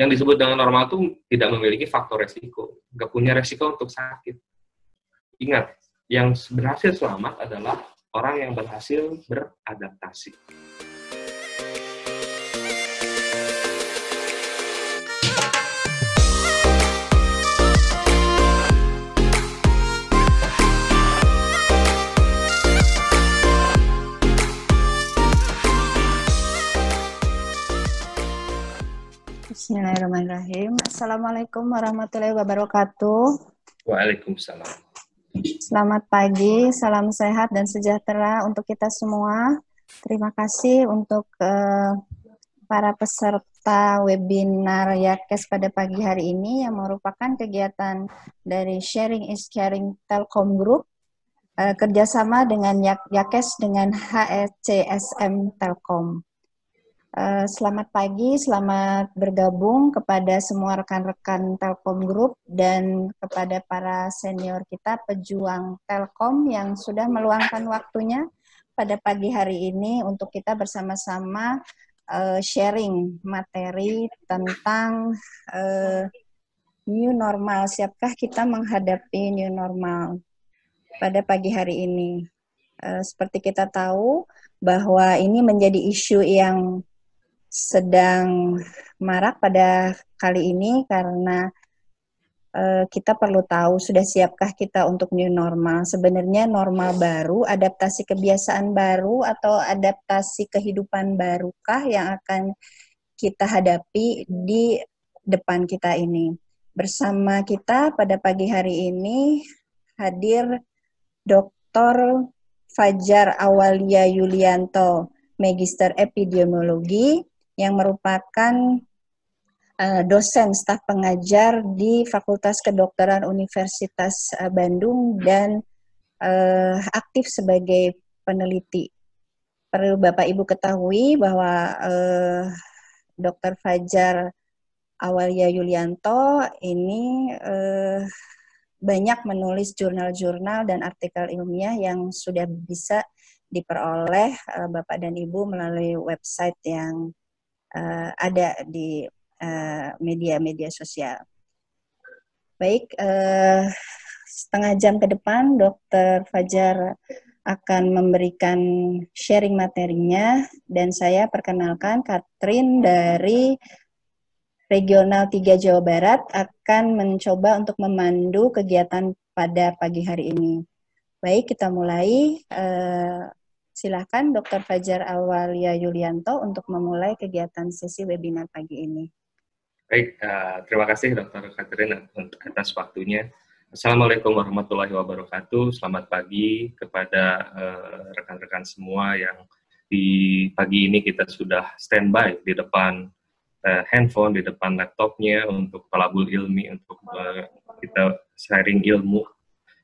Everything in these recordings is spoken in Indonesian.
Yang disebut dengan normal itu tidak memiliki faktor resiko, nggak punya resiko untuk sakit. Ingat, yang berhasil selamat adalah orang yang berhasil beradaptasi. Bismillahirrahmanirrahim. Assalamualaikum warahmatullahi wabarakatuh. Waalaikumsalam. Selamat pagi, salam sehat dan sejahtera untuk kita semua. Terima kasih untuk para peserta webinar Yakes pada pagi hari ini yang merupakan kegiatan dari Sharing is Caring Telkom Group kerjasama dengan Yakes dengan HECSM Telkom. Selamat pagi, selamat bergabung kepada semua rekan-rekan Telkom Group dan kepada para senior kita, pejuang Telkom yang sudah meluangkan waktunya pada pagi hari ini untuk kita bersama-sama sharing materi tentang new normal. Siapkah kita menghadapi new normal pada pagi hari ini? Seperti kita tahu bahwa ini menjadi isu yang sedang marak pada kali ini karena kita perlu tahu sudah siapkah kita untuk new normal. Sebenarnya normal baru, adaptasi kebiasaan baru atau adaptasi kehidupan barukah yang akan kita hadapi di depan kita ini. Bersama kita pada pagi hari ini hadir Dr. Fajar Awalia Yulianto, Magister Epidemiologi, yang merupakan dosen staf pengajar di Fakultas Kedokteran Universitas Bandung dan aktif sebagai peneliti. Perlu Bapak Ibu ketahui bahwa Dr. Fajar Awalia Yulianto ini banyak menulis jurnal-jurnal dan artikel ilmiah yang sudah bisa diperoleh Bapak dan Ibu melalui website yang ada di media-media sosial. Baik, setengah jam ke depan Dr. Fajar akan memberikan sharing materinya dan saya perkenalkan Katrin dari Regional 3 Jawa Barat akan mencoba untuk memandu kegiatan pada pagi hari ini. Baik, kita mulai. Silakan Dr. Fajar Awalia Yulianto untuk memulai kegiatan sesi webinar pagi ini. Baik, terima kasih Dr. Katrin atas waktunya. Assalamualaikum warahmatullahi wabarakatuh. Selamat pagi kepada rekan-rekan semua yang di pagi ini kita sudah standby di depan handphone, di depan laptopnya untuk talabul ilmi, untuk kita sharing ilmu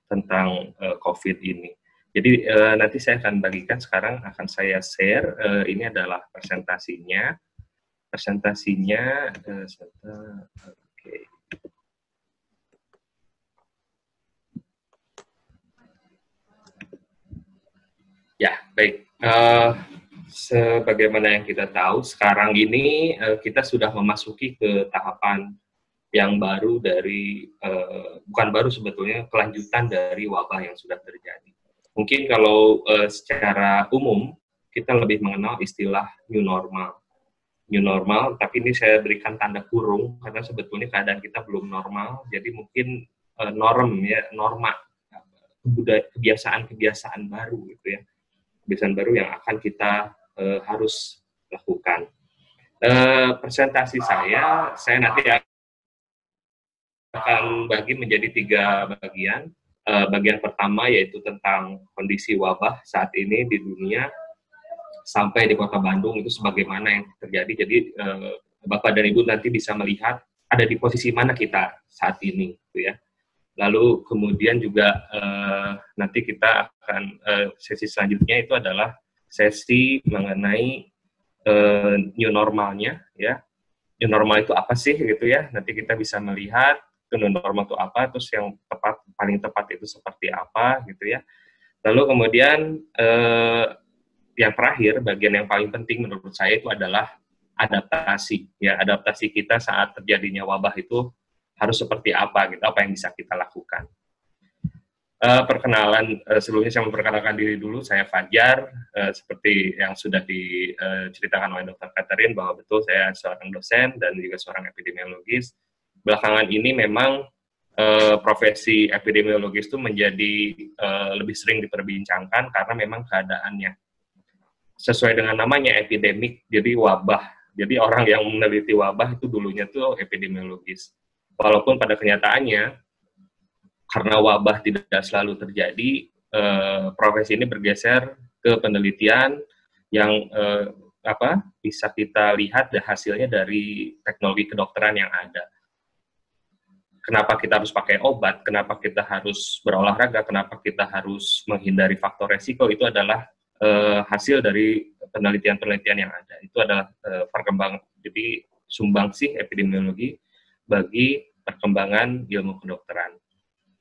tentang COVID ini. Jadi nanti saya akan bagikan sekarang, akan saya share, ini adalah presentasinya. Okay. Ya, baik. Sebagaimana yang kita tahu, sekarang ini kita sudah memasuki ke tahapan yang baru dari, bukan baru sebetulnya, kelanjutan dari wabah yang sudah terjadi. Mungkin kalau secara umum, kita lebih mengenal istilah new normal. New normal, tapi ini saya berikan tanda kurung, karena sebetulnya keadaan kita belum normal, jadi mungkin norma, kebiasaan-kebiasaan baru, gitu ya. Kebiasaan baru yang akan kita harus lakukan. Presentasi saya nanti akan bagi menjadi 3 bagian. Bagian pertama yaitu tentang kondisi wabah saat ini di dunia sampai di Kota Bandung itu sebagaimana yang terjadi. Jadi Bapak dan Ibu nanti bisa melihat ada di posisi mana kita saat ini, gitu ya. Lalu kemudian juga nanti kita akan sesi selanjutnya itu adalah sesi mengenai new normalnya, ya. New normal itu apa sih, gitu ya? Nanti kita bisa melihat new normal itu apa, terus yang paling tepat itu seperti apa, gitu ya. Lalu kemudian yang terakhir, bagian yang paling penting menurut saya itu adalah adaptasi, ya adaptasi kita saat terjadinya wabah itu harus seperti apa gitu, apa yang bisa kita lakukan. Perkenalan, sebelumnya saya memperkenalkan diri dulu, saya Fajar, seperti yang sudah diceritakan oleh Dr. Catherine bahwa betul saya seorang dosen dan juga seorang epidemiologis. Belakangan ini memang profesi epidemiologis itu menjadi lebih sering diperbincangkan karena memang keadaannya sesuai dengan namanya epidemik, jadi wabah. Jadi orang yang meneliti wabah itu dulunya tuh epidemiologis. Walaupun pada kenyataannya karena wabah tidak selalu terjadi, profesi ini bergeser ke penelitian yang bisa kita lihat hasilnya dari teknologi kedokteran yang ada. Kenapa kita harus pakai obat, kenapa kita harus berolahraga, kenapa kita harus menghindari faktor resiko, itu adalah hasil dari penelitian-penelitian yang ada. Itu adalah perkembangan, jadi sumbangsih epidemiologi bagi perkembangan ilmu kedokteran.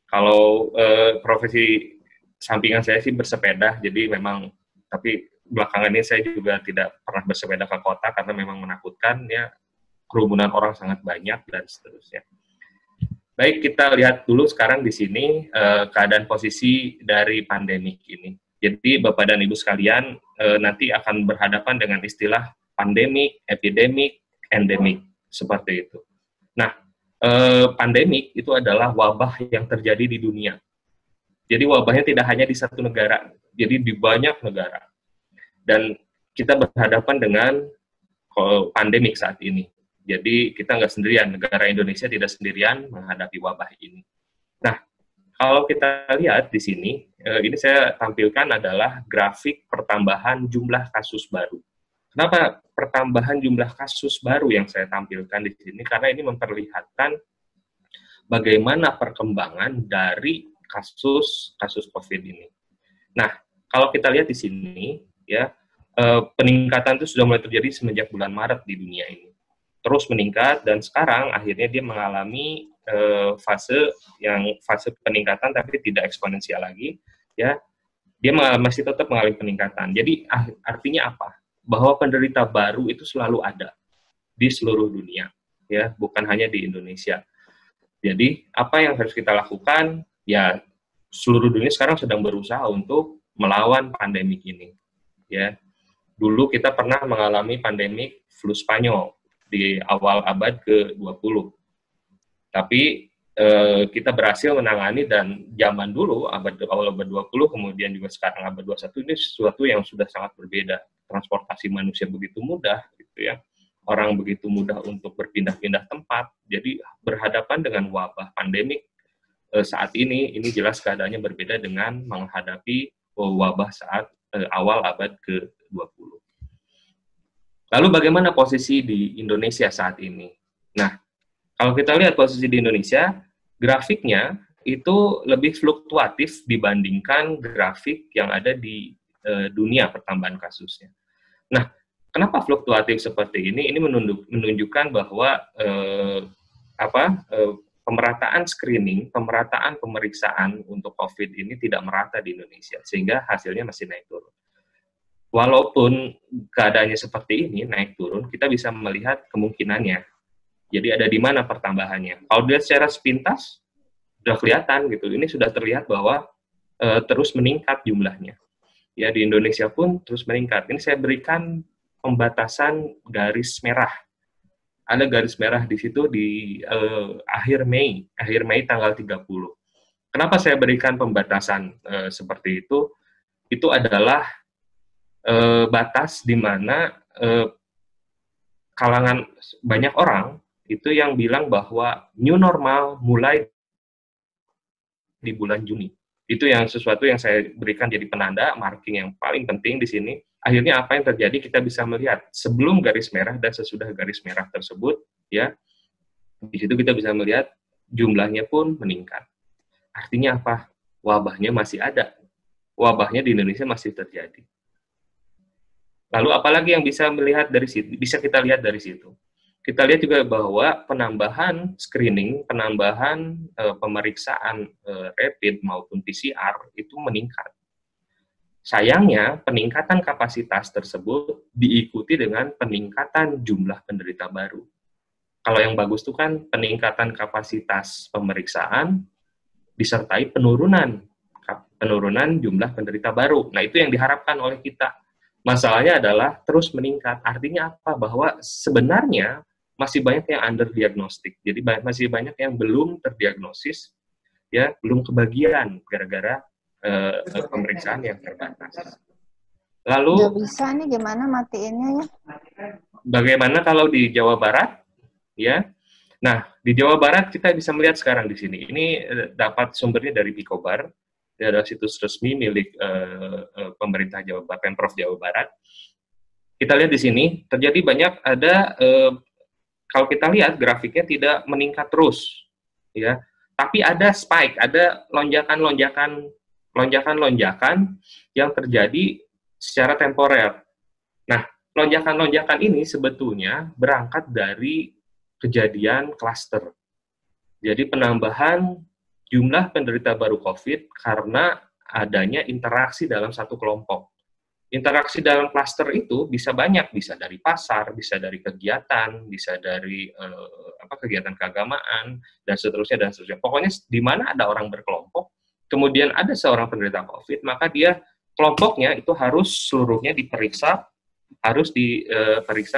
Kalau profesi sampingan saya sih bersepeda, jadi memang, tapi belakangan ini saya juga tidak pernah bersepeda ke kota karena memang menakutkan, ya kerumunan orang sangat banyak dan seterusnya. Baik, kita lihat dulu sekarang di sini keadaan posisi dari pandemik ini. Jadi Bapak dan Ibu sekalian nanti akan berhadapan dengan istilah pandemik, epidemik, endemik, seperti itu. Nah, pandemik itu adalah wabah yang terjadi di dunia. Jadi wabahnya tidak hanya di satu negara, jadi di banyak negara. Dan kita berhadapan dengan pandemik saat ini. Jadi kita nggak sendirian, negara Indonesia tidak sendirian menghadapi wabah ini. Nah, kalau kita lihat di sini, ini saya tampilkan adalah grafik pertambahan jumlah kasus baru. Kenapa pertambahan jumlah kasus baru yang saya tampilkan di sini? Karena ini memperlihatkan bagaimana perkembangan dari kasus COVID ini. Nah, kalau kita lihat di sini, ya peningkatan itu sudah mulai terjadi semenjak bulan Maret di dunia ini. Terus meningkat dan sekarang akhirnya dia mengalami fase peningkatan tapi tidak eksponensial lagi, ya. Dia masih tetap mengalami peningkatan. Jadi artinya apa? Bahwa penderita baru itu selalu ada di seluruh dunia, ya, bukan hanya di Indonesia. Jadi apa yang harus kita lakukan? Ya, seluruh dunia sekarang sedang berusaha untuk melawan pandemik ini, ya. Dulu kita pernah mengalami pandemik flu Spanyol di awal abad ke-20. Tapi kita berhasil menangani, dan zaman dulu awal abad 20 kemudian juga sekarang abad 21 ini sesuatu yang sudah sangat berbeda. Transportasi manusia begitu mudah gitu ya. Orang begitu mudah untuk berpindah-pindah tempat. Jadi berhadapan dengan wabah pandemik saat ini jelas keadaannya berbeda dengan menghadapi wabah saat awal abad ke-20. Lalu bagaimana posisi di Indonesia saat ini? Nah, kalau kita lihat posisi di Indonesia, grafiknya itu lebih fluktuatif dibandingkan grafik yang ada di dunia pertambahan kasusnya. Nah, kenapa fluktuatif seperti ini? Ini menunjukkan bahwa pemerataan screening, pemerataan pemeriksaan untuk COVID ini tidak merata di Indonesia, sehingga hasilnya masih naik turun. Walaupun keadaannya seperti ini, naik turun, kita bisa melihat kemungkinannya. Jadi ada di mana pertambahannya. Kalau dilihat secara sepintas, sudah kelihatan gitu. Ini sudah terlihat bahwa terus meningkat jumlahnya. Ya, di Indonesia pun terus meningkat. Ini saya berikan pembatasan garis merah. Ada garis merah di situ di akhir Mei tanggal 30. Kenapa saya berikan pembatasan seperti itu? Itu adalah batas di mana kalangan banyak orang itu yang bilang bahwa new normal mulai di bulan Juni. Itu yang sesuatu yang saya berikan jadi penanda, marking yang paling penting di sini. Akhirnya apa yang terjadi, kita bisa melihat sebelum garis merah dan sesudah garis merah tersebut, ya, di situ kita bisa melihat jumlahnya pun meningkat. Artinya apa? Wabahnya masih ada. Wabahnya di Indonesia masih terjadi. Lalu apalagi yang bisa kita lihat dari situ? Kita lihat juga bahwa penambahan screening, penambahan pemeriksaan rapid maupun PCR itu meningkat. Sayangnya, peningkatan kapasitas tersebut diikuti dengan peningkatan jumlah penderita baru. Kalau yang bagus itu kan peningkatan kapasitas pemeriksaan disertai penurunan jumlah penderita baru. Nah, itu yang diharapkan oleh kita. Masalahnya adalah terus meningkat. Artinya apa? Bahwa sebenarnya masih banyak yang underdiagnostik. Jadi masih banyak yang belum terdiagnosis, ya, belum kebagian gara-gara pemeriksaan yang terbatas. Lalu nggak bisa nih, gimana matiinnya ya? Bagaimana kalau di Jawa Barat? Ya, nah di Jawa Barat kita bisa melihat sekarang di sini. Ini dapat sumbernya dari Bikobar, dia adalah situs resmi milik pemerintah Jawa Barat, Pemprov Jawa Barat. Kita lihat di sini terjadi banyak ada kalau kita lihat grafiknya tidak meningkat terus, ya, tapi ada spike, ada lonjakan yang terjadi secara temporer. Nah, lonjakan ini sebetulnya berangkat dari kejadian klaster. Jadi penambahan jumlah penderita baru COVID karena adanya interaksi dalam satu kelompok. Interaksi dalam klaster itu bisa banyak, bisa dari pasar, bisa dari kegiatan, bisa dari kegiatan keagamaan, dan seterusnya. Pokoknya di mana ada orang berkelompok, kemudian ada seorang penderita COVID, maka dia kelompoknya itu harus seluruhnya diperiksa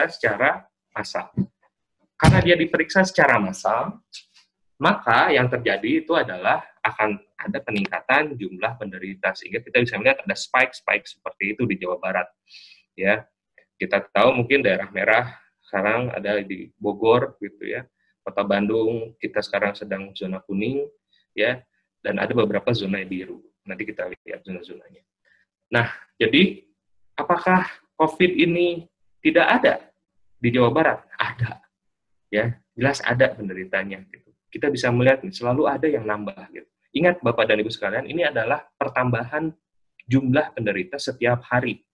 secara massal. Karena dia diperiksa secara massal, maka yang terjadi itu adalah akan ada peningkatan jumlah penderita, sehingga kita bisa melihat ada spike seperti itu di Jawa Barat. Ya, kita tahu mungkin daerah merah sekarang ada di Bogor, gitu ya. Kota Bandung kita sekarang sedang zona kuning, ya, dan ada beberapa zona biru. Nanti kita lihat zona-zonanya. Nah, jadi apakah COVID ini tidak ada di Jawa Barat? Ada. Ya, jelas ada penderitanya gitu. Kita bisa melihat nih, selalu ada yang nambah gitu. Ingat Bapak dan Ibu sekalian, ini adalah pertambahan jumlah penderita setiap hari.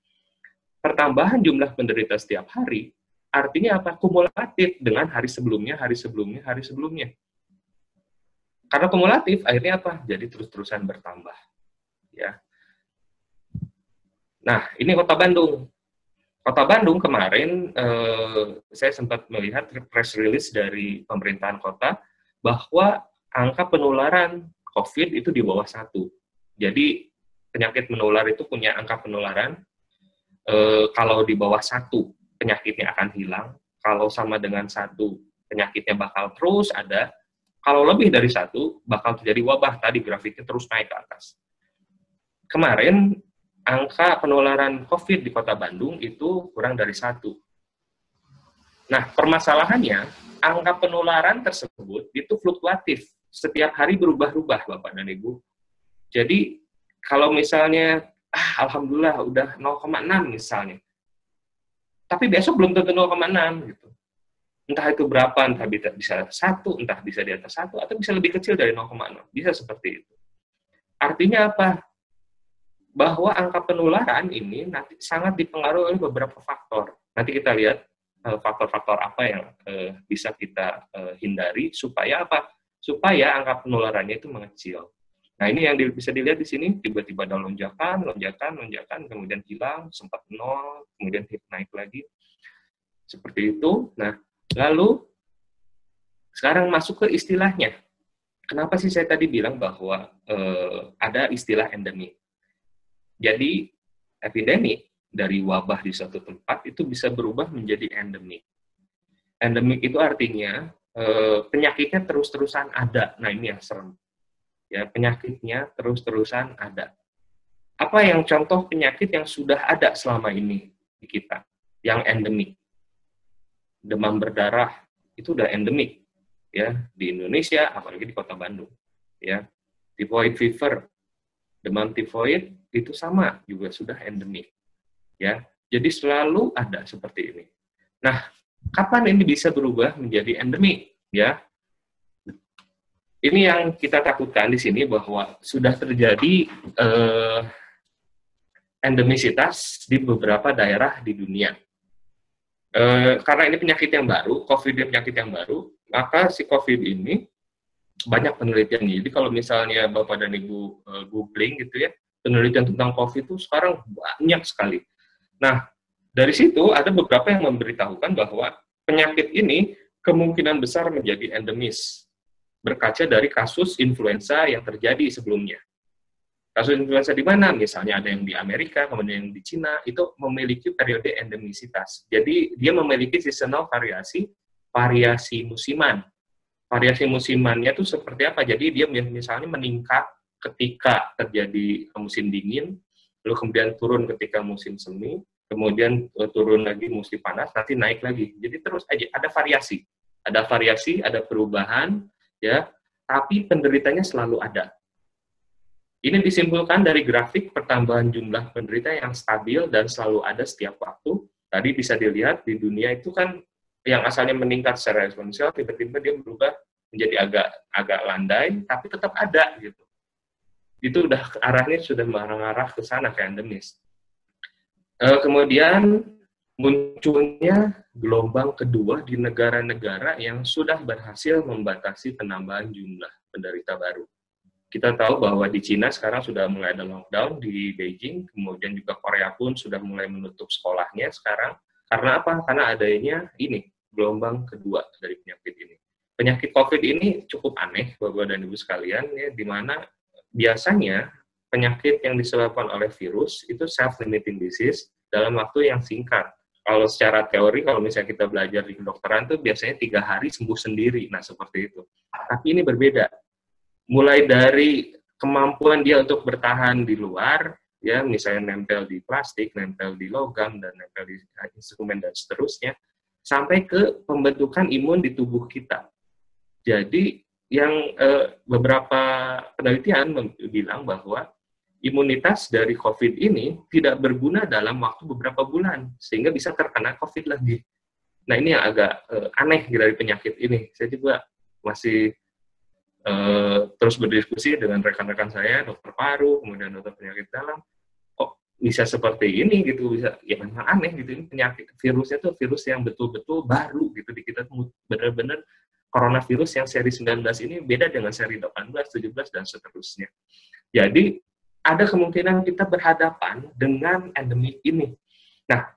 Pertambahan jumlah penderita setiap hari artinya apa? Kumulatif dengan hari sebelumnya. Karena kumulatif akhirnya apa? Jadi terus-terusan bertambah, ya. Nah, ini Kota Bandung. Kota Bandung kemarin, saya sempat melihat press release dari pemerintahan kota bahwa angka penularan COVID itu di bawah 1. Jadi, penyakit menular itu punya angka penularan, kalau di bawah 1, penyakitnya akan hilang. Kalau sama dengan 1, penyakitnya bakal terus ada. Kalau lebih dari 1, bakal terjadi wabah. Tadi grafiknya terus naik ke atas. Kemarin, angka penularan COVID di Kota Bandung itu kurang dari 1. Nah, permasalahannya, angka penularan tersebut itu fluktuatif. Setiap hari berubah-ubah, Bapak dan Ibu. Jadi, kalau misalnya, alhamdulillah, udah 0,6 misalnya. Tapi besok belum tentu 0,6, gitu. Entah itu berapa, entah bisa 1, entah bisa di atas 1, atau bisa lebih kecil dari 0,6. Bisa seperti itu. Artinya apa? Bahwa angka penularan ini nanti sangat dipengaruhi oleh beberapa faktor. Nanti kita lihat faktor-faktor apa yang bisa kita hindari supaya apa? Supaya angka penularannya itu mengecil. Nah, ini yang bisa dilihat di sini, tiba-tiba ada lonjakan, kemudian hilang, sempat 0, kemudian naik lagi. Seperti itu. Nah, lalu sekarang masuk ke istilahnya. Kenapa sih saya tadi bilang bahwa ada istilah endemi? Jadi, epidemik dari wabah di suatu tempat itu bisa berubah menjadi endemik. Endemik itu artinya penyakitnya terus-terusan ada. Nah, ini yang serem. Ya, penyakitnya terus-terusan ada. Apa yang contoh penyakit yang sudah ada selama ini di kita? Yang endemik. Demam berdarah itu udah endemik, ya, di Indonesia, apalagi di Kota Bandung. Ya, typhoid fever, demam tifoid itu sama juga sudah endemik, ya. Jadi selalu ada seperti ini. Nah, kapan ini bisa berubah menjadi endemik, ya? Ini yang kita takutkan di sini bahwa sudah terjadi endemisitas di beberapa daerah di dunia. Karena ini penyakit yang baru, COVID ini penyakit yang baru, maka si COVID ini banyak penelitiannya. Jadi kalau misalnya Bapak dan Ibu googling gitu ya, penelitian tentang COVID itu sekarang banyak sekali. Nah, dari situ ada beberapa yang memberitahukan bahwa penyakit ini kemungkinan besar menjadi endemis, berkaca dari kasus influenza yang terjadi sebelumnya. Kasus influenza di mana? Misalnya ada yang di Amerika, kemudian yang di Cina, itu memiliki periode endemisitas. Jadi, dia memiliki seasonal variasi musiman. Variasi musimannya itu seperti apa? Jadi, dia misalnya meningkat ketika terjadi musim dingin, lalu kemudian turun ketika musim semi, kemudian turun lagi musim panas, nanti naik lagi. Jadi, terus aja, ada variasi, ada perubahan, ya, tapi penderitanya selalu ada. Ini disimpulkan dari grafik pertambahan jumlah penderita yang stabil dan selalu ada setiap waktu. Tadi bisa dilihat di dunia itu kan yang asalnya meningkat secara eksponensial, tiba-tiba dia berubah menjadi agak landai, tapi tetap ada gitu. Itu udah arahnya sudah mengarah ke sana, ke endemis. Kemudian munculnya gelombang kedua di negara-negara yang sudah berhasil membatasi penambahan jumlah penderita baru. Kita tahu bahwa di Cina sekarang sudah mulai ada lockdown di Beijing, kemudian juga Korea pun sudah mulai menutup sekolahnya sekarang. Karena apa? Karena adanya ini, gelombang kedua dari penyakit ini. Penyakit COVID ini cukup aneh, Bapak dan Ibu sekalian, ya, di mana biasanya penyakit yang disebabkan oleh virus itu self-limiting disease dalam waktu yang singkat. Kalau secara teori, kalau misalnya kita belajar di kedokteran, itu biasanya 3 hari sembuh sendiri. Nah, seperti itu. Tapi ini berbeda. Mulai dari kemampuan dia untuk bertahan di luar, ya misalnya nempel di plastik, nempel di logam, dan nempel di instrumen dan seterusnya, sampai ke pembentukan imun di tubuh kita. Jadi yang beberapa penelitian bilang bahwa imunitas dari COVID ini tidak berguna dalam waktu beberapa bulan, sehingga bisa terkena COVID lagi. Nah, ini yang agak aneh dari penyakit ini. Saya juga masih terus berdiskusi dengan rekan-rekan saya, dokter paru, kemudian dokter penyakit dalam, kok bisa seperti ini gitu, bisa, ya memang aneh gitu, ini penyakit, virusnya tuh virus yang betul-betul baru gitu, di kita tuh benar-benar coronavirus yang seri 19 ini beda dengan seri 18, 17, dan seterusnya. Jadi, ada kemungkinan kita berhadapan dengan endemik ini. Nah,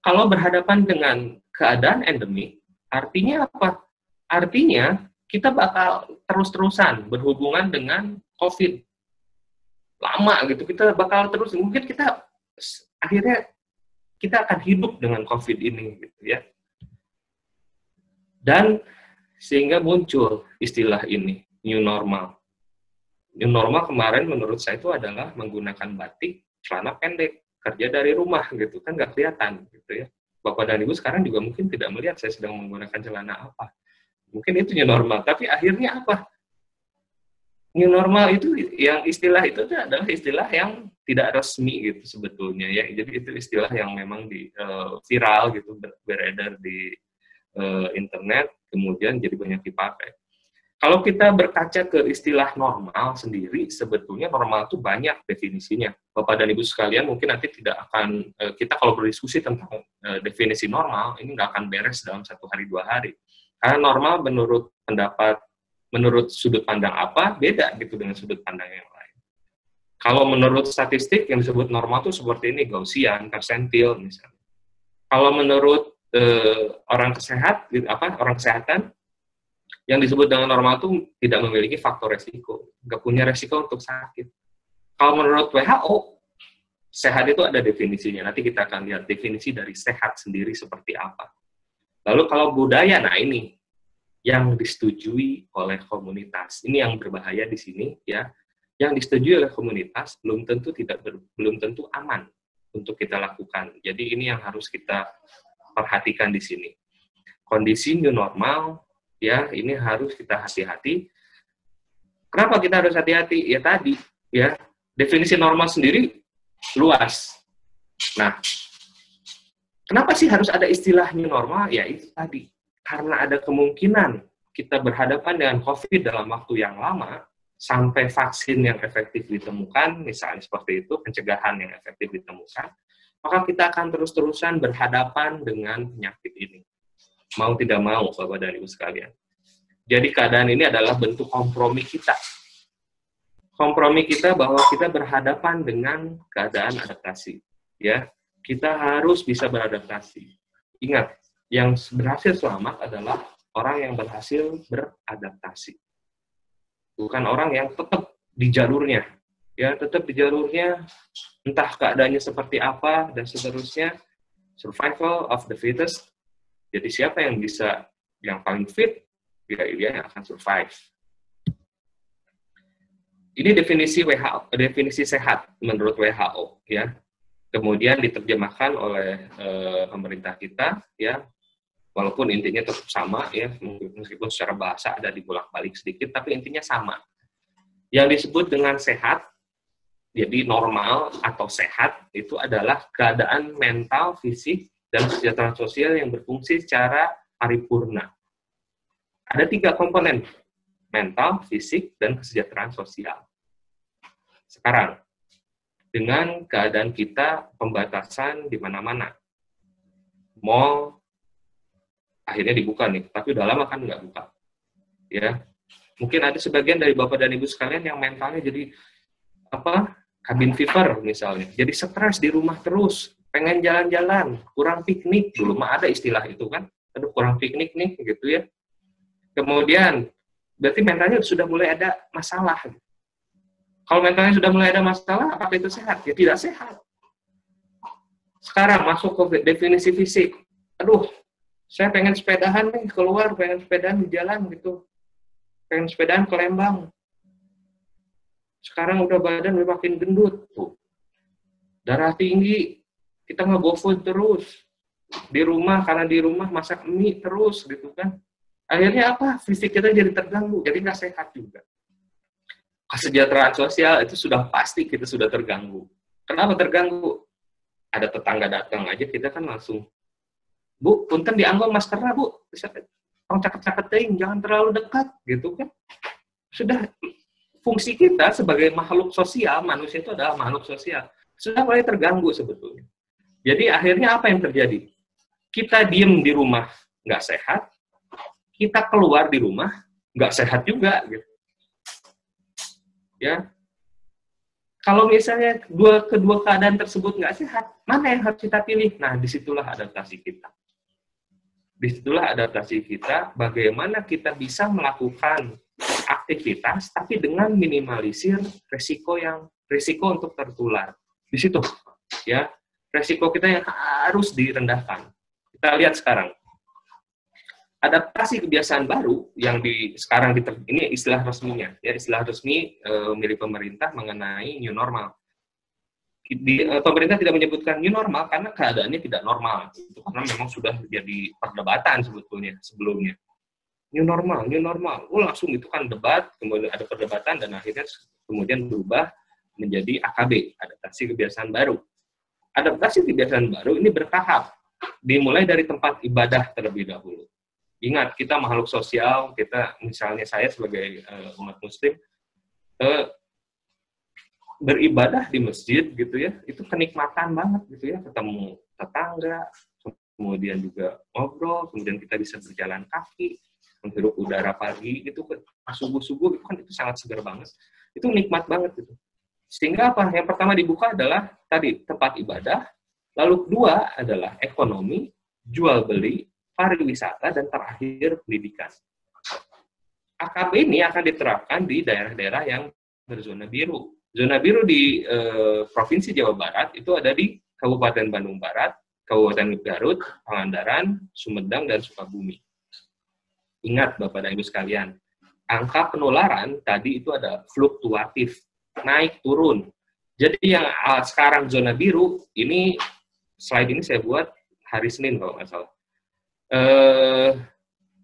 kalau berhadapan dengan keadaan endemik, artinya apa? Artinya, kita bakal terus-terusan berhubungan dengan COVID. Lama gitu, kita bakal terus, mungkin kita akhirnya kita akan hidup dengan COVID ini gitu ya. Dan sehingga muncul istilah ini, new normal. New normal kemarin menurut saya itu adalah menggunakan batik, celana pendek, kerja dari rumah gitu, kan nggak kelihatan gitu ya. Bapak dan Ibu sekarang juga mungkin tidak melihat saya sedang menggunakan celana apa. Mungkin itu new normal, tapi akhirnya apa? New normal itu, yang istilah itu adalah istilah yang tidak resmi gitu sebetulnya ya. Jadi itu istilah yang memang viral gitu, beredar di internet, kemudian jadi banyak dipakai. Kalau kita berkaca ke istilah normal sendiri, sebetulnya normal itu banyak definisinya. Bapak dan Ibu sekalian mungkin nanti tidak akan, kita kalau berdiskusi tentang definisi normal, ini nggak akan beres dalam 1 hari 2 hari. Karena normal menurut sudut pandang apa, beda gitu dengan sudut pandang yang lain. Kalau menurut statistik, yang disebut normal itu seperti ini, Gaussian, persentil misalnya. Kalau menurut orang kesehatan, yang disebut dengan normal itu tidak memiliki faktor resiko, nggak punya resiko untuk sakit. Kalau menurut WHO, sehat itu ada definisinya, nanti kita akan lihat definisi dari sehat sendiri seperti apa. Lalu kalau budaya, nah ini yang disetujui oleh komunitas. Ini yang berbahaya di sini ya. Yang disetujui oleh komunitas belum tentu aman untuk kita lakukan. Jadi ini yang harus kita perhatikan di sini. Kondisi new normal ya, ini harus kita hati-hati. Kenapa kita harus hati-hati? Ya tadi ya, definisi normal sendiri luas. Nah, kenapa sih harus ada istilah new normal? Ya itu tadi. Karena ada kemungkinan kita berhadapan dengan COVID dalam waktu yang lama, sampai vaksin yang efektif ditemukan, misalnya seperti itu, pencegahan yang efektif ditemukan, maka kita akan terus-terusan berhadapan dengan penyakit ini. Mau tidak mau, Bapak dan Ibu sekalian. Jadi keadaan ini adalah bentuk kompromi kita. kompromi kita bahwa kita berhadapan dengan keadaan adaptasi. Ya, kita harus bisa beradaptasi. Ingat, yang berhasil selamat adalah orang yang berhasil beradaptasi. Bukan orang yang tetap di jalurnya. Ya, tetap di jalurnya, entah keadaannya seperti apa, dan seterusnya. Survival of the fittest. Jadi siapa yang bisa, yang paling fit, dia yang akan survive. Ini definisi WHO, definisi sehat menurut WHO, ya. Kemudian diterjemahkan oleh pemerintah kita, ya. Walaupun intinya tetap sama, ya, meskipun secara bahasa ada dibolak-balik sedikit, tapi intinya sama. Yang disebut dengan sehat, jadi normal atau sehat itu adalah keadaan mental, fisik, dan kesejahteraan sosial yang berfungsi secara paripurna. Ada 3 komponen, mental, fisik, dan kesejahteraan sosial. Sekarang, dengan keadaan kita pembatasan di mana-mana, mall akhirnya dibuka nih, tapi udah lama kan nggak buka. Ya, mungkin ada sebagian dari Bapak dan Ibu sekalian yang mentalnya jadi cabin fever misalnya, jadi stres di rumah terus, pengen jalan-jalan, kurang piknik, dulu mah ada istilah itu kan, aduh kurang piknik nih, gitu ya. Kemudian, berarti mentalnya sudah mulai ada masalah. Kalau mentalnya sudah mulai ada masalah, apakah itu sehat? Ya tidak sehat. Sekarang masuk ke definisi fisik. Aduh, saya pengen sepedahan nih, keluar, pengen sepedahan di jalan gitu. Pengen sepedahan ke Lembang. Sekarang udah badan udah makin gendut. Tuh. Darah tinggi, kita nge-GoFood terus. Di rumah, karena di rumah masak mie terus gitu kan. Akhirnya apa? Fisik kita jadi terganggu, jadi nggak sehat juga. Kesejahteraan sosial itu sudah pasti kita sudah terganggu. Kenapa terganggu? Ada tetangga datang aja, kita kan langsung, Bu, punten dianggo maskernya, Bu. Bisa tong caket-caketin, jangan terlalu dekat, gitu kan. Sudah, fungsi kita sebagai makhluk sosial, manusia itu adalah makhluk sosial, sudah mulai terganggu sebetulnya. Jadi akhirnya apa yang terjadi? Kita diem di rumah, nggak sehat. Kita keluar di rumah, nggak sehat juga. Gitu. Ya, kalau misalnya kedua keadaan tersebut nggak sehat, mana yang harus kita pilih? Nah, disitulah adaptasi kita. Disitulah adaptasi kita, bagaimana kita bisa melakukan aktivitas, tapi dengan minimalisir resiko untuk tertular. Di situ, ya, resiko kita yang harus direndahkan. Kita lihat sekarang. Adaptasi kebiasaan baru yang sekarang ini istilah resminya, ya, istilah resmi milik pemerintah mengenai new normal. Pemerintah tidak menyebutkan new normal karena keadaannya tidak normal, itu karena memang sudah jadi perdebatan sebetulnya sebelumnya. New normal, langsung itu kan debat, kemudian ada perdebatan dan akhirnya kemudian berubah menjadi AKB, adaptasi kebiasaan baru. Adaptasi kebiasaan baru ini bertahap, dimulai dari tempat ibadah terlebih dahulu. Ingat, kita makhluk sosial, kita misalnya saya sebagai umat muslim, beribadah di masjid gitu ya, itu kenikmatan banget gitu ya, ketemu tetangga, kemudian juga ngobrol, kemudian kita bisa berjalan kaki, menghirup udara pagi, itu subuh-subuh itu kan itu sangat segar banget, itu nikmat banget gitu. Sehingga apa? Yang pertama dibuka adalah tadi tempat ibadah, lalu kedua adalah ekonomi, jual beli, pariwisata, dan terakhir pendidikan. AKB ini akan diterapkan di daerah-daerah yang berzona biru. Zona biru di Provinsi Jawa Barat itu ada di Kabupaten Bandung Barat, Kabupaten Garut, Pangandaran, Sumedang, dan Sukabumi. Ingat Bapak dan Ibu sekalian, angka penularan tadi itu ada fluktuatif, naik turun. Jadi yang sekarang zona biru, ini slide ini saya buat hari Senin kalau nggak salah.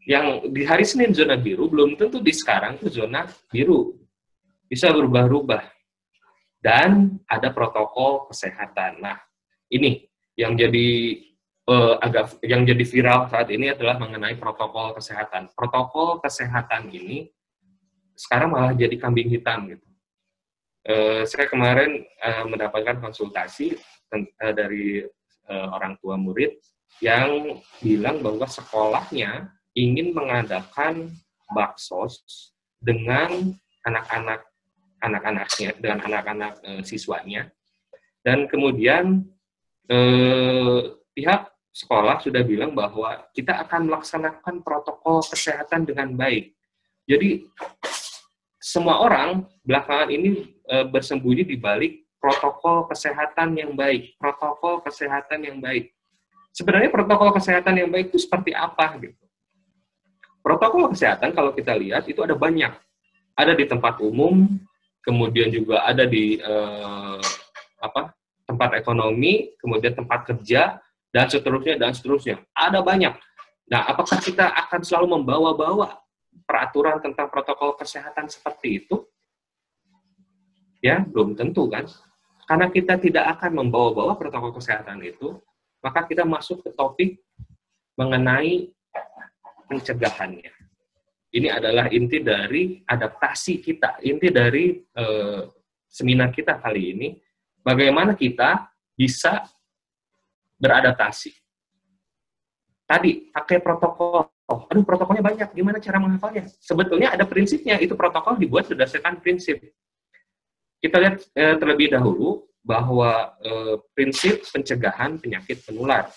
Yang di hari Senin zona biru, belum tentu di sekarang itu zona biru. Bisa berubah-ubah. Dan ada protokol kesehatan. Nah, ini yang jadi yang jadi viral saat ini adalah mengenai protokol kesehatan. Protokol kesehatan ini sekarang malah jadi kambing hitam gitu. Saya kemarin mendapatkan konsultasi dari orang tua murid yang bilang bahwa sekolahnya ingin mengadakan baksos dengan anak-anaknya, dengan anak-anak siswanya. Dan kemudian pihak sekolah sudah bilang bahwa kita akan melaksanakan protokol kesehatan dengan baik. Jadi semua orang belakangan ini bersembunyi di balik protokol kesehatan yang baik, protokol kesehatan yang baik. Sebenarnya protokol kesehatan yang baik itu seperti apa gitu? Protokol kesehatan kalau kita lihat itu ada banyak, ada di tempat umum, kemudian juga ada di tempat ekonomi, kemudian tempat kerja, dan seterusnya. Ada banyak. Nah, apakah kita akan selalu membawa-bawa peraturan tentang protokol kesehatan seperti itu? Ya, belum tentu kan? Karena kita tidak akan membawa-bawa protokol kesehatan itu, maka kita masuk ke topik mengenai pencegahannya. Ini adalah inti dari adaptasi kita, inti dari seminar kita kali ini, bagaimana kita bisa beradaptasi. Tadi, pakai protokol. Aduh, protokolnya banyak, gimana cara menghafalnya? Sebetulnya ada prinsipnya, itu protokol dibuat berdasarkan prinsip. Kita lihat terlebih dahulu bahwa prinsip pencegahan penyakit menular.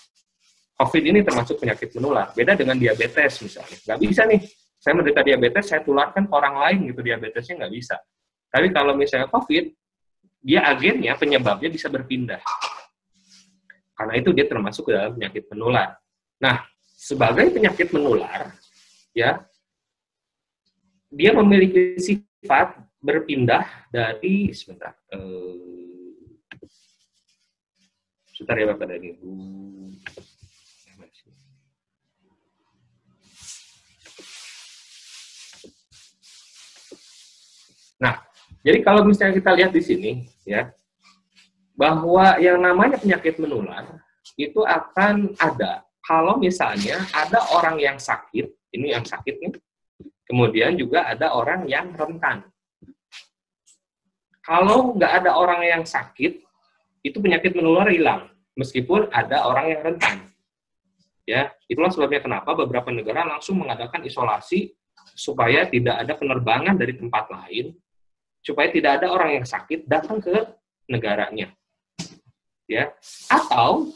COVID ini termasuk penyakit menular. Beda dengan diabetes misalnya. Nggak bisa nih, saya menderita diabetes, saya tularkan ke orang lain gitu, diabetesnya nggak bisa. Tapi kalau misalnya COVID, dia agennya, penyebabnya bisa berpindah. Karena itu dia termasuk ke dalam penyakit menular. Nah, sebagai penyakit menular, ya, dia memiliki sifat berpindah dari, sebentar ya Bapak dan Ibu. Nah, jadi kalau misalnya kita lihat di sini, ya, bahwa yang namanya penyakit menular itu akan ada kalau misalnya ada orang yang sakit, ini yang sakit nih, kemudian juga ada orang yang rentan. Kalau nggak ada orang yang sakit, itu penyakit menular hilang, meskipun ada orang yang rentan. Ya, itulah sebabnya kenapa beberapa negara langsung mengadakan isolasi supaya tidak ada penerbangan dari tempat lain, supaya tidak ada orang yang sakit datang ke negaranya. Ya, atau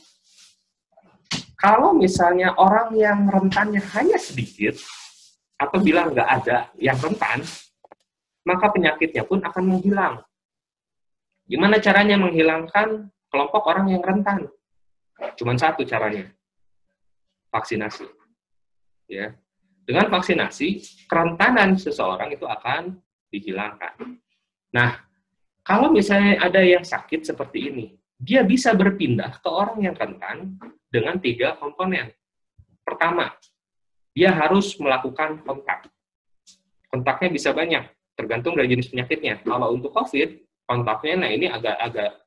kalau misalnya orang yang rentannya hanya sedikit, atau bilang nggak ada yang rentan, maka penyakitnya pun akan menghilang. Gimana caranya menghilangkan kelompok orang yang rentan? Cuman satu caranya, vaksinasi. Ya, dengan vaksinasi, kerentanan seseorang itu akan dihilangkan. Nah, kalau misalnya ada yang sakit seperti ini, dia bisa berpindah ke orang yang rentan dengan 3 komponen. Pertama, dia harus melakukan kontak. Kontaknya bisa banyak, tergantung dari jenis penyakitnya. Kalau untuk COVID, kontaknya, nah ini agak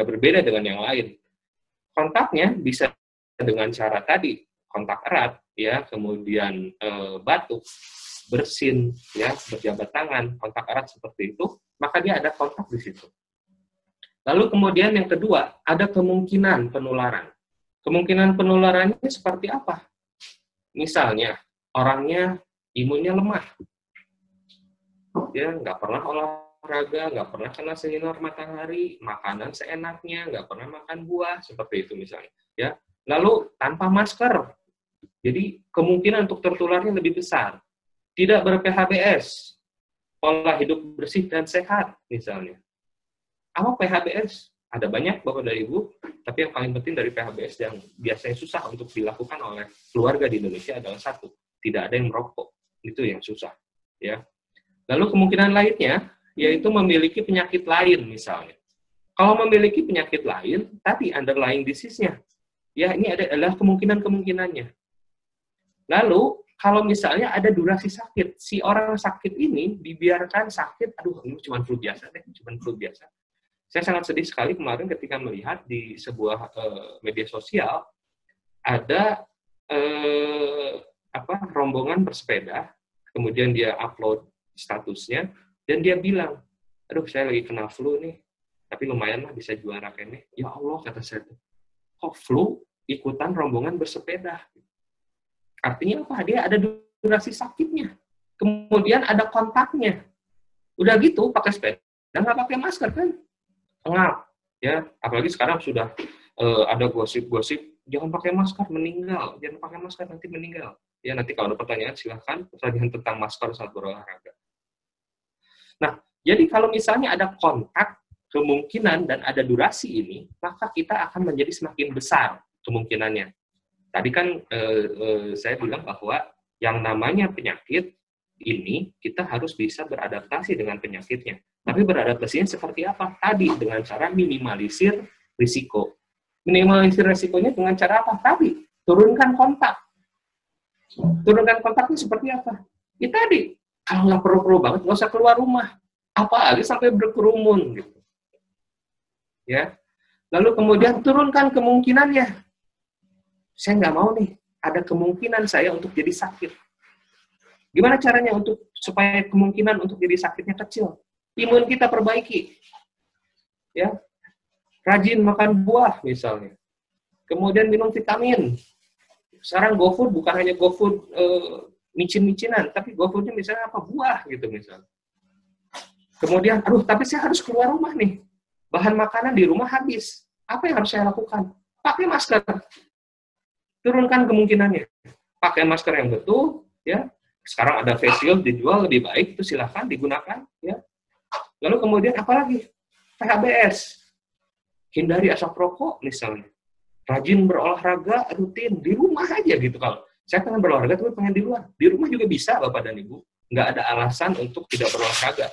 berbeda dengan yang lain. Kontaknya bisa dengan cara tadi, kontak erat, ya, kemudian batuk, bersin, ya, berjabat tangan, kontak erat seperti itu, maka dia ada kontak di situ. Lalu kemudian yang kedua, ada kemungkinan penularan. Kemungkinan penularannya seperti apa? Misalnya, orangnya imunnya lemah. Dia nggak pernah olahraga, nggak pernah kena sinar matahari, makanan seenaknya, nggak pernah makan buah, seperti itu misalnya. Ya. Lalu tanpa masker. Jadi kemungkinan untuk tertularnya lebih besar. Tidak ber-PHBS, pola hidup bersih dan sehat misalnya. Apa PHBS? Ada banyak Bapak dan Ibu, tapi yang paling penting dari PHBS yang biasanya susah untuk dilakukan oleh keluarga di Indonesia adalah satu, tidak ada yang merokok. Itu yang susah. Ya. Lalu kemungkinan lainnya, yaitu memiliki penyakit lain misalnya. Kalau memiliki penyakit lain, tadi underlying disease-nya. Ya, ini adalah kemungkinan-kemungkinannya. Lalu, kalau misalnya ada durasi sakit, si orang sakit ini dibiarkan sakit, aduh ini cuma flu biasa deh, cuma flu biasa. Saya sangat sedih sekali kemarin ketika melihat di sebuah media sosial ada rombongan bersepeda, kemudian dia upload statusnya dan dia bilang, aduh saya lagi kena flu nih, tapi lumayan lah bisa juara kene. Ya Allah kata saya, kok flu ikutan rombongan bersepeda? Artinya apa? Dia ada durasi sakitnya, kemudian ada kontaknya. Udah gitu pakai sepeda nggak pakai masker kan, ngap ya. Apalagi sekarang sudah ada gosip-gosip jangan pakai masker meninggal, jangan pakai masker nanti meninggal. Ya nanti kalau ada pertanyaan silahkan pertanyaan tentang masker saat berolahraga. Nah, jadi kalau misalnya ada kontak, kemungkinan dan ada durasi ini, maka kita akan menjadi semakin besar kemungkinannya. Tadi kan saya bilang bahwa yang namanya penyakit ini kita harus bisa beradaptasi dengan penyakitnya. Tapi beradaptasinya seperti apa? Tadi dengan cara minimalisir risiko. Minimalisir risikonya dengan cara apa? Tadi turunkan kontak. Turunkan kontaknya seperti apa? Ya tadi, kalau nggak perlu-perlu banget, nggak usah keluar rumah. Apalagi sampai berkerumun. Gitu. Ya. Lalu kemudian turunkan kemungkinannya. Saya nggak mau nih, ada kemungkinan saya untuk jadi sakit. Gimana caranya supaya kemungkinan untuk jadi sakitnya kecil? Imun kita perbaiki. Ya. Rajin makan buah misalnya. Kemudian minum vitamin. Sekarang GoFood bukan hanya GoFood micin-micinan, tapi GoFoodnya misalnya apa? Buah gitu misalnya. Kemudian, tapi saya harus keluar rumah nih. Bahan makanan di rumah habis. Apa yang harus saya lakukan? Pakai masker. Turunkan kemungkinannya. Pakai masker yang betul, ya. Sekarang ada face shield dijual lebih baik, itu silahkan digunakan, ya. Lalu kemudian apa lagi? PHBS. Hindari asap rokok misalnya. Rajin berolahraga rutin di rumah aja gitu. Kalau saya pengen berolahraga tapi pengen di luar, di rumah juga bisa Bapak dan Ibu. Nggak ada alasan untuk tidak berolahraga.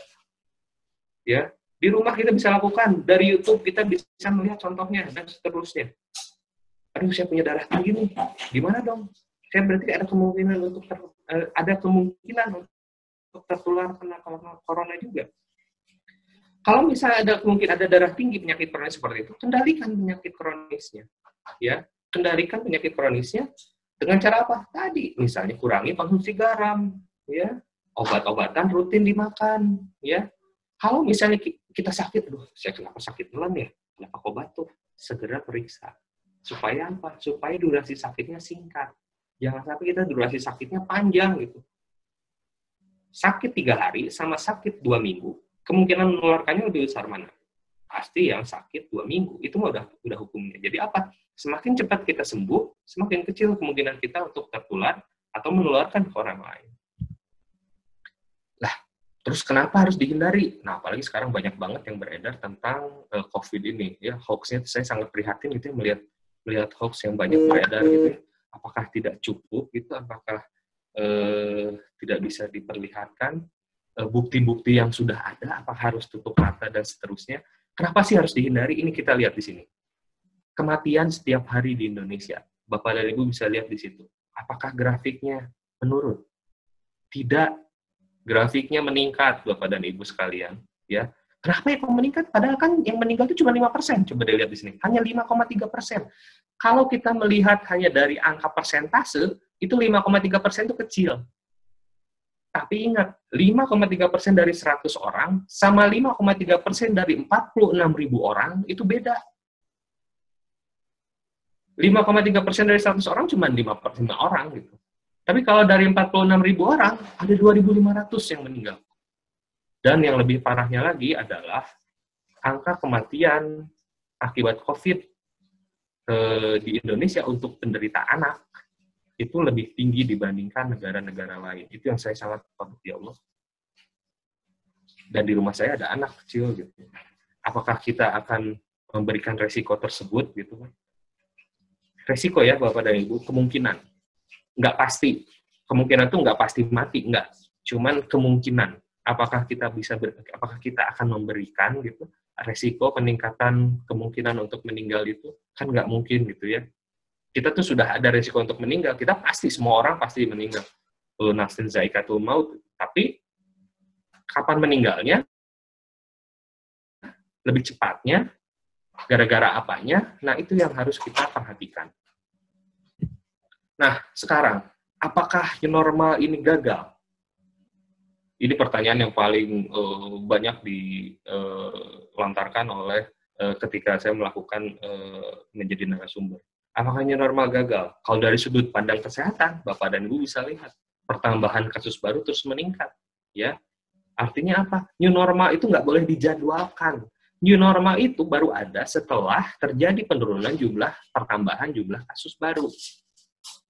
Ya, di rumah kita bisa lakukan. Dari YouTube kita bisa melihat contohnya dan seterusnya. Aduh, saya punya darah tinggi nih. Gimana dong? Saya berarti ada kemungkinan untuk tertular kena corona juga. Kalau misalnya ada darah tinggi penyakit kronis seperti itu, kendalikan penyakit kronisnya. Ya, kendalikan penyakit kronisnya dengan cara apa? Tadi, misalnya kurangi konsumsi garam, ya, obat-obatan rutin dimakan, ya. Kalau misalnya kita sakit, saya kenapa sakit telan ya? Kenapa kok batuk? Segera periksa. Supaya apa? Supaya durasi sakitnya singkat. Jangan sampai kita durasi sakitnya panjang gitu. Sakit 3 hari sama sakit 2 minggu, kemungkinan menularkannya lebih besar mana? Pasti yang sakit 2 minggu. Itu udah hukumnya. Jadi apa? Semakin cepat kita sembuh, semakin kecil kemungkinan kita untuk tertular atau menularkan ke orang lain. Lah, terus kenapa harus dihindari? Nah, apalagi sekarang banyak banget yang beredar tentang COVID ini. Ya, hoax-nya saya sangat prihatin gitu melihat hoax yang banyak beredar gitu. Apakah tidak cukup gitu? Apakah tidak bisa diperlihatkan bukti-bukti yang sudah ada, apakah harus tutup mata dan seterusnya. Kenapa sih harus dihindari? Ini kita lihat di sini. Kematian setiap hari di Indonesia. Bapak dan Ibu bisa lihat di situ. Apakah grafiknya menurun? Tidak. Grafiknya meningkat, Bapak dan Ibu sekalian. Ya. Kenapa ya kok meningkat? Padahal kan yang meninggal itu cuma 5%. Coba dilihat di sini. Hanya 5,3%. Kalau kita melihat hanya dari angka persentase, itu 5,3% itu kecil. Tapi ingat, 5,3% dari 100 orang sama 5,3% dari 46.000 orang itu beda. 5,3% dari 100 orang cuma 5 orang gitu. Tapi kalau dari 46.000 orang, ada 2.500 yang meninggal. Dan yang lebih parahnya lagi adalah angka kematian akibat COVID di Indonesia untuk penderita anak itu lebih tinggi dibandingkan negara-negara lain. Itu yang saya sangat takut, ya Allah. Dan di rumah saya ada anak kecil gitu. Apakah kita akan memberikan resiko tersebut gitu kan? Resiko ya Bapak dan Ibu, kemungkinan. Nggak pasti. Kemungkinan itu nggak pasti mati, nggak. Cuman kemungkinan. Apakah kita akan memberikan gitu resiko peningkatan kemungkinan untuk meninggal itu? Kan nggak mungkin gitu ya. Kita tuh sudah ada resiko untuk meninggal. Kita pasti, semua orang pasti meninggal. Nafsin zaikatul maut. Tapi kapan meninggalnya? Lebih cepatnya? Gara-gara apanya? Nah, itu yang harus kita perhatikan. Nah, sekarang, apakah normal ini gagal? Ini pertanyaan yang paling banyak dilontarkan oleh ketika saya melakukan menjadi narasumber. Apakah new normal gagal? Kalau dari sudut pandang kesehatan, Bapak dan Ibu bisa lihat pertambahan kasus baru terus meningkat, ya. Artinya apa? New normal itu nggak boleh dijadwalkan. New normal itu baru ada setelah terjadi penurunan pertambahan jumlah kasus baru.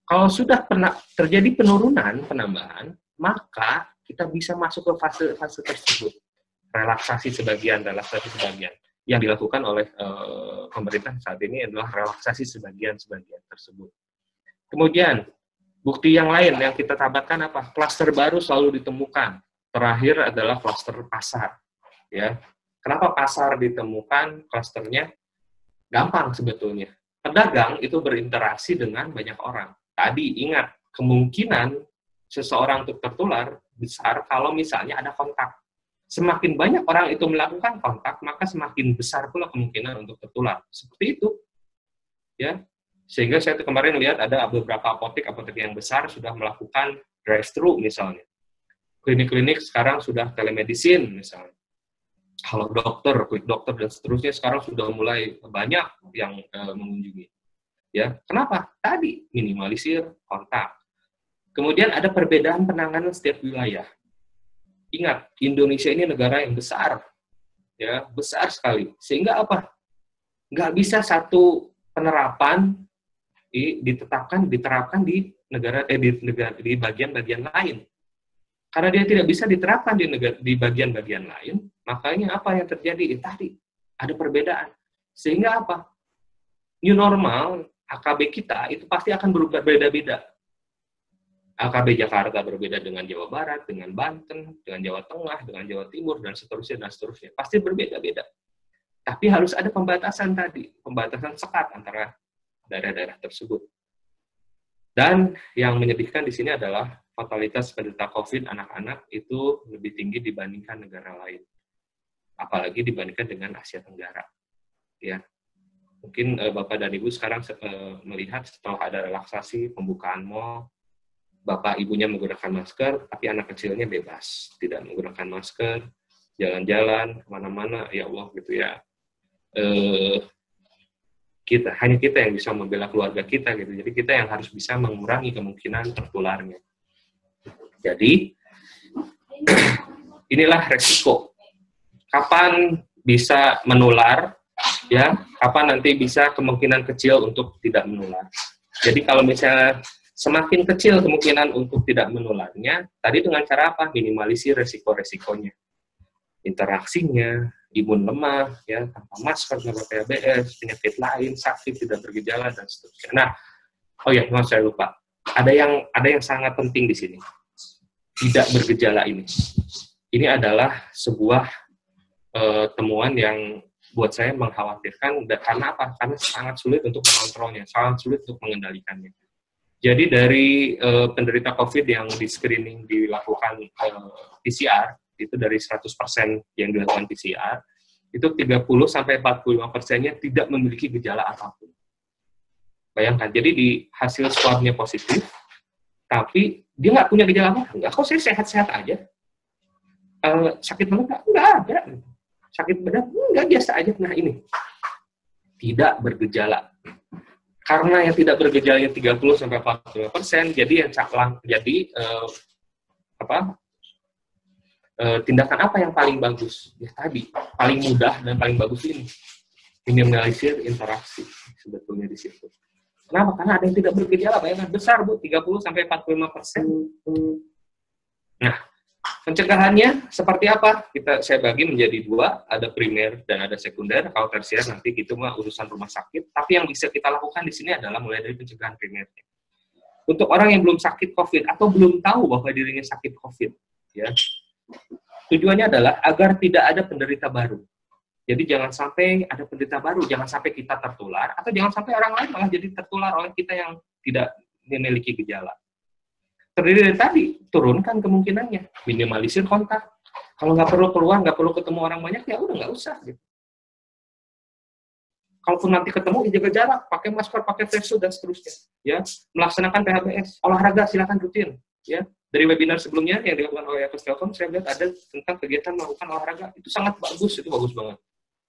Kalau sudah pernah terjadi penambahan, maka kita bisa masuk ke fase tersebut. Relaksasi sebagian. Yang dilakukan oleh pemerintah saat ini adalah relaksasi sebagian tersebut. Kemudian, bukti yang lain yang kita dapatkan apa? Klaster baru selalu ditemukan. Terakhir adalah klaster pasar. Ya, kenapa pasar ditemukan klasternya? Gampang sebetulnya. Pedagang itu berinteraksi dengan banyak orang. Tadi ingat, kemungkinan seseorang untuk tertular besar kalau misalnya ada kontak. Semakin banyak orang itu melakukan kontak, maka semakin besar pula kemungkinan untuk tertular. Seperti itu. Ya. Sehingga saya kemarin lihat ada beberapa apotek yang besar sudah melakukan drive-thru misalnya. Klinik-klinik sekarang sudah telemedicine misalnya. Halo dokter, quick dokter dan seterusnya sekarang sudah mulai banyak yang mengunjungi. Ya, kenapa? Tadi minimalisir kontak. Kemudian ada perbedaan penanganan setiap wilayah. Ingat, Indonesia ini negara yang besar, ya besar sekali. Sehingga apa? Nggak bisa satu penerapan diterapkan di di bagian-bagian lain. Karena dia tidak bisa diterapkan di bagian-bagian lain, makanya apa yang terjadi? Tadi ada perbedaan. Sehingga apa? New normal, AKB kita itu pasti akan berbeda-beda. AKB Jakarta berbeda dengan Jawa Barat, dengan Banten, dengan Jawa Tengah, dengan Jawa Timur, dan seterusnya. Pasti berbeda-beda. Tapi harus ada pembatasan tadi, pembatasan sekat antara daerah-daerah tersebut. Dan yang menyedihkan di sini adalah fatalitas penderita COVID anak-anak itu lebih tinggi dibandingkan negara lain. Apalagi dibandingkan dengan Asia Tenggara. Ya. Mungkin Bapak dan Ibu sekarang melihat setelah ada relaksasi pembukaan mal, Bapak Ibunya menggunakan masker, tapi anak kecilnya bebas, tidak menggunakan masker, jalan-jalan kemana-mana, ya Allah gitu ya. Hanya kita yang bisa membela keluarga kita gitu. Jadi kita yang harus bisa mengurangi kemungkinan tertularnya. Jadi inilah resiko. Kapan bisa menular? Ya, kapan nanti bisa kemungkinan kecil untuk tidak menular. Jadi kalau misalnya semakin kecil kemungkinan untuk tidak menularnya, tadi dengan cara apa? Minimalisir resiko-resikonya. Interaksinya, imun lemah, ya, tanpa masker, tanpa PHBS, penyakit lain, sakit, tidak bergejala, dan seterusnya. Nah, oh ya, maaf saya lupa. Ada yang sangat penting di sini. Tidak bergejala ini. Ini adalah sebuah temuan yang buat saya mengkhawatirkan, karena apa? Karena sangat sulit untuk mengontrolnya, sangat sulit untuk mengendalikannya. Jadi dari penderita COVID yang di screening dilakukan PCR, itu dari 100% yang dilakukan PCR, itu 30-45%-nya tidak memiliki gejala apapun. Bayangkan, jadi di hasil swab-nya positif, tapi dia nggak punya gejala apa, enggak, kok saya sehat-sehat aja. Sakit mana? Nggak ada. Sakit badan? Enggak, biasa aja. Nah ini, tidak bergejala. Karena yang tidak bergejalanya 30-45%, jadi yang tindakan apa yang paling bagus? Ya tadi, paling mudah dan paling bagus ini. Minimalisir interaksi sebetulnya di situ. Kenapa? Karena ada yang tidak bergejala, bayangkan besar Bu, 30-45%. Nah, pencegahannya seperti apa? Saya bagi menjadi dua, ada primer dan ada sekunder. Kalau tersier nanti itu mah urusan rumah sakit. Tapi yang bisa kita lakukan di sini adalah mulai dari pencegahan primernya. Untuk orang yang belum sakit COVID atau belum tahu bahwa dirinya sakit COVID, ya, tujuannya adalah agar tidak ada penderita baru. Jadi jangan sampai ada penderita baru, jangan sampai kita tertular, atau jangan sampai orang lain malah jadi tertular oleh kita yang tidak memiliki gejala. Terdiri dari tadi, turunkan kemungkinannya, minimalisir kontak. Kalau nggak perlu keluar, nggak perlu ketemu orang banyak, ya udah nggak usah. Gitu. Kalaupun nanti ketemu, jaga jarak, pakai masker, pakai face shield, dan seterusnya. Ya, melaksanakan PHBS, olahraga silakan rutin. Ya, dari webinar sebelumnya yang dilakukan oleh Apes Telkom, saya lihat ada tentang kegiatan melakukan olahraga. Itu sangat bagus, itu bagus banget.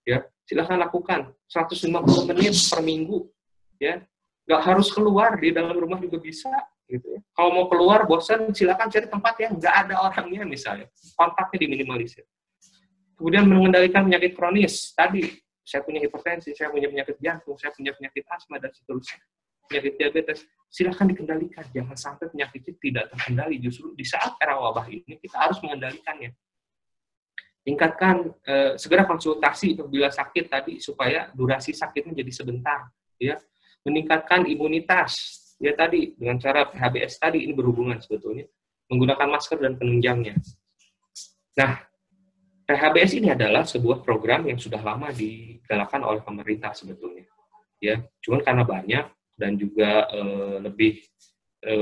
Ya, silakan lakukan 150 menit per minggu. Ya, nggak harus keluar, di dalam rumah juga bisa. gitu ya. Kalau mau keluar bosan, silakan cari tempat yang nggak ada orangnya misalnya, kontaknya diminimalisir. Kemudian mengendalikan penyakit kronis. Tadi saya punya hipertensi, saya punya penyakit jantung, saya punya penyakit asma dan seterusnya, penyakit diabetes. Silakan dikendalikan, jangan sampai penyakit itu tidak terkendali. Justru di saat era wabah ini kita harus mengendalikannya. Tingkatkan segera konsultasi apabila sakit tadi supaya durasi sakitnya jadi sebentar, ya. Meningkatkan imunitas, ya tadi dengan cara PHBS tadi, ini berhubungan sebetulnya, menggunakan masker dan penunjangnya. Nah, PHBS ini adalah sebuah program yang sudah lama digalakkan oleh pemerintah sebetulnya, ya. Cuman karena banyak dan juga lebih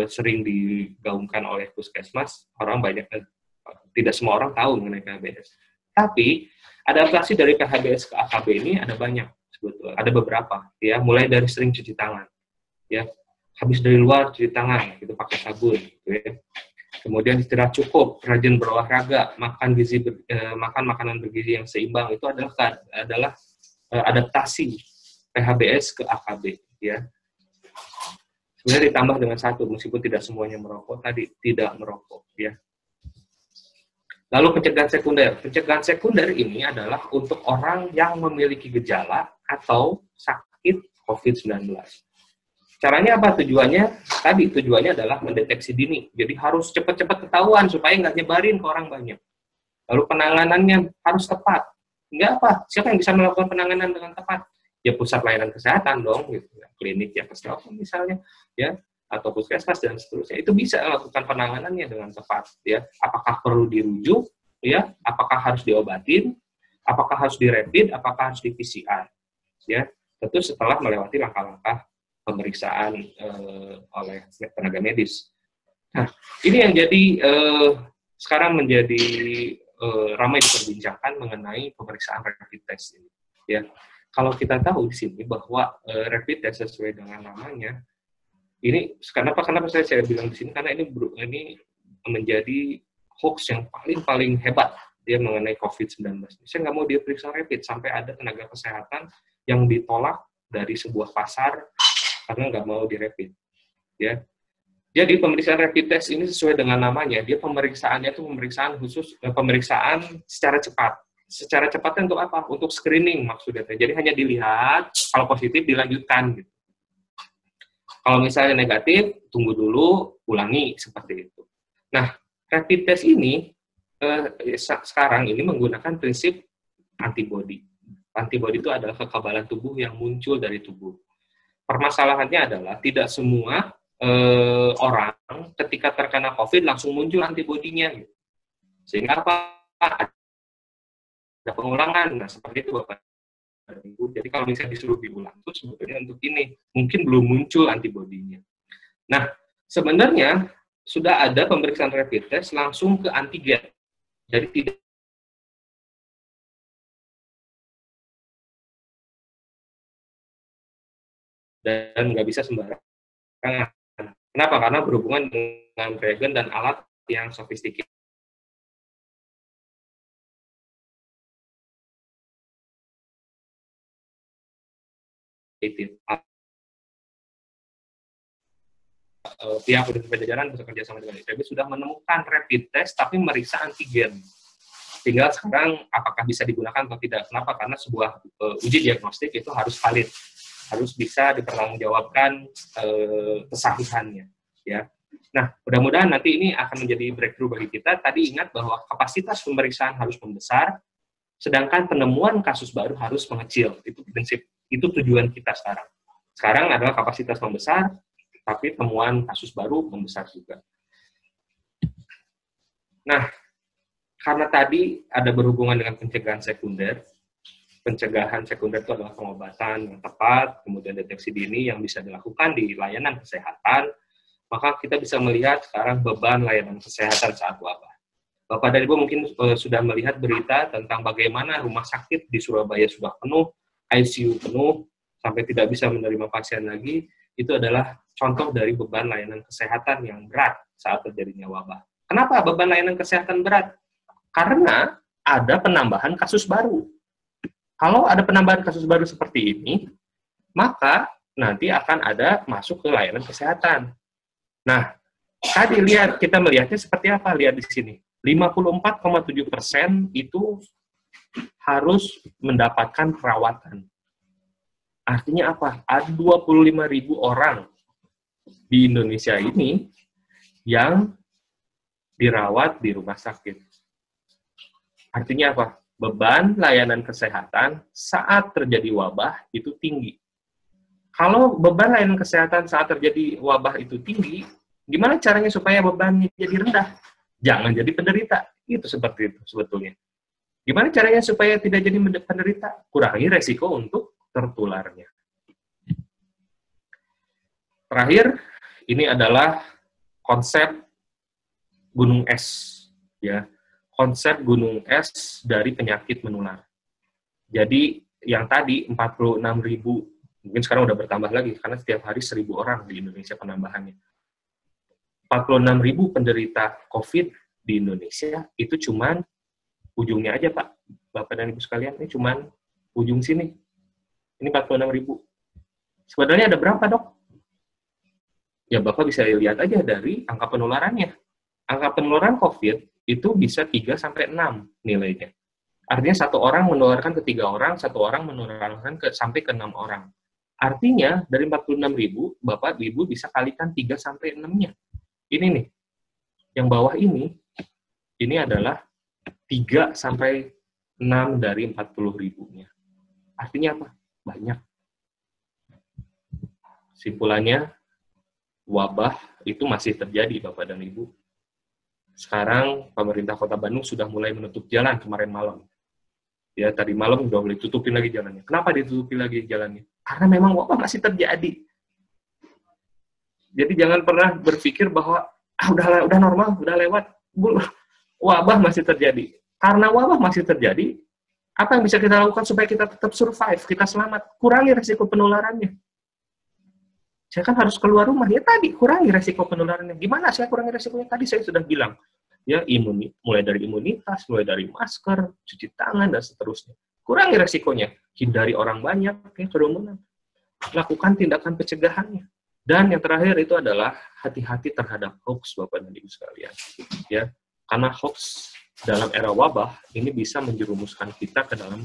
sering digaungkan oleh puskesmas, orang banyak tidak semua orang tahu mengenai PHBS. Tapi adaptasi dari PHBS ke AKB ini ada banyak sebetulnya, ada beberapa, ya. Mulai dari sering cuci tangan, ya. Habis dari luar cuci tangan, gitu pakai sabun, gitu ya. Kemudian istirahat cukup, rajin berolahraga, makan makanan bergizi yang seimbang, itu adalah adaptasi PHBS ke AKB, ya. Sebenarnya ditambah dengan satu, meskipun tidak semuanya merokok, tadi tidak merokok, ya. Lalu pencegahan sekunder. Pencegahan sekunder ini adalah untuk orang yang memiliki gejala atau sakit COVID-19. Caranya apa? Tujuannya adalah mendeteksi dini. Jadi harus cepat-cepat ketahuan supaya nggak nyebarin ke orang banyak. Lalu penanganannya harus tepat. Nggak apa? Siapa yang bisa melakukan penanganan dengan tepat? Ya pusat layanan kesehatan dong, gitu. Klinik ya kesehatan misalnya, ya, atau puskesmas dan seterusnya. Itu bisa melakukan penanganannya dengan tepat, ya. Apakah perlu dirujuk, ya? Apakah harus diobatin? Apakah harus dirapid? Apakah harus di PCR? Ya, tentu setelah melewati langkah-langkah pemeriksaan oleh tenaga medis. Nah, ini yang jadi sekarang menjadi ramai diperbincangkan mengenai pemeriksaan rapid test ini. Ya, kalau kita tahu di sini bahwa rapid test sesuai dengan namanya, ini kenapa saya bilang di sini, karena ini menjadi hoax yang paling hebat dia mengenai COVID-19. Saya nggak mau dia periksa rapid sampai ada tenaga kesehatan yang ditolak dari sebuah pasar karena nggak mau dirapid, ya. Jadi pemeriksaan rapid test ini sesuai dengan namanya, dia pemeriksaannya itu pemeriksaan khusus, pemeriksaan secara cepat. Secara cepatnya untuk apa? Untuk screening maksudnya. Jadi hanya dilihat, kalau positif dilanjutkan, gitu. Kalau misalnya negatif, tunggu dulu, ulangi, seperti itu. Nah, rapid test ini sekarang ini menggunakan prinsip antibody. Antibody itu adalah kekebalan tubuh yang muncul dari tubuh. Permasalahannya adalah tidak semua orang ketika terkena COVID langsung muncul antibodinya, gitu. Sehingga apa? Ada pengulangan. Nah, seperti itu Bapak. Jadi kalau misalnya disuruh diulang itu sebetulnya untuk ini mungkin belum muncul antibodinya. Nah, sebenarnya sudah ada pemeriksaan rapid test langsung ke antigen. Jadi tidak dan nggak bisa sembarangan. Kenapa? Karena berhubungan dengan reagen dan alat yang sofistikated. Pihak Universitas Pajajaran bekerja sama dengan ITB sudah menemukan rapid test tapi meriksa antigen. Tinggal sekarang apakah bisa digunakan atau tidak. Kenapa? Karena sebuah uji diagnostik itu harus valid, harus bisa dipertanggungjawabkan kesahihannya, ya. Nah, mudah-mudahan nanti ini akan menjadi breakthrough bagi kita. Tadi ingat bahwa kapasitas pemeriksaan harus membesar, sedangkan penemuan kasus baru harus mengecil. Itu prinsip, itu tujuan kita sekarang. Sekarang adalah kapasitas membesar, tapi temuan kasus baru membesar juga. Nah, karena tadi ada berhubungan dengan pencegahan sekunder itu adalah pengobatan yang tepat, kemudian deteksi dini yang bisa dilakukan di layanan kesehatan, maka kita bisa melihat sekarang beban layanan kesehatan saat wabah. Bapak dan Ibu mungkin sudah melihat berita tentang bagaimana rumah sakit di Surabaya sudah penuh, ICU penuh, sampai tidak bisa menerima pasien lagi. Itu adalah contoh dari beban layanan kesehatan yang berat saat terjadinya wabah. Kenapa beban layanan kesehatan berat? Karena ada penambahan kasus baru. Kalau ada penambahan kasus baru seperti ini, maka nanti akan ada masuk ke layanan kesehatan. Nah, tadi kita melihatnya seperti apa? Lihat di sini. 54,7% itu harus mendapatkan perawatan. Artinya apa? Ada 25.000 orang di Indonesia ini yang dirawat di rumah sakit. Artinya apa? Beban layanan kesehatan saat terjadi wabah itu tinggi. Kalau beban layanan kesehatan saat terjadi wabah itu tinggi, gimana caranya supaya bebannya jadi rendah? Jangan jadi penderita. Itu seperti itu sebetulnya. Gimana caranya supaya tidak jadi penderita? Kurangi resiko untuk tertularnya. Terakhir, ini adalah konsep gunung es, ya. Konsep gunung es dari penyakit menular. Jadi yang tadi 46.000, mungkin sekarang udah bertambah lagi karena setiap hari 1.000 orang di Indonesia penambahannya. 46.000 penderita COVID di Indonesia itu cuman ujungnya aja, Pak. Bapak dan Ibu sekalian, ini cuman ujung sini. Ini 46.000. Sebenarnya ada berapa, Dok? Ya, Bapak bisa lihat aja dari angka penularannya. Angka penularan COVID itu bisa 3-6 nilainya. Artinya satu orang menularkan ke 3 orang, satu orang menularkan sampai ke 6 orang. Artinya, dari 46.000, Bapak, Ibu bisa kalikan 3-6-nya. Ini nih, yang bawah ini adalah 3-6 dari 40.000-nya. Artinya apa? Banyak. Simpulannya, wabah itu masih terjadi, Bapak dan Ibu. Sekarang pemerintah Kota Bandung sudah mulai menutup jalan kemarin malam. Ya, tadi malam udah mulai tutupin lagi jalannya. Kenapa ditutupin lagi jalannya? Karena memang wabah masih terjadi. Jadi jangan pernah berpikir bahwa udah normal, udah lewat. Wabah masih terjadi. Karena wabah masih terjadi, apa yang bisa kita lakukan supaya kita tetap survive, kita selamat? Kurangi resiko penularannya. Saya kan harus keluar rumah, ya tadi, kurangi resiko penularannya. Gimana saya kurangi resikonya? Tadi saya sudah bilang, ya mulai dari imunitas, mulai dari masker, cuci tangan, dan seterusnya. Kurangi resikonya, hindari orang banyak, ya, kerumunan. Lakukan tindakan pencegahannya. Dan yang terakhir itu adalah hati-hati terhadap hoax, Bapak dan Ibu sekalian. Ya, karena hoax dalam era wabah ini bisa menjerumuskan kita ke dalam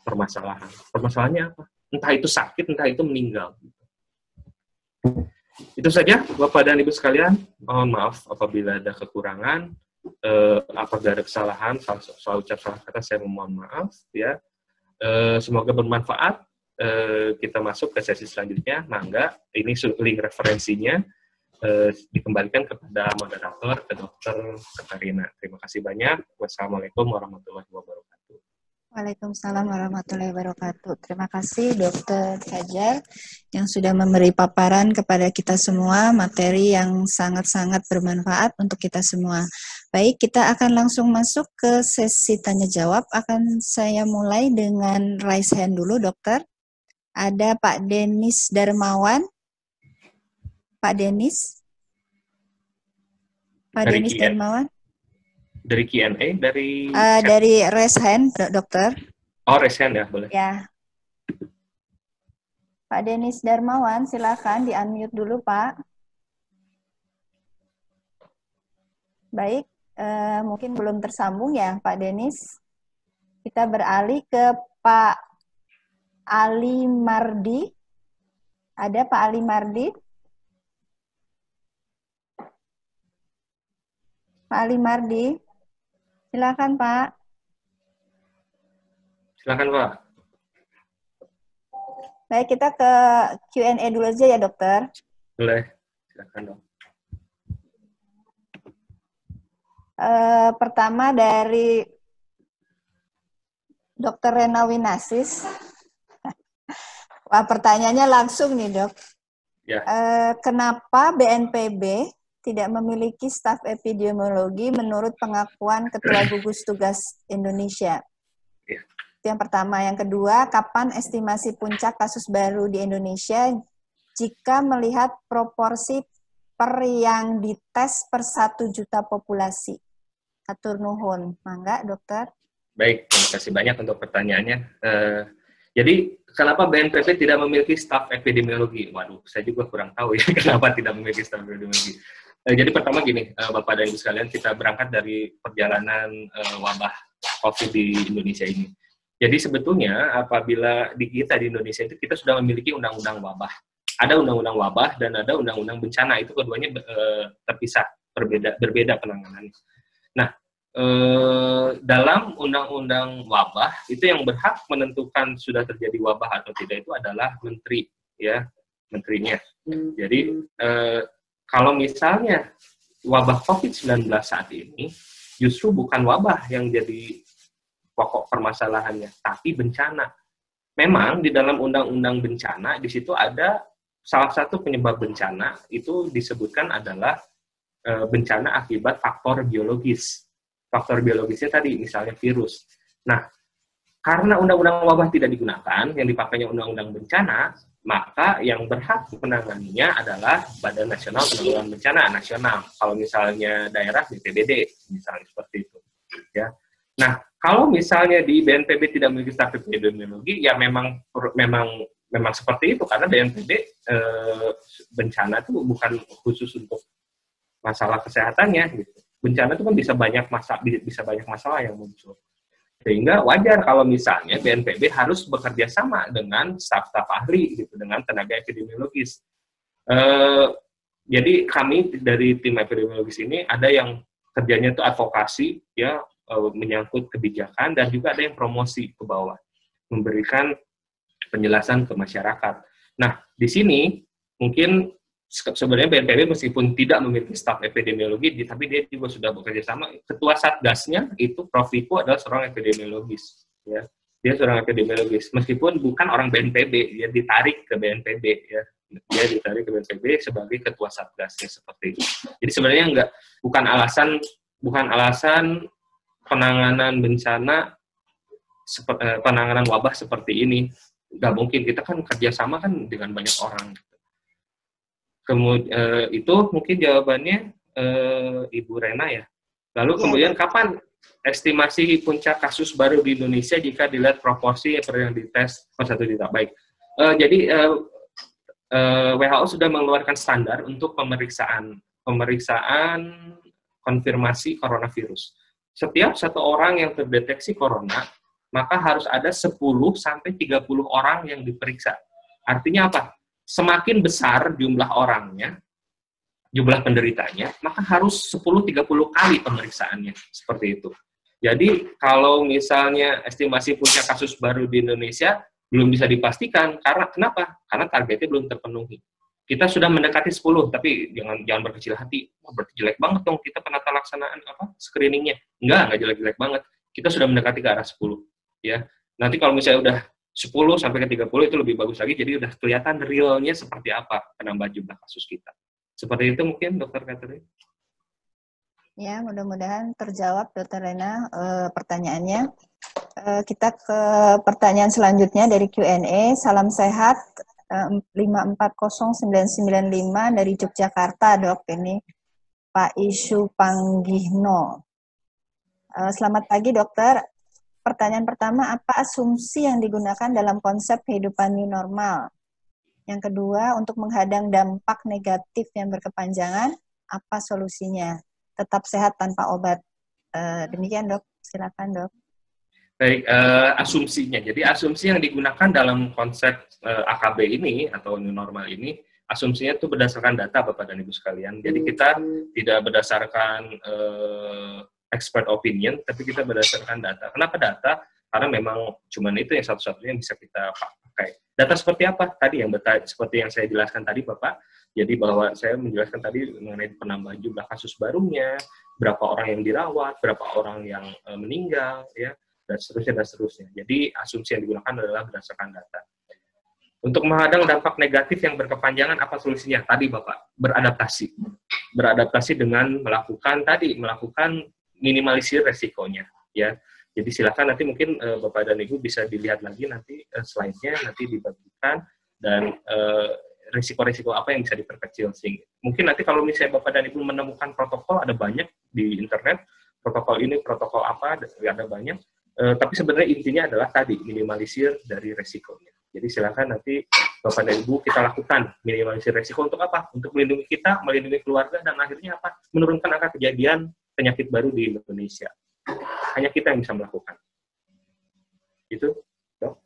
permasalahan. Permasalahannya apa? Entah itu sakit, entah itu meninggal. Itu saja, Bapak dan Ibu sekalian. Mohon maaf apabila ada kekurangan, apabila ada kesalahan, soal ucap salah kata, saya memohon maaf. Ya, semoga bermanfaat. Kita masuk ke sesi selanjutnya. Mangga, ini link referensinya dikembalikan kepada moderator, ke Dr. Katarina. Terima kasih banyak. Wassalamualaikum warahmatullahi wabarakatuh. Waalaikumsalam warahmatullahi wabarakatuh. Terima kasih Dr. Fajar yang sudah memberi paparan kepada kita semua, materi yang sangat-sangat bermanfaat untuk kita semua. Baik, kita akan langsung masuk ke sesi tanya-jawab. Akan saya mulai dengan raise hand dulu, Dokter. Ada Pak Denis Darmawan. Pak Denis? Pak Denis Darmawan? Dari Q&A? Dari raise hand, Dokter. Oh, raise hand ya, boleh. Ya. Pak Denis Darmawan, silakan di-unmute dulu, Pak. Baik, mungkin belum tersambung ya, Pak Denis. Kita beralih ke Pak Ali Mardi. Ada Pak Ali Mardi? Pak Ali Mardi, silakan Pak. Silakan Pak. Baik, kita ke Q&A dulu aja ya, Dokter. Boleh, silakan dong. Pertama dari Dr. Rena Winasis. Wah, pertanyaannya langsung nih, Dok. Ya. Kenapa BNPB tidak memiliki staf epidemiologi menurut pengakuan Ketua Gugus Tugas Indonesia? Ya. Itu yang pertama. Yang kedua, kapan estimasi puncak kasus baru di Indonesia jika melihat proporsi per yang dites per 1 juta populasi? Atur nuhun. Mangga, Dokter. Baik, terima kasih banyak untuk pertanyaannya. Jadi kenapa BNPB tidak memiliki staf epidemiologi? Waduh, saya juga kurang tahu ya kenapa tidak memiliki staf epidemiologi. Jadi pertama gini, Bapak dan Ibu sekalian, kita berangkat dari perjalanan wabah COVID di Indonesia ini. Jadi sebetulnya apabila di kita di Indonesia itu kita sudah memiliki undang-undang wabah. Ada undang-undang wabah dan ada undang-undang bencana, itu keduanya terpisah, berbeda penanganannya. Nah, dalam undang-undang wabah itu yang berhak menentukan sudah terjadi wabah atau tidak itu adalah menteri, ya, menterinya. Jadi kalau misalnya wabah COVID-19 saat ini justru bukan wabah yang jadi pokok permasalahannya, tapi bencana. Memang di dalam undang-undang bencana di situ ada salah satu penyebab bencana itu disebutkan adalah bencana akibat faktor biologis. Faktor biologisnya tadi misalnya virus. Nah, karena undang-undang wabah tidak digunakan, yang dipakainya undang-undang bencana, maka yang berhak menanganinya adalah Badan Nasional Penanggulangan Bencana Nasional. Kalau misalnya daerah BPBD, misalnya seperti itu. Ya. Nah, kalau misalnya di BNPB tidak memiliki staf epidemiologi, ya memang seperti itu, karena BNPB bencana itu bukan khusus untuk masalah kesehatannya, gitu. Bencana itu kan bisa banyak masalah yang muncul. Sehingga wajar kalau misalnya BNPB harus bekerja sama dengan staf-staf ahli, gitu, dengan tenaga epidemiologis. Jadi kami dari tim epidemiologis ini ada yang kerjanya itu advokasi, ya, menyangkut kebijakan, dan juga ada yang promosi ke bawah, memberikan penjelasan ke masyarakat. Nah, di sini mungkin sebenarnya BNPB meskipun tidak memiliki staf epidemiologi, tapi dia juga sudah bekerja sama. Ketua Satgasnya itu Prof. Viko adalah seorang epidemiologis, ya. Dia seorang epidemiologis, meskipun bukan orang BNPB, dia ditarik ke BNPB, ya. Dia ditarik ke BNPB sebagai ketua Satgasnya seperti itu. Jadi sebenarnya bukan alasan penanganan bencana, penanganan wabah seperti ini. Nggak mungkin, kita kan kerjasama kan dengan banyak orang. Kemudian itu mungkin jawabannya Ibu Rena ya. Lalu kemudian kapan estimasi puncak kasus baru di Indonesia jika dilihat proporsi yang dites per 1 juta? Baik. Jadi WHO sudah mengeluarkan standar untuk pemeriksaan konfirmasi coronavirus. Setiap satu orang yang terdeteksi corona, maka harus ada 10 sampai 30 orang yang diperiksa. Artinya apa? Semakin besar jumlah orangnya, jumlah penderitanya, maka harus 10-30 kali pemeriksaannya, seperti itu. Jadi, kalau misalnya estimasi puncak kasus baru di Indonesia belum bisa dipastikan, karena kenapa? Karena targetnya belum terpenuhi. Kita sudah mendekati 10, tapi jangan berkecil hati. Oh, berarti jelek banget dong kita penata laksanaan screeningnya. Enggak jelek-jelek banget. Kita sudah mendekati ke arah 10. Ya. Nanti kalau misalnya udah 10 sampai ke 30 itu lebih bagus lagi, jadi udah kelihatan realnya seperti apa penambahan jumlah kasus kita. Seperti itu mungkin, Dr. Catherine. Ya, mudah-mudahan terjawab, Dr. Rena, pertanyaannya. Kita ke pertanyaan selanjutnya dari Q&A. Salam sehat, 540995 dari Yogyakarta, Dok. Ini Pak Isu Panggihno. Selamat pagi, Dokter. Pertanyaan pertama, apa asumsi yang digunakan dalam konsep kehidupan new normal? Yang kedua, untuk menghadang dampak negatif yang berkepanjangan, apa solusinya? Tetap sehat tanpa obat. Demikian, Dok. Silakan, Dok. Baik, asumsinya. Jadi asumsi yang digunakan dalam konsep AKB ini atau new normal ini, asumsinya itu berdasarkan data, Bapak dan Ibu sekalian. Jadi kita tidak berdasarkan expert opinion, tapi kita berdasarkan data. Kenapa data? Karena memang cuman itu yang satu-satunya yang bisa kita pakai. Data seperti apa? Tadi seperti yang saya jelaskan tadi, Bapak. Jadi bahwa saya menjelaskan tadi mengenai penambahan jumlah kasus barunya, berapa orang yang dirawat, berapa orang yang meninggal, ya, dan seterusnya. Jadi asumsi yang digunakan adalah berdasarkan data. Untuk menghadang dampak negatif yang berkepanjangan, apa solusinya? Tadi Bapak, beradaptasi. Beradaptasi dengan melakukan minimalisir resikonya, ya. Jadi silakan nanti mungkin Bapak dan Ibu bisa dilihat lagi nanti slide-nya nanti dibagikan, dan risiko-risiko apa yang bisa diperkecil. Mungkin nanti kalau misalnya Bapak dan Ibu menemukan protokol, ada banyak di internet, protokol ini, protokol apa, ada banyak, Tapi sebenarnya intinya adalah tadi minimalisir dari resikonya. Jadi silakan nanti Bapak dan Ibu kita lakukan minimalisir resiko untuk apa? Untuk melindungi kita, melindungi keluarga, dan akhirnya apa? Menurunkan angka kejadian penyakit baru di Indonesia. Hanya kita yang bisa melakukan. Itu, Dok.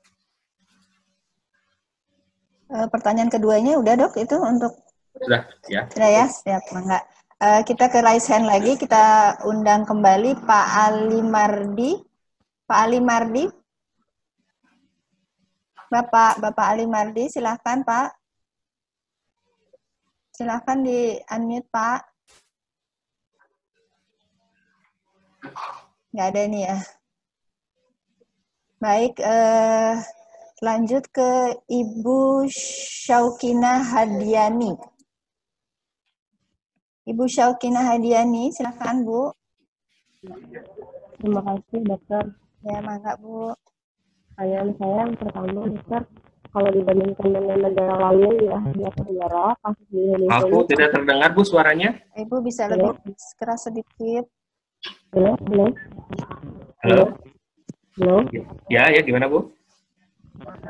Pertanyaan keduanya udah, Dok, itu untuk... Sudah, ya. Sudah ya, siap, Mangga. Kita ke raise hand lagi, kita undang kembali Pak Ali Mardi. Pak Ali Mardi. Bapak Ali Mardi, silahkan Pak. Silahkan di-unmute Pak. Nggak ada ini ya. Baik, lanjut ke Ibu Syaukina Hadiani. Ibu Syaukina Hadiani, silakan Bu. Terima kasih dokter. Ya, mangga Bu. Pertanyaan saya yang pertama, dokter, kalau dibandingkan dengan negara lain ya, di Asia Tenggara, kasus di Indonesia. Aku tidak terdengar Bu suaranya. Ibu bisa lebih keras sedikit. Halo, halo. Halo. Halo. Ya, gimana Bu?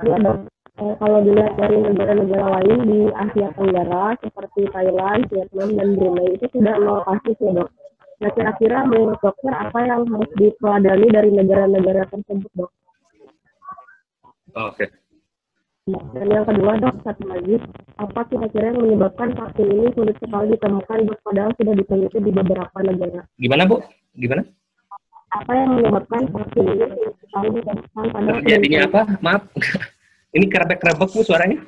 Ya dok. Kalau dilihat dari negara-negara lain di Asia Tenggara seperti Thailand, Vietnam, dan Brunei itu sudah 0 kasus ya dok. Nah kira-kira menurut dokter apa yang harus diteladani dari negara-negara tersebut dok? Oke. Dan yang kedua dok, satu lagi, apa kira-kira yang menyebabkan vaksin ini sulit sekali ditemukan dok, padahal sudah diteliti di beberapa negara? Gimana Bu? Gimana? Apa yang menyebabkan vaksin ini sulit sekali ditemukan padahal Jadinya apa? Maaf. Ini kerebek-kerebek Bu suaranya?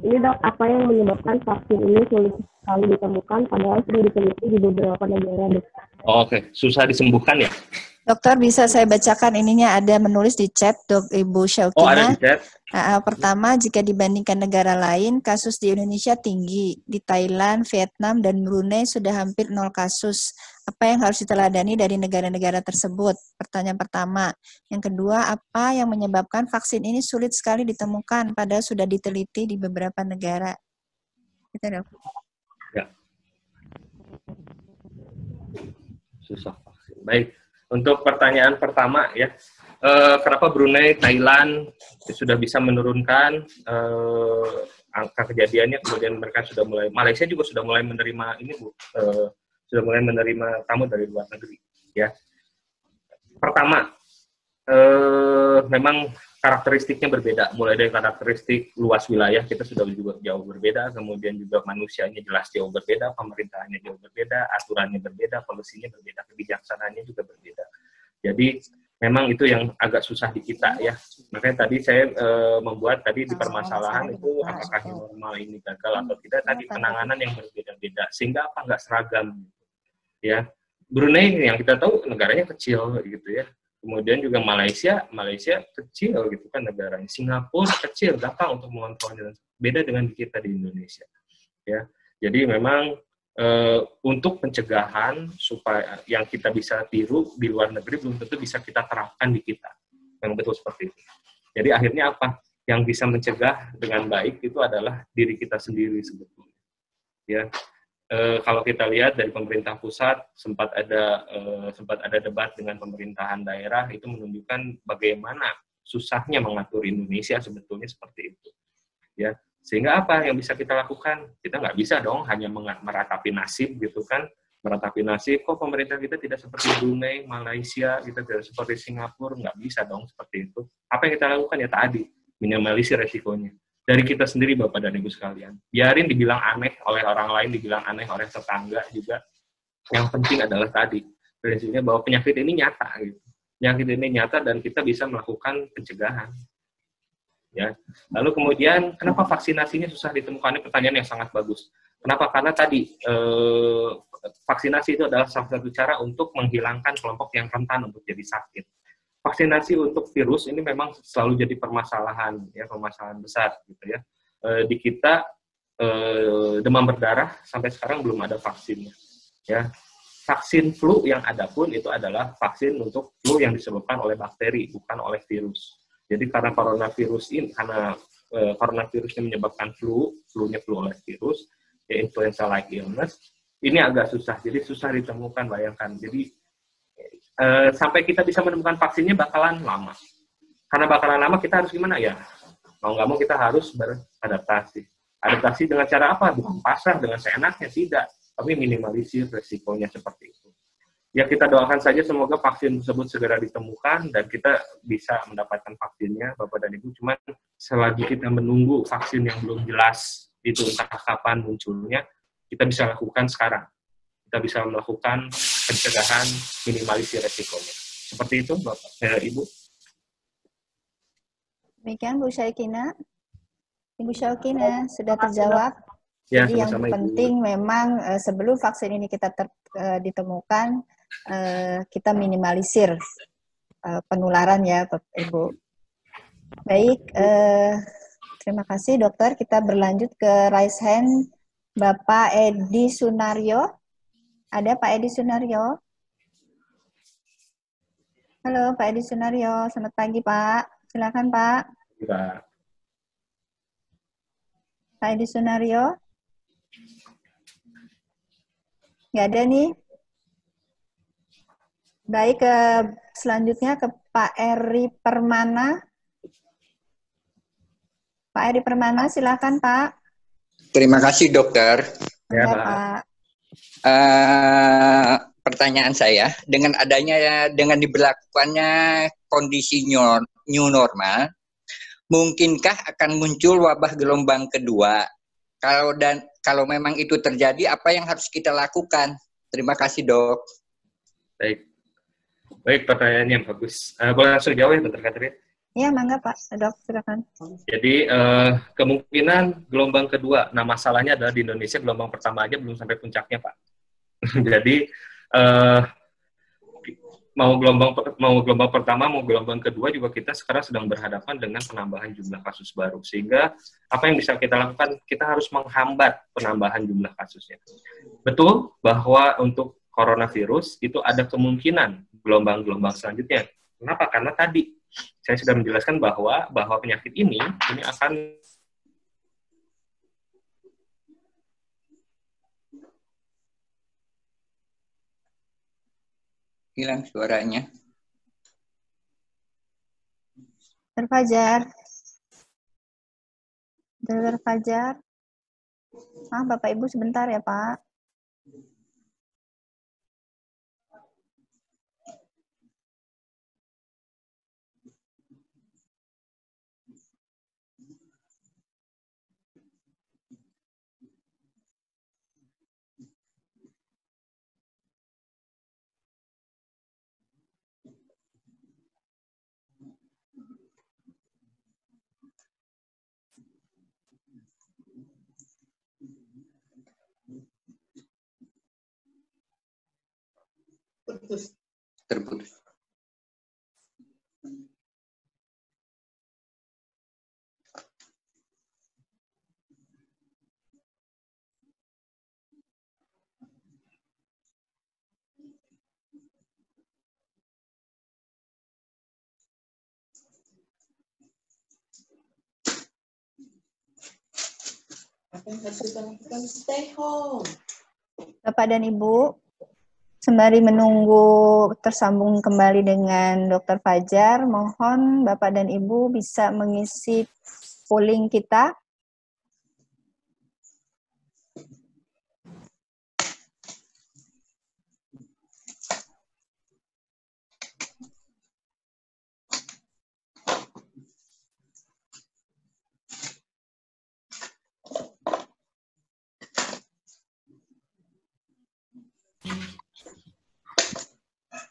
Ini dok, apa yang menyebabkan vaksin ini sulit sekali ditemukan padahal sudah diteliti di beberapa negara dok? Oke, susah disembuhkan ya? Dokter, bisa saya bacakan ininya, ada menulis di chat, Dok Ibu Syaukina. Oh, ada di chat. Pertama, jika dibandingkan negara lain, kasus di Indonesia tinggi. Di Thailand, Vietnam, dan Brunei sudah hampir 0 kasus. Apa yang harus diteladani dari negara-negara tersebut? Pertanyaan pertama. Yang kedua, apa yang menyebabkan vaksin ini sulit sekali ditemukan, padahal sudah diteliti di beberapa negara? Gitu, Dok. Ya. Susah vaksin. Baik. Untuk pertanyaan pertama ya, kenapa Brunei, Thailand sudah bisa menurunkan angka kejadiannya, kemudian mereka sudah mulai, Malaysia juga sudah mulai menerima ini Bu, sudah mulai menerima tamu dari luar negeri ya. Pertama, memang karakteristiknya berbeda, mulai dari karakteristik luas wilayah kita sudah juga jauh berbeda, kemudian juga manusianya jelas jauh berbeda, pemerintahannya jauh berbeda, aturannya berbeda, polisinya berbeda, kebijaksanaannya juga berbeda. Jadi memang itu yang agak susah di kita ya. Makanya tadi saya membuat tadi di permasalahan itu apakah normal ini gagal atau tidak, tadi penanganan yang berbeda-beda sehingga apa nggak seragam ya. Brunei yang kita tahu negaranya kecil gitu ya. Kemudian juga Malaysia kecil gitu kan negaranya. Singapura kecil, gampang untuk mengontrolnya. Beda dengan kita di Indonesia. Ya, jadi memang untuk pencegahan supaya yang kita bisa tiru di luar negeri belum tentu bisa kita terapkan di kita. Memang betul seperti itu. Jadi akhirnya apa? Yang bisa mencegah dengan baik itu adalah diri kita sendiri sebetulnya. Ya. Kalau kita lihat dari pemerintah pusat sempat ada debat dengan pemerintahan daerah, itu menunjukkan bagaimana susahnya mengatur Indonesia sebetulnya seperti itu ya. Sehingga apa yang bisa kita lakukan? Kita nggak bisa dong hanya meratapi nasib gitu kan, meratapi nasib kok pemerintah kita tidak seperti Brunei, Malaysia, kita tidak seperti Singapura, nggak bisa dong seperti itu. Apa yang kita lakukan ya tadi, minimalisir resikonya dari kita sendiri Bapak dan Ibu sekalian. Biarin dibilang aneh oleh orang lain, dibilang aneh oleh tetangga juga. Yang penting adalah tadi, prinsipnya bahwa penyakit ini nyata gitu. Penyakit ini nyata dan kita bisa melakukan pencegahan. Ya. Lalu kemudian kenapa vaksinasinya susah ditemukan? Ini pertanyaan yang sangat bagus. Kenapa? Karena tadi vaksinasi itu adalah salah satu cara untuk menghilangkan kelompok yang rentan untuk jadi sakit. Vaksinasi untuk virus ini memang selalu jadi permasalahan besar gitu ya. Di kita demam berdarah sampai sekarang belum ada vaksinnya. Ya, vaksin flu yang ada pun itu adalah vaksin untuk flu yang disebabkan oleh bakteri bukan oleh virus. Jadi karena coronavirus ini menyebabkan flu-nya flu oleh virus, ya influenza like illness, ini agak susah. Jadi susah ditemukan, bayangkan. Jadi sampai kita bisa menemukan vaksinnya bakalan lama. Karena bakalan lama, kita harus gimana ya? Mau nggak mau kita harus beradaptasi. Adaptasi dengan cara apa? Bukan pasrah dengan seenaknya, tidak. Tapi minimalisir resikonya seperti itu. Ya kita doakan saja semoga vaksin tersebut segera ditemukan dan kita bisa mendapatkan vaksinnya, Bapak dan Ibu. Cuman selagi kita menunggu vaksin yang belum jelas, itu entah kapan munculnya, kita bisa lakukan sekarang. Kita bisa melakukan pencegahan minimalisir resikonya. Seperti itu, Bapak, Ibu. Demikian Bu Syaikina. Ibu Syaikina sudah terjawab. Ya, jadi yang sama-sama, Ibu. penting memang sebelum vaksin ini kita ditemukan, kita minimalisir penularan ya, Ibu. Baik, terima kasih dokter. Kita berlanjut ke raise hand Bapak Edi Sunaryo. Ada Pak Edi Sunaryo? Halo Pak Edi Sunaryo, selamat pagi Pak. Silakan Pak. Pak. Pak Edi Sunaryo? Nggak ada nih. Baik, selanjutnya ke Pak Eri Permana. Pak Eri Permana, silakan Pak. Terima kasih dokter. Ya, Pak. Pertanyaan saya, dengan diberlakukannya kondisi new normal, mungkinkah akan muncul wabah gelombang kedua? Kalau memang itu terjadi, apa yang harus kita lakukan? Terima kasih, Dok. Baik, pertanyaan yang bagus. Boleh langsung jawab ya, Dr. Katrin? Ya, mangga Pak, Dok, silakan. Jadi, kemungkinan gelombang kedua. Nah, masalahnya adalah di Indonesia gelombang pertama aja belum sampai puncaknya, Pak. Jadi, mau gelombang pertama, mau gelombang kedua juga kita sekarang sedang berhadapan dengan penambahan jumlah kasus baru. Sehingga apa yang bisa kita lakukan? Kita harus menghambat penambahan jumlah kasusnya. Betul bahwa untuk coronavirus itu ada kemungkinan gelombang-gelombang selanjutnya. Kenapa? Karena tadi saya sudah menjelaskan bahwa penyakit ini akan hilang suaranya. Dr. Fajar. Dr. Fajar. Bapak Ibu sebentar ya Pak. Terputus. Apa yang harus kita lakukan? Stay home. Bapak dan Ibu, sembari menunggu tersambung kembali dengan Dr. Fajar, mohon Bapak dan Ibu bisa mengisi polling kita.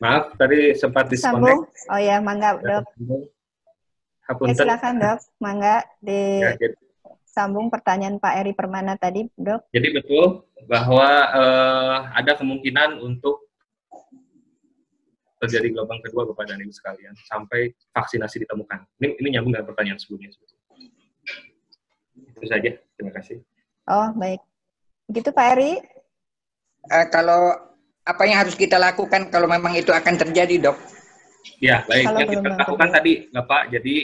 Maaf, tadi sempat disconnect. Oh ya, mangga Dok. Ya, silakan Dok, mangga disambung pertanyaan Pak Eri Permana tadi, Dok. Jadi betul bahwa ada kemungkinan untuk terjadi gelombang kedua Bapak dan Ibu sekalian sampai vaksinasi ditemukan. Ini nyambung dengan pertanyaan sebelumnya. Itu saja, terima kasih. Oh, baik. Begitu Pak Eri? Kalau apa yang harus kita lakukan kalau memang itu akan terjadi, Dok? Ya, baik. Kalau Yang kita lakukan tadi, Bapak, jadi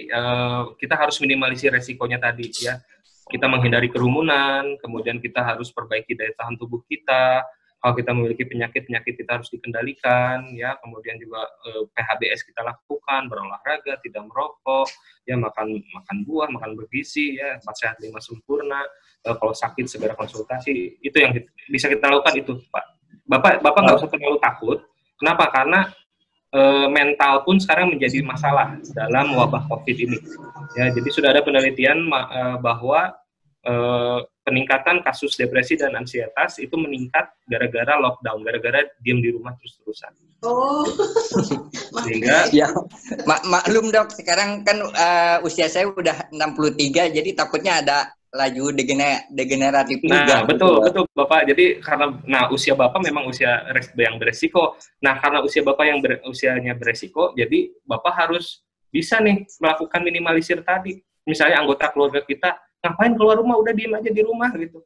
kita harus minimalisir resikonya tadi, ya. Kita menghindari kerumunan, kemudian kita harus perbaiki daya tahan tubuh kita, Kalau kita memiliki penyakit kita harus dikendalikan, ya. Kemudian juga PHBS kita lakukan, berolahraga, tidak merokok, ya, makan buah, makan bergizi, ya, 4 sehat 5 sempurna. Kalau sakit segera konsultasi. Itu yang bisa kita lakukan itu, Pak. Bapak nggak usah terlalu takut. Kenapa? Karena mental pun sekarang menjadi masalah dalam wabah COVID ini. Ya, jadi sudah ada penelitian bahwa peningkatan kasus depresi dan ansietas itu meningkat gara-gara lockdown, gara-gara diem di rumah terus-terusan. Oh, sehingga ya maklum dok, sekarang kan usia saya udah 63, jadi takutnya ada laju degeneratif juga. Nah, betul Bapak. Jadi karena usia Bapak memang usia yang beresiko. Nah, karena usia Bapak yang usianya beresiko, jadi Bapak harus bisa nih melakukan minimalisir tadi. Misalnya anggota keluarga kita, ngapain keluar rumah, udah diem aja di rumah gitu.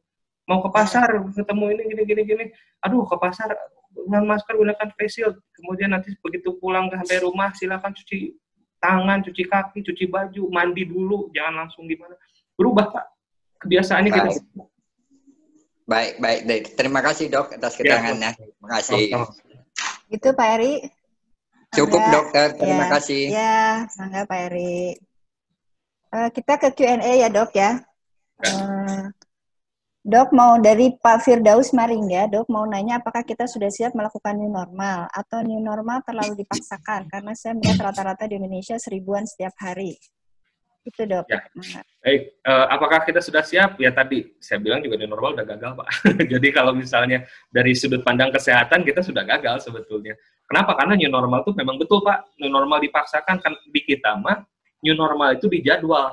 Mau ke pasar, ketemu ini gini. Aduh, ke pasar, gunakan masker, gunakan face shield. Kemudian nanti begitu pulang sampai rumah, silakan cuci tangan, cuci kaki, cuci baju, mandi dulu, jangan langsung gimana. Berubah, Pak. Kebiasaannya kita. Baik. Terima kasih dok atas keterangannya. Terima kasih. Itu Pak Eri. Cukup dokter, terima kasih. Ya, mangga Pak Eri. Kita ke Q&A ya dok ya. Dok mau dari Pak Firdaus Maringga, dok mau nanya apakah kita sudah siap melakukan new normal atau new normal terlalu dipaksakan karena saya melihat rata-rata di Indonesia 1000-an setiap hari. Itu dok. Ya. Baik, apakah kita sudah siap? Ya tadi saya bilang juga new normal udah gagal, Pak. Jadi kalau misalnya dari sudut pandang kesehatan kita sudah gagal sebetulnya. Kenapa? Karena new normal itu memang betul, Pak. New normal dipaksakan kan di kita mah new normal itu dijadwal.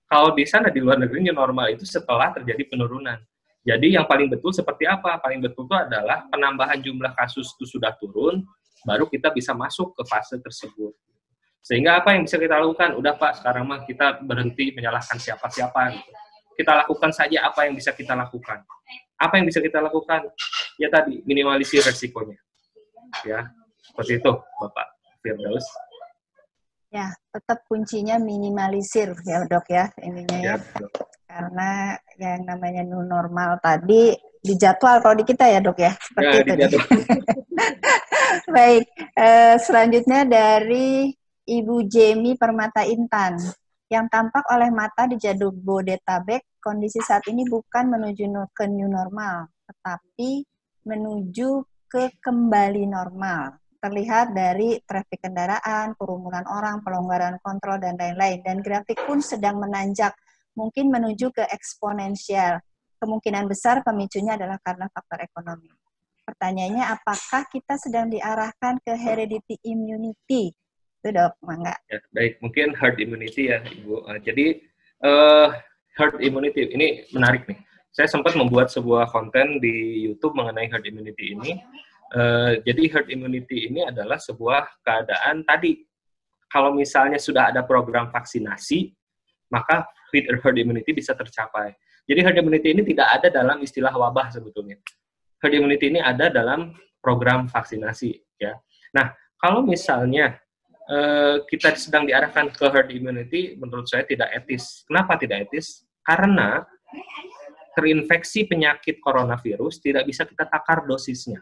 Kalau di sana di luar negeri new normal itu setelah terjadi penurunan. Jadi yang paling betul seperti apa? Paling betul itu adalah penambahan jumlah kasus itu sudah turun, baru kita bisa masuk ke fase tersebut. Sehingga apa yang bisa kita lakukan? Udah Pak, sekarang mah kita berhenti menyalahkan siapa-siapa. Gitu. Kita lakukan saja apa yang bisa kita lakukan. Apa yang bisa kita lakukan? Ya tadi, minimalisir resikonya. Ya, seperti itu Bapak Firdaus. Ya, tetap kuncinya minimalisir ya dok ya, ininya ya. Karena yang namanya new normal tadi dijadwal kalau di kita ya dok ya, seperti itu. Baik, selanjutnya dari Ibu Jemi Permata Intan, yang tampak oleh mata di Jabodetabek, kondisi saat ini bukan menuju ke new normal, tetapi menuju ke kembali normal. Terlihat dari trafik kendaraan, kerumunan orang, pelonggaran kontrol, dan lain-lain. Dan grafik pun sedang menanjak, mungkin menuju ke eksponensial. Kemungkinan besar pemicunya adalah karena faktor ekonomi. Pertanyaannya, apakah kita sedang diarahkan ke heredity immunity? Itu dok, mangga. Ya, baik, mungkin herd immunity ya Ibu. Jadi herd immunity ini menarik nih. Saya sempat membuat sebuah konten di YouTube mengenai herd immunity ini. Jadi herd immunity ini adalah sebuah keadaan tadi. Kalau misalnya sudah ada program vaksinasi, maka herd immunity bisa tercapai. Jadi herd immunity ini tidak ada dalam istilah wabah sebetulnya. Herd immunity ini ada dalam program vaksinasi. Ya. Nah, kalau misalnya kita sedang diarahkan ke herd immunity, menurut saya tidak etis. Kenapa tidak etis? Karena terinfeksi penyakit coronavirus tidak bisa kita takar dosisnya.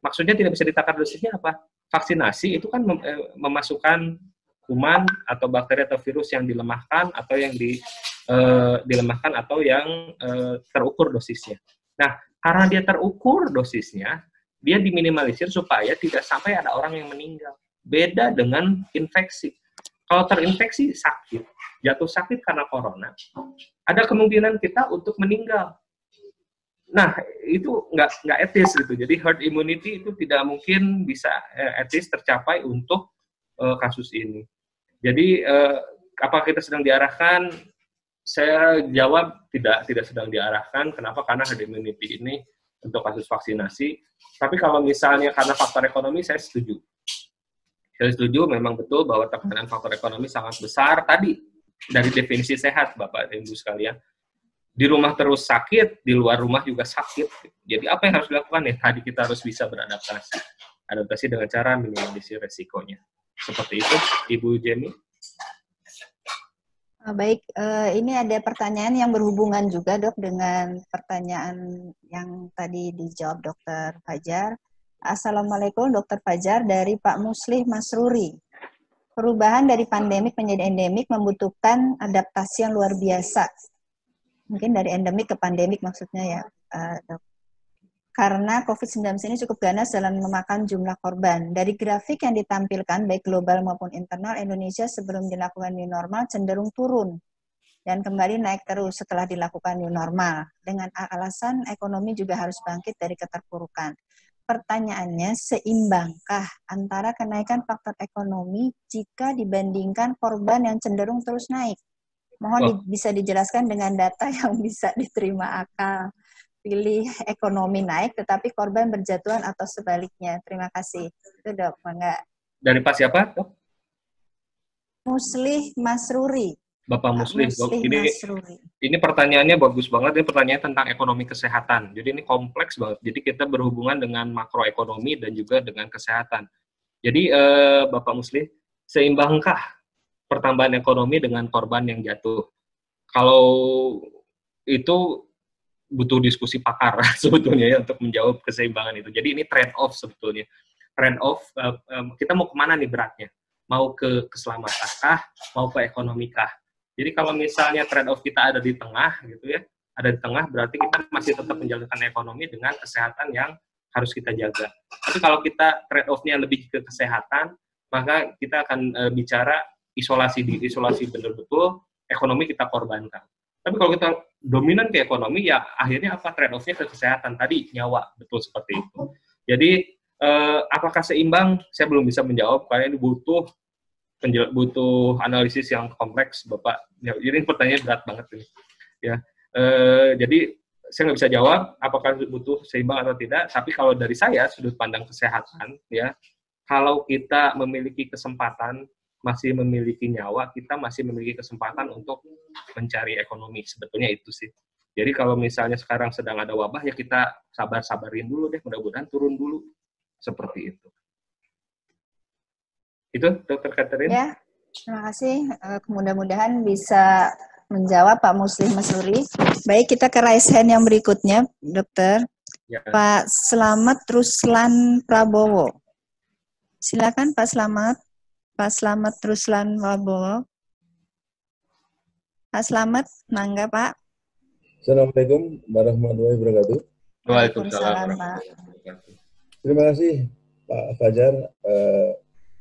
Maksudnya tidak bisa ditakar dosisnya apa? Vaksinasi itu kan memasukkan kuman atau bakteri atau virus yang dilemahkan atau yang dilemahkan atau yang terukur dosisnya. Nah, karena dia terukur dosisnya, dia diminimalisir supaya tidak sampai ada orang yang meninggal. Beda dengan infeksi. Kalau terinfeksi sakit, jatuh sakit karena corona, ada kemungkinan kita untuk meninggal. Nah, itu nggak etis gitu. Jadi herd immunity itu tidak mungkin bisa etis tercapai untuk kasus ini. Jadi apakah kita sedang diarahkan? Saya jawab tidak sedang diarahkan. Kenapa? Karena herd immunity ini untuk kasus vaksinasi. Tapi kalau misalnya karena faktor ekonomi, saya setuju. Saya setuju, memang betul bahwa tekanan faktor ekonomi sangat besar. Tadi, dari definisi sehat, Bapak dan Ibu sekalian, di rumah terus sakit, di luar rumah juga sakit. Jadi apa yang harus dilakukan? Ya, tadi kita harus bisa beradaptasi. Adaptasi dengan cara minimalisir resikonya. Seperti itu, Ibu Jenny. Baik, ini ada pertanyaan yang berhubungan juga dok dengan pertanyaan yang tadi dijawab Dokter Fajar. Assalamualaikum Dokter Fajar dari Pak Muslih Masruri. Perubahan dari pandemik menjadi endemik membutuhkan adaptasi yang luar biasa. Mungkin dari endemik ke pandemik maksudnya ya dok. Karena COVID-19 ini cukup ganas dalam memakan jumlah korban. Dari grafik yang ditampilkan, baik global maupun internal, Indonesia sebelum dilakukan new normal cenderung turun dan kembali naik terus setelah dilakukan new normal. Dengan alasan ekonomi juga harus bangkit dari keterpurukan. Pertanyaannya, seimbangkah antara kenaikan faktor ekonomi jika dibandingkan korban yang cenderung terus naik? Mohon bisa dijelaskan dengan data yang bisa diterima akal. Pilih ekonomi naik, tetapi korban berjatuhan atau sebaliknya. Terima kasih. Itu dok, enggak. Dari Pak siapa, dok? Muslih Masruri. Bapak Muslih. Masruri. Ini pertanyaannya bagus banget. Ini pertanyaan tentang ekonomi kesehatan. Jadi ini kompleks banget. Jadi kita berhubungan dengan makroekonomi dan juga dengan kesehatan. Jadi Bapak Muslih, seimbangkah pertambahan ekonomi dengan korban yang jatuh? Kalau itu butuh diskusi pakar sebetulnya ya untuk menjawab keseimbangan itu. Jadi ini trade off sebetulnya. Trade off, kita mau kemana nih beratnya? Mau ke keselamatan kah? Mau ke ekonomi kah? Jadi kalau misalnya trade off kita ada di tengah gitu ya, ada di tengah berarti kita masih tetap menjalankan ekonomi dengan kesehatan yang harus kita jaga. Tapi kalau kita trade off-nya lebih ke kesehatan, maka kita akan bicara isolasi betul-betul, ekonomi kita korbankan. Tapi kalau kita dominan ke ekonomi, ya akhirnya apa trade off-nya ke kesehatan tadi, nyawa, betul seperti itu. Jadi apakah seimbang? Saya belum bisa menjawab karena ini butuh analisis yang kompleks, Bapak. Ya, ini pertanyaan berat banget ini. Ya, jadi saya nggak bisa jawab apakah butuh seimbang atau tidak. Tapi kalau dari saya sudut pandang kesehatan, ya, kalau kita memiliki kesempatan, masih memiliki nyawa, kita masih memiliki kesempatan untuk mencari ekonomi. Sebetulnya itu sih. Jadi kalau misalnya sekarang sedang ada wabah, ya kita sabar-sabarin dulu deh, mudah-mudahan turun dulu. Seperti itu. Itu, Dr. Catherine? Ya, terima kasih. Mudah-mudahan bisa menjawab Pak Muslih Masruri. Baik, kita ke raise hand yang berikutnya, Dokter. Ya. Pak Slamet Ruslan Prabowo. Silakan Pak Slamet. Pak Slamet Ruslan Prabowo. Pak Slamet, mangga Pak. Assalamualaikum warahmatullahi wabarakatuh. Waalaikumsalam Pak. Terima kasih Pak Fajar.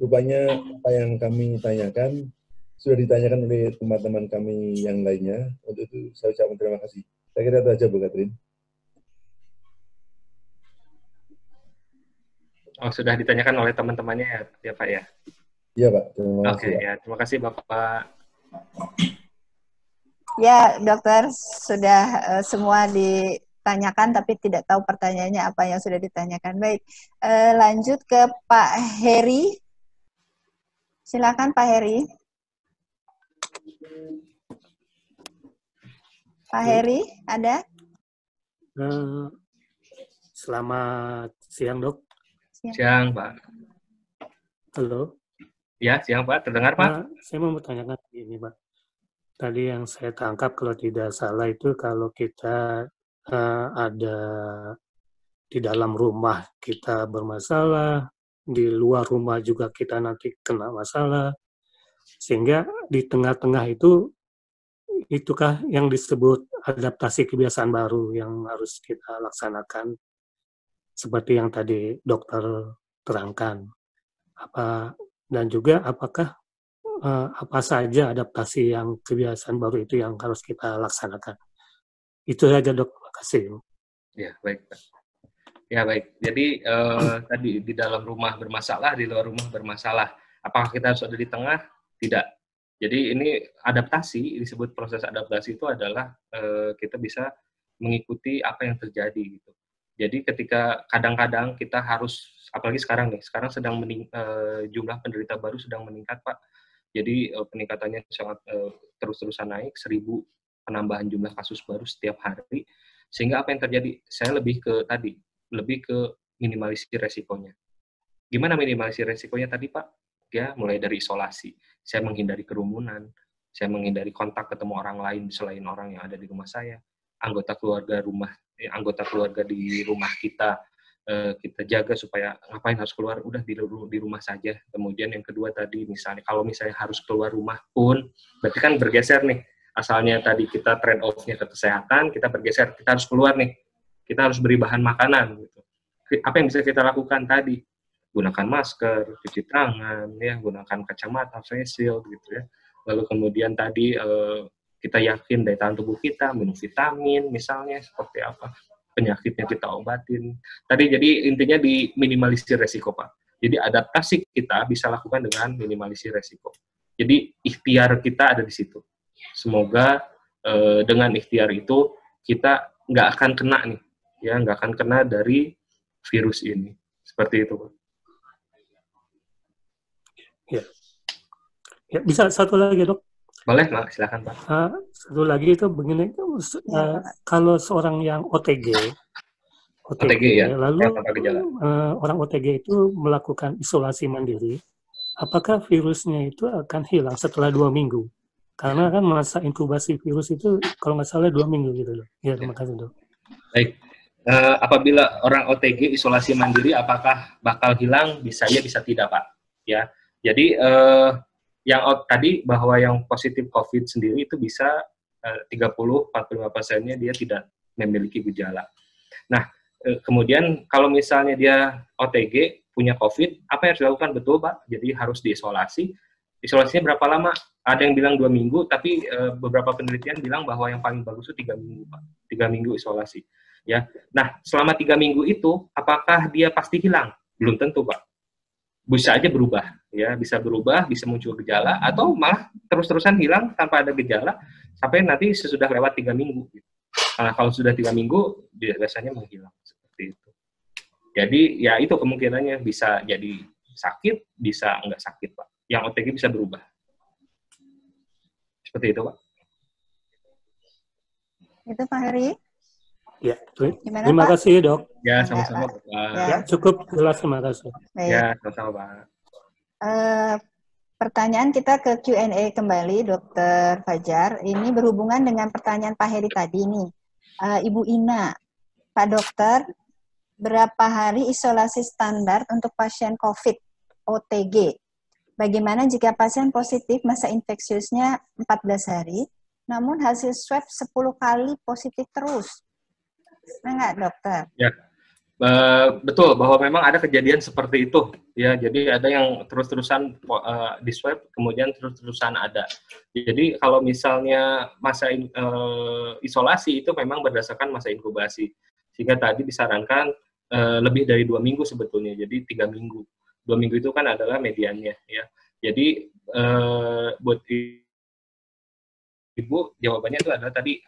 Rupanya apa yang kami tanyakan sudah ditanyakan oleh teman-teman kami yang lainnya. Untuk itu saya ucapkan terima kasih. Saya kira itu aja Bu Catherine. Oh, sudah ditanyakan oleh teman-temannya ya Pak ya? Iya Pak, terima kasih. Oke, ya, terima kasih Bapak. Ya dokter, sudah semua ditanyakan tapi tidak tahu pertanyaannya apa yang sudah ditanyakan. Baik, lanjut ke Pak Heri. Silakan Pak Heri. Pak Heri, ada? Selamat siang, Dok. Siang, Pak. Halo. Ya, siang, Pak. Terdengar, Pak? Saya mau bertanyakan ini, Pak. Tadi yang saya tangkap kalau tidak salah itu kalau kita ada di dalam rumah kita bermasalah, di luar rumah juga kita nanti kena masalah, sehingga di tengah-tengah itukah yang disebut adaptasi kebiasaan baru yang harus kita laksanakan seperti yang tadi dokter terangkan. Dan juga apakah apa saja adaptasi yang kebiasaan baru itu yang harus kita laksanakan. Itu saja Dok, terima kasih. Ya, baik Pak. Ya, baik. Jadi tadi di dalam rumah bermasalah, di luar rumah bermasalah. Apakah kita harus ada di tengah? Tidak. Jadi ini adaptasi, disebut proses adaptasi itu adalah kita bisa mengikuti apa yang terjadi gitu. Jadi ketika kadang-kadang kita harus, apalagi sekarang nih, sekarang sedang jumlah penderita baru sedang meningkat Pak. Jadi peningkatannya sangat terus-terusan naik, 1.000 penambahan jumlah kasus baru setiap hari. Sehingga apa yang terjadi? Saya lebih ke minimalisir resikonya. Gimana minimalisir resikonya tadi Pak? Ya, mulai dari isolasi. Saya menghindari kerumunan, saya menghindari kontak ketemu orang lain selain orang yang ada di rumah saya, anggota keluarga di rumah kita jaga supaya ngapain harus keluar, udah di rumah saja. Kemudian yang kedua tadi misalnya kalau misalnya harus keluar rumah pun berarti kan bergeser nih, asalnya tadi kita trade off-nya ke kesehatan, kita bergeser, kita harus keluar nih, kita harus beri bahan makanan gitu. Apa yang bisa kita lakukan tadi? Gunakan masker, cuci tangan, ya, gunakan kacamata, face shield gitu ya. Lalu kemudian tadi kita yakin daya tahan tubuh kita, minum vitamin misalnya seperti apa, penyakitnya kita obatin. Tadi jadi intinya diminimalisir resiko, Pak. Jadi adaptasi kita bisa lakukan dengan minimalisir resiko. Jadi ikhtiar kita ada di situ. Semoga dengan ikhtiar itu kita nggak akan kena nih, ya nggak akan kena dari virus ini. Seperti itu, Pak. Ya, bisa satu lagi, Dok? Boleh, Pak, silakan, Pak. Satu lagi itu begini, kalau seorang yang OTG ya, lalu orang OTG itu melakukan isolasi mandiri, apakah virusnya itu akan hilang setelah 2 minggu? Karena kan masa inkubasi virus itu kalau nggak salah 2 minggu gitu loh. Ya, terima kasih, Dok. Baik. Apabila orang OTG isolasi mandiri, apakah bakal hilang? Bisa ya, bisa tidak, Pak. Ya, jadi yang tadi bahwa yang positif COVID sendiri itu bisa 30-45%-nya dia tidak memiliki gejala. Nah, kemudian kalau misalnya dia OTG punya COVID, apa yang harus dilakukan? Betul, Pak. Jadi harus diisolasi. Isolasinya berapa lama? Ada yang bilang 2 minggu, tapi beberapa penelitian bilang bahwa yang paling bagus itu 3 minggu, Pak. 3 minggu isolasi. Ya. Nah, selama 3 minggu itu, apakah dia pasti hilang? Belum tentu, Pak. Bisa aja berubah, ya, bisa berubah, bisa muncul gejala, atau malah terus-terusan hilang tanpa ada gejala sampai nanti sesudah lewat 3 minggu. Karena kalau sudah 3 minggu, biasanya menghilang seperti itu. Jadi ya itu kemungkinannya, bisa jadi sakit, bisa enggak sakit, Pak. Yang OTG bisa berubah. Seperti itu, Pak. Itu Pak Heri. Ya, terima kasih, Dok. Ya, sama-sama, Pak. Ya, cukup jelas, terima kasih. Baik. Ya, sama-sama, Pak. Pertanyaan kita ke Q&A kembali, Dr. Fajar. Ini berhubungan dengan pertanyaan Pak Heri tadi nih. Ibu Ina, Pak Dokter, berapa hari isolasi standar untuk pasien COVID OTG? Bagaimana jika pasien positif masa infeksiusnya 14 hari, namun hasil swab 10 kali positif terus? Enggak, Dokter? Ya, betul bahwa memang ada kejadian seperti itu. Ya, jadi ada yang terus-terusan di swab, kemudian terus-terusan ada. Jadi kalau misalnya masa isolasi itu memang berdasarkan masa inkubasi. Sehingga tadi disarankan lebih dari 2 minggu sebetulnya, jadi 3 minggu. 2 minggu itu kan adalah mediannya. Ya. Jadi buat Ibu, jawabannya itu adalah tadi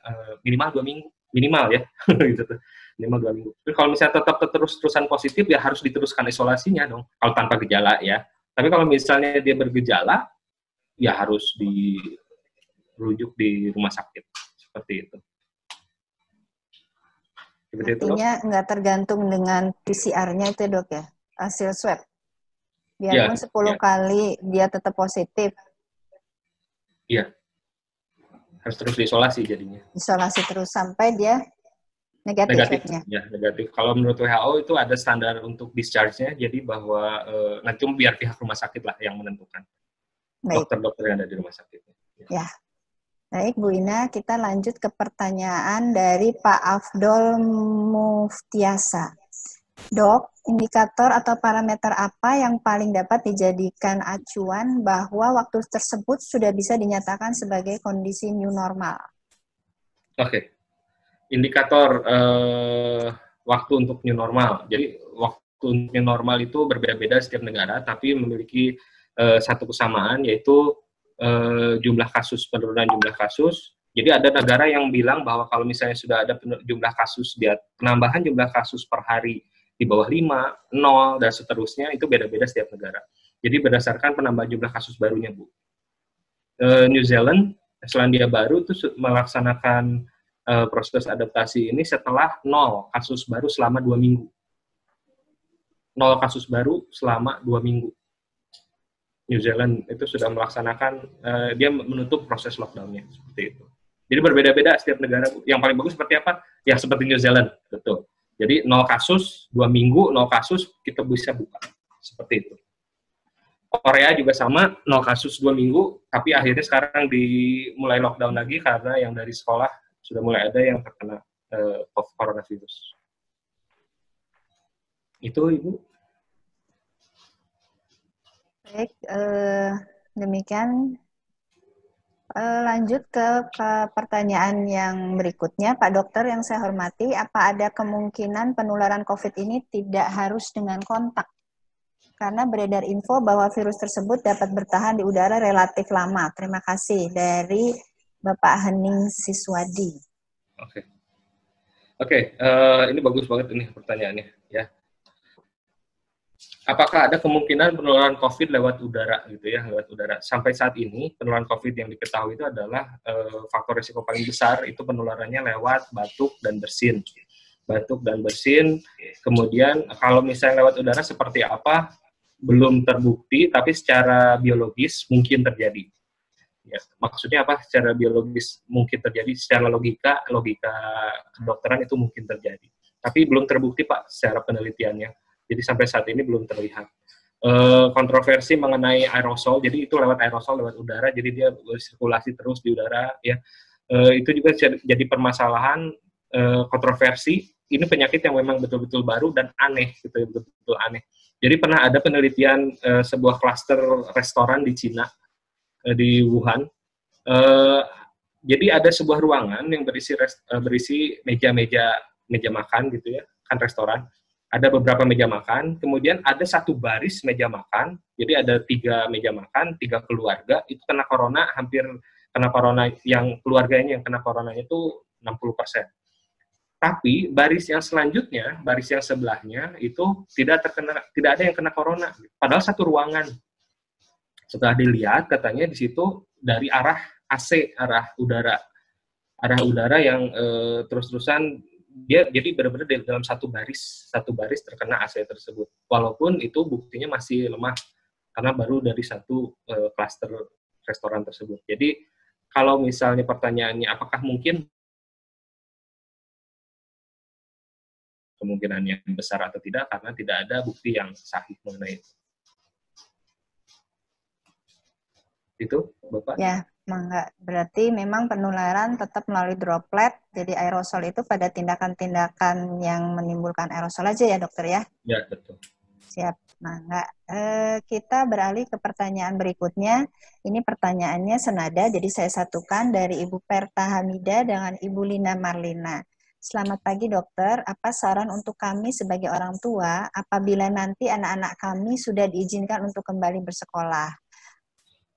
minimal 2 minggu. Minimal ya, gitu tuh. Minimal 2 minggu. Tapi kalau misalnya tetap terus-terusan positif, ya harus diteruskan isolasinya dong, kalau tanpa gejala ya. Tapi kalau misalnya dia bergejala, ya harus dirujuk di rumah sakit. Seperti itu. Seperti artinya nggak tergantung dengan PCR-nya itu, Dok, ya? Hasil swab. Biarpun 10 kali dia tetap positif. Iya. Harus terus diisolasi jadinya. Isolasi terus sampai dia negatif. Ya, negatif. Kalau menurut WHO itu ada standar untuk discharge-nya, jadi bahwa nanti biar pihak rumah sakit lah yang menentukan. Dokter-dokter yang ada di rumah sakit. Ya. Baik, Bu Ina, kita lanjut ke pertanyaan dari Pak Afdol Muftiasa. Dok, indikator atau parameter apa yang paling dapat dijadikan acuan bahwa waktu tersebut sudah bisa dinyatakan sebagai kondisi new normal? Oke. Indikator waktu untuk new normal. Jadi waktu untuk new normal itu berbeda-beda setiap negara, tapi memiliki satu kesamaan, yaitu jumlah kasus, penurunan jumlah kasus. Jadi ada negara yang bilang bahwa kalau misalnya sudah ada jumlah kasus, penambahan jumlah kasus per hari di bawah 5, 0, dan seterusnya, itu beda-beda setiap negara. Jadi berdasarkan penambahan jumlah kasus barunya, Bu. New Zealand, Selandia Baru itu melaksanakan proses adaptasi ini setelah 0 kasus baru selama 2 minggu. 0 kasus baru selama 2 minggu. New Zealand itu sudah melaksanakan, dia menutup proses lockdown-nya seperti itu. Jadi berbeda-beda setiap negara. Yang paling bagus seperti apa? Ya seperti New Zealand, betul. Jadi 0 kasus, 2 minggu, 0 kasus, kita bisa buka. Seperti itu. Korea juga sama, 0 kasus 2 minggu, tapi akhirnya sekarang dimulai lockdown lagi karena yang dari sekolah sudah mulai ada yang terkena coronavirus. Itu, Ibu. Baik, demikian. Lanjut ke pertanyaan yang berikutnya, Pak Dokter yang saya hormati, apa ada kemungkinan penularan COVID ini tidak harus dengan kontak? Karena beredar info bahwa virus tersebut dapat bertahan di udara relatif lama. Terima kasih. Dari Bapak Hening Siswadi. Oke, ini bagus banget ini pertanyaannya, ya. Apakah ada kemungkinan penularan COVID lewat udara gitu ya, lewat udara? Sampai saat ini penularan COVID yang diketahui itu adalah faktor risiko paling besar itu penularannya lewat batuk dan bersin. Batuk dan bersin. Kemudian kalau misalnya lewat udara seperti apa belum terbukti, tapi secara biologis mungkin terjadi. Ya, maksudnya apa? Secara biologis mungkin terjadi, secara logika kedokteran itu mungkin terjadi. Tapi belum terbukti Pak secara penelitiannya. Jadi sampai saat ini belum terlihat. Kontroversi mengenai aerosol, jadi itu lewat aerosol, lewat udara, jadi dia bersirkulasi terus di udara, ya. Itu juga jadi permasalahan, kontroversi. Ini penyakit yang memang betul-betul baru dan aneh, gitu, betul-betul aneh. Jadi pernah ada penelitian sebuah klaster restoran di Cina, di Wuhan. Jadi ada sebuah ruangan yang berisi meja makan, gitu ya, kan restoran. Ada beberapa meja makan, kemudian ada satu baris meja makan, jadi ada 3 meja makan, 3 keluarga, itu kena corona, hampir kena corona, yang keluarganya yang kena coronanya itu 60%. Tapi baris yang selanjutnya, baris yang sebelahnya, itu tidak ada yang kena corona, padahal satu ruangan. Setelah dilihat, katanya di situ dari arah AC, arah udara yang terus-terusan, dia jadi benar-benar dalam satu baris terkena AC tersebut. Walaupun itu buktinya masih lemah karena baru dari satu klaster restoran tersebut. Jadi kalau misalnya pertanyaannya apakah mungkin, kemungkinannya besar atau tidak karena tidak ada bukti yang sahih mengenai itu. Itu, Bapak? Ya, Mangga. Berarti memang penularan tetap melalui droplet, jadi aerosol itu pada tindakan-tindakan yang menimbulkan aerosol aja ya dokter ya? Ya, betul. Siap, Mangga. Kita beralih ke pertanyaan berikutnya. Ini pertanyaannya senada, jadi saya satukan dari Ibu Perta Hamida dengan Ibu Lina Marlina. Selamat pagi dokter, apa saran untuk kami sebagai orang tua apabila nanti anak-anak kami sudah diizinkan untuk kembali bersekolah?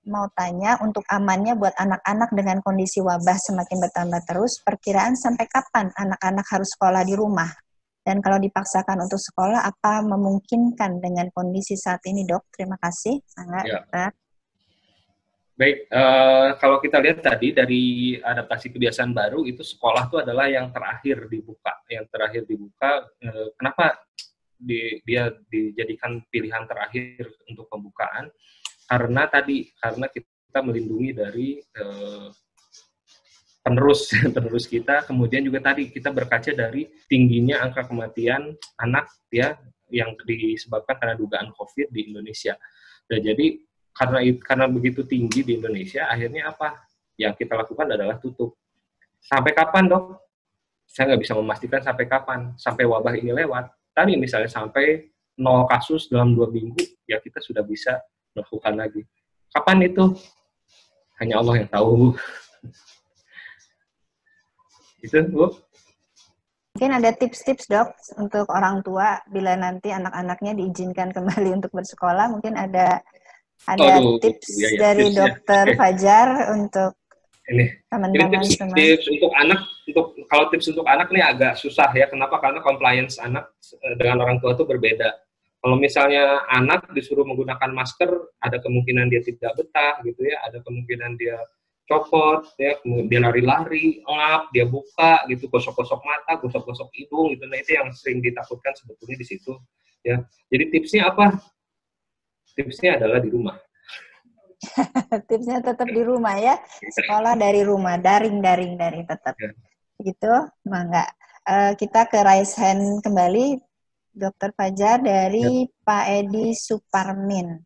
Mau tanya, untuk amannya buat anak-anak dengan kondisi wabah semakin bertambah terus, perkiraan sampai kapan anak-anak harus sekolah di rumah? Dan kalau dipaksakan untuk sekolah, apa memungkinkan dengan kondisi saat ini, Dok? Terima kasih. Ya. Baik, kalau kita lihat tadi dari adaptasi kebiasaan baru, itu sekolah itu adalah yang terakhir dibuka. Yang terakhir dibuka, kenapa dia dijadikan pilihan terakhir untuk pembukaan? Karena kita melindungi dari penerus kita, kemudian juga tadi kita berkaca dari tingginya angka kematian anak ya yang disebabkan karena dugaan COVID di Indonesia. Dan jadi karena begitu tinggi di Indonesia, akhirnya apa yang kita lakukan adalah tutup. Sampai kapan, Dok? Saya nggak bisa memastikan sampai kapan. Sampai wabah ini lewat. Tadi misalnya sampai 0 kasus dalam 2 minggu, ya kita sudah bisa melakukan lagi. Kapan itu? Hanya Allah yang tahu. Itu, Bu. Mungkin ada tips-tips, Dok, untuk orang tua bila nanti anak-anaknya diizinkan kembali untuk bersekolah. Mungkin ada tips dari tips, Dokter ya. Fajar untuk teman-teman semua. Kalau tips untuk anak nih agak susah ya. Kenapa? Karena compliance anak dengan orang tua itu berbeda. Kalau misalnya anak disuruh menggunakan masker, ada kemungkinan dia tidak betah, gitu ya. Ada kemungkinan dia copot, ya, dia lari-lari, ngap, dia buka, gitu, gosok-gosok mata, gosok-gosok hidung, gitu. Nah itu yang sering ditakutkan sebetulnya di situ, ya. Jadi tipsnya apa? Tipsnya adalah di rumah. Tipsnya tetap di rumah ya. Sekolah dari rumah, daring tetap. Gitu, Mangga. Kita ke raise hand kembali, Dr. Fajar dari Pak Edi Suparmin.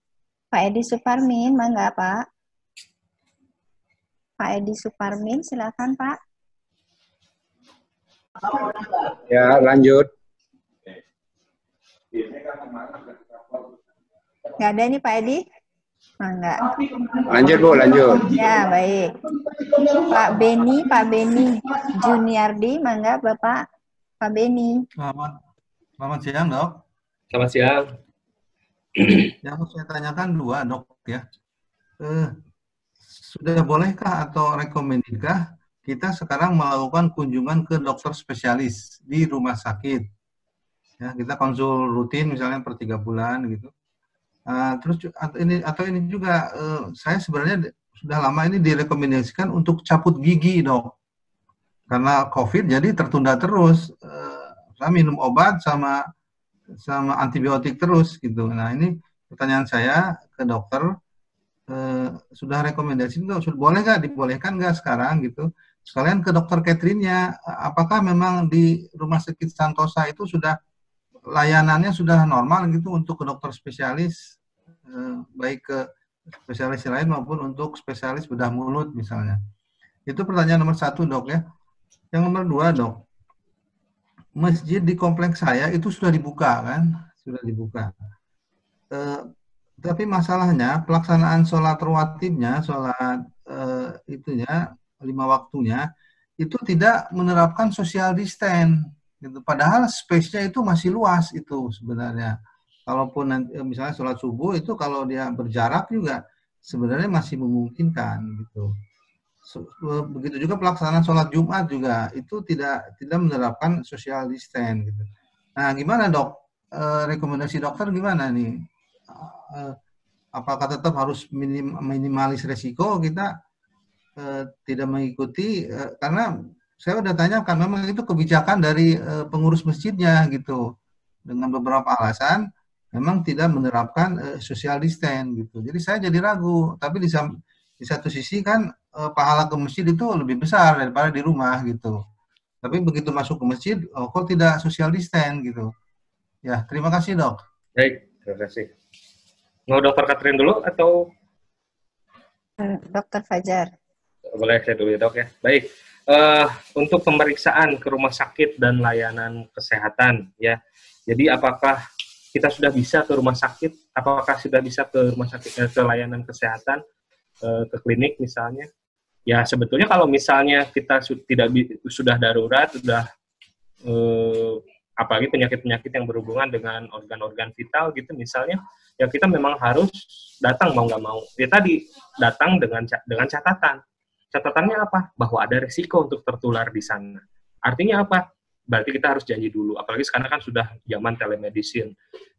Pak Edi Suparmin, mangga Pak. Pak Edi Suparmin, silakan Pak. Ya, lanjut. Nggak ada nih Pak Edi? Mangga. Lanjut Bu, lanjut. Ya, baik. Pak Beni Juniardi, mangga Bapak. Pak Beni. Selamat siang, Dok. Selamat siang. Yang saya tanyakan dua, Dok, ya. Sudah bolehkah atau rekomendikah kita sekarang melakukan kunjungan ke dokter spesialis di rumah sakit? Ya, kita konsul rutin misalnya per 3 bulan gitu. Terus ini juga saya sebenarnya sudah lama ini direkomendasikan untuk cabut gigi, Dok. Karena COVID jadi tertunda terus. Saya minum obat sama antibiotik terus gitu. Nah, ini pertanyaan saya ke dokter, sudah rekomendasi itu boleh nggak, dibolehkan nggak sekarang gitu? Sekalian ke dokter Catherine-nya, apakah memang di Rumah Sakit Santosa itu sudah layanannya sudah normal gitu untuk ke dokter spesialis, baik ke spesialis lain maupun untuk spesialis bedah mulut misalnya. Itu pertanyaan nomor 1, Dok ya. Yang nomor 2, Dok, masjid di kompleks saya itu sudah dibuka kan, sudah dibuka. Tapi masalahnya pelaksanaan sholat rawatibnya, sholat itunya 5 waktunya itu tidak menerapkan social distance. Gitu. Padahal space-nya itu masih luas itu sebenarnya. Kalaupun nanti, misalnya sholat subuh itu kalau dia berjarak juga sebenarnya masih memungkinkan gitu. Begitu juga pelaksanaan sholat Jumat juga itu tidak menerapkan social distance gitu. Nah, gimana Dok? Rekomendasi dokter gimana nih? Apakah tetap harus minimalis resiko kita tidak mengikuti? Karena saya udah tanyakan memang itu kebijakan dari pengurus masjidnya gitu. Dengan beberapa alasan memang tidak menerapkan social distance gitu. Jadi saya jadi ragu. Tapi di satu sisi kan pahala ke masjid itu lebih besar daripada di rumah gitu. Tapi begitu masuk ke masjid, kok tidak social distance gitu. Ya, terima kasih Dok. Baik, terima kasih. Mau Dokter Catherine dulu atau? Dokter Fajar. Boleh saya dulu ya Dok ya. Baik, untuk pemeriksaan ke rumah sakit dan layanan kesehatan ya. Jadi apakah kita sudah bisa ke rumah sakit? Apakah sudah bisa ke rumah sakit, ke layanan kesehatan? Ke klinik misalnya, ya sebetulnya kalau misalnya kita sudah darurat, sudah apalagi penyakit-penyakit yang berhubungan dengan organ-organ vital gitu misalnya, ya kita memang harus datang mau nggak mau. Ya tadi datang dengan catatan. Catatannya apa? Bahwa ada resiko untuk tertular di sana. Artinya apa? Berarti kita harus janji dulu. Apalagi sekarang kan sudah zaman telemedicine.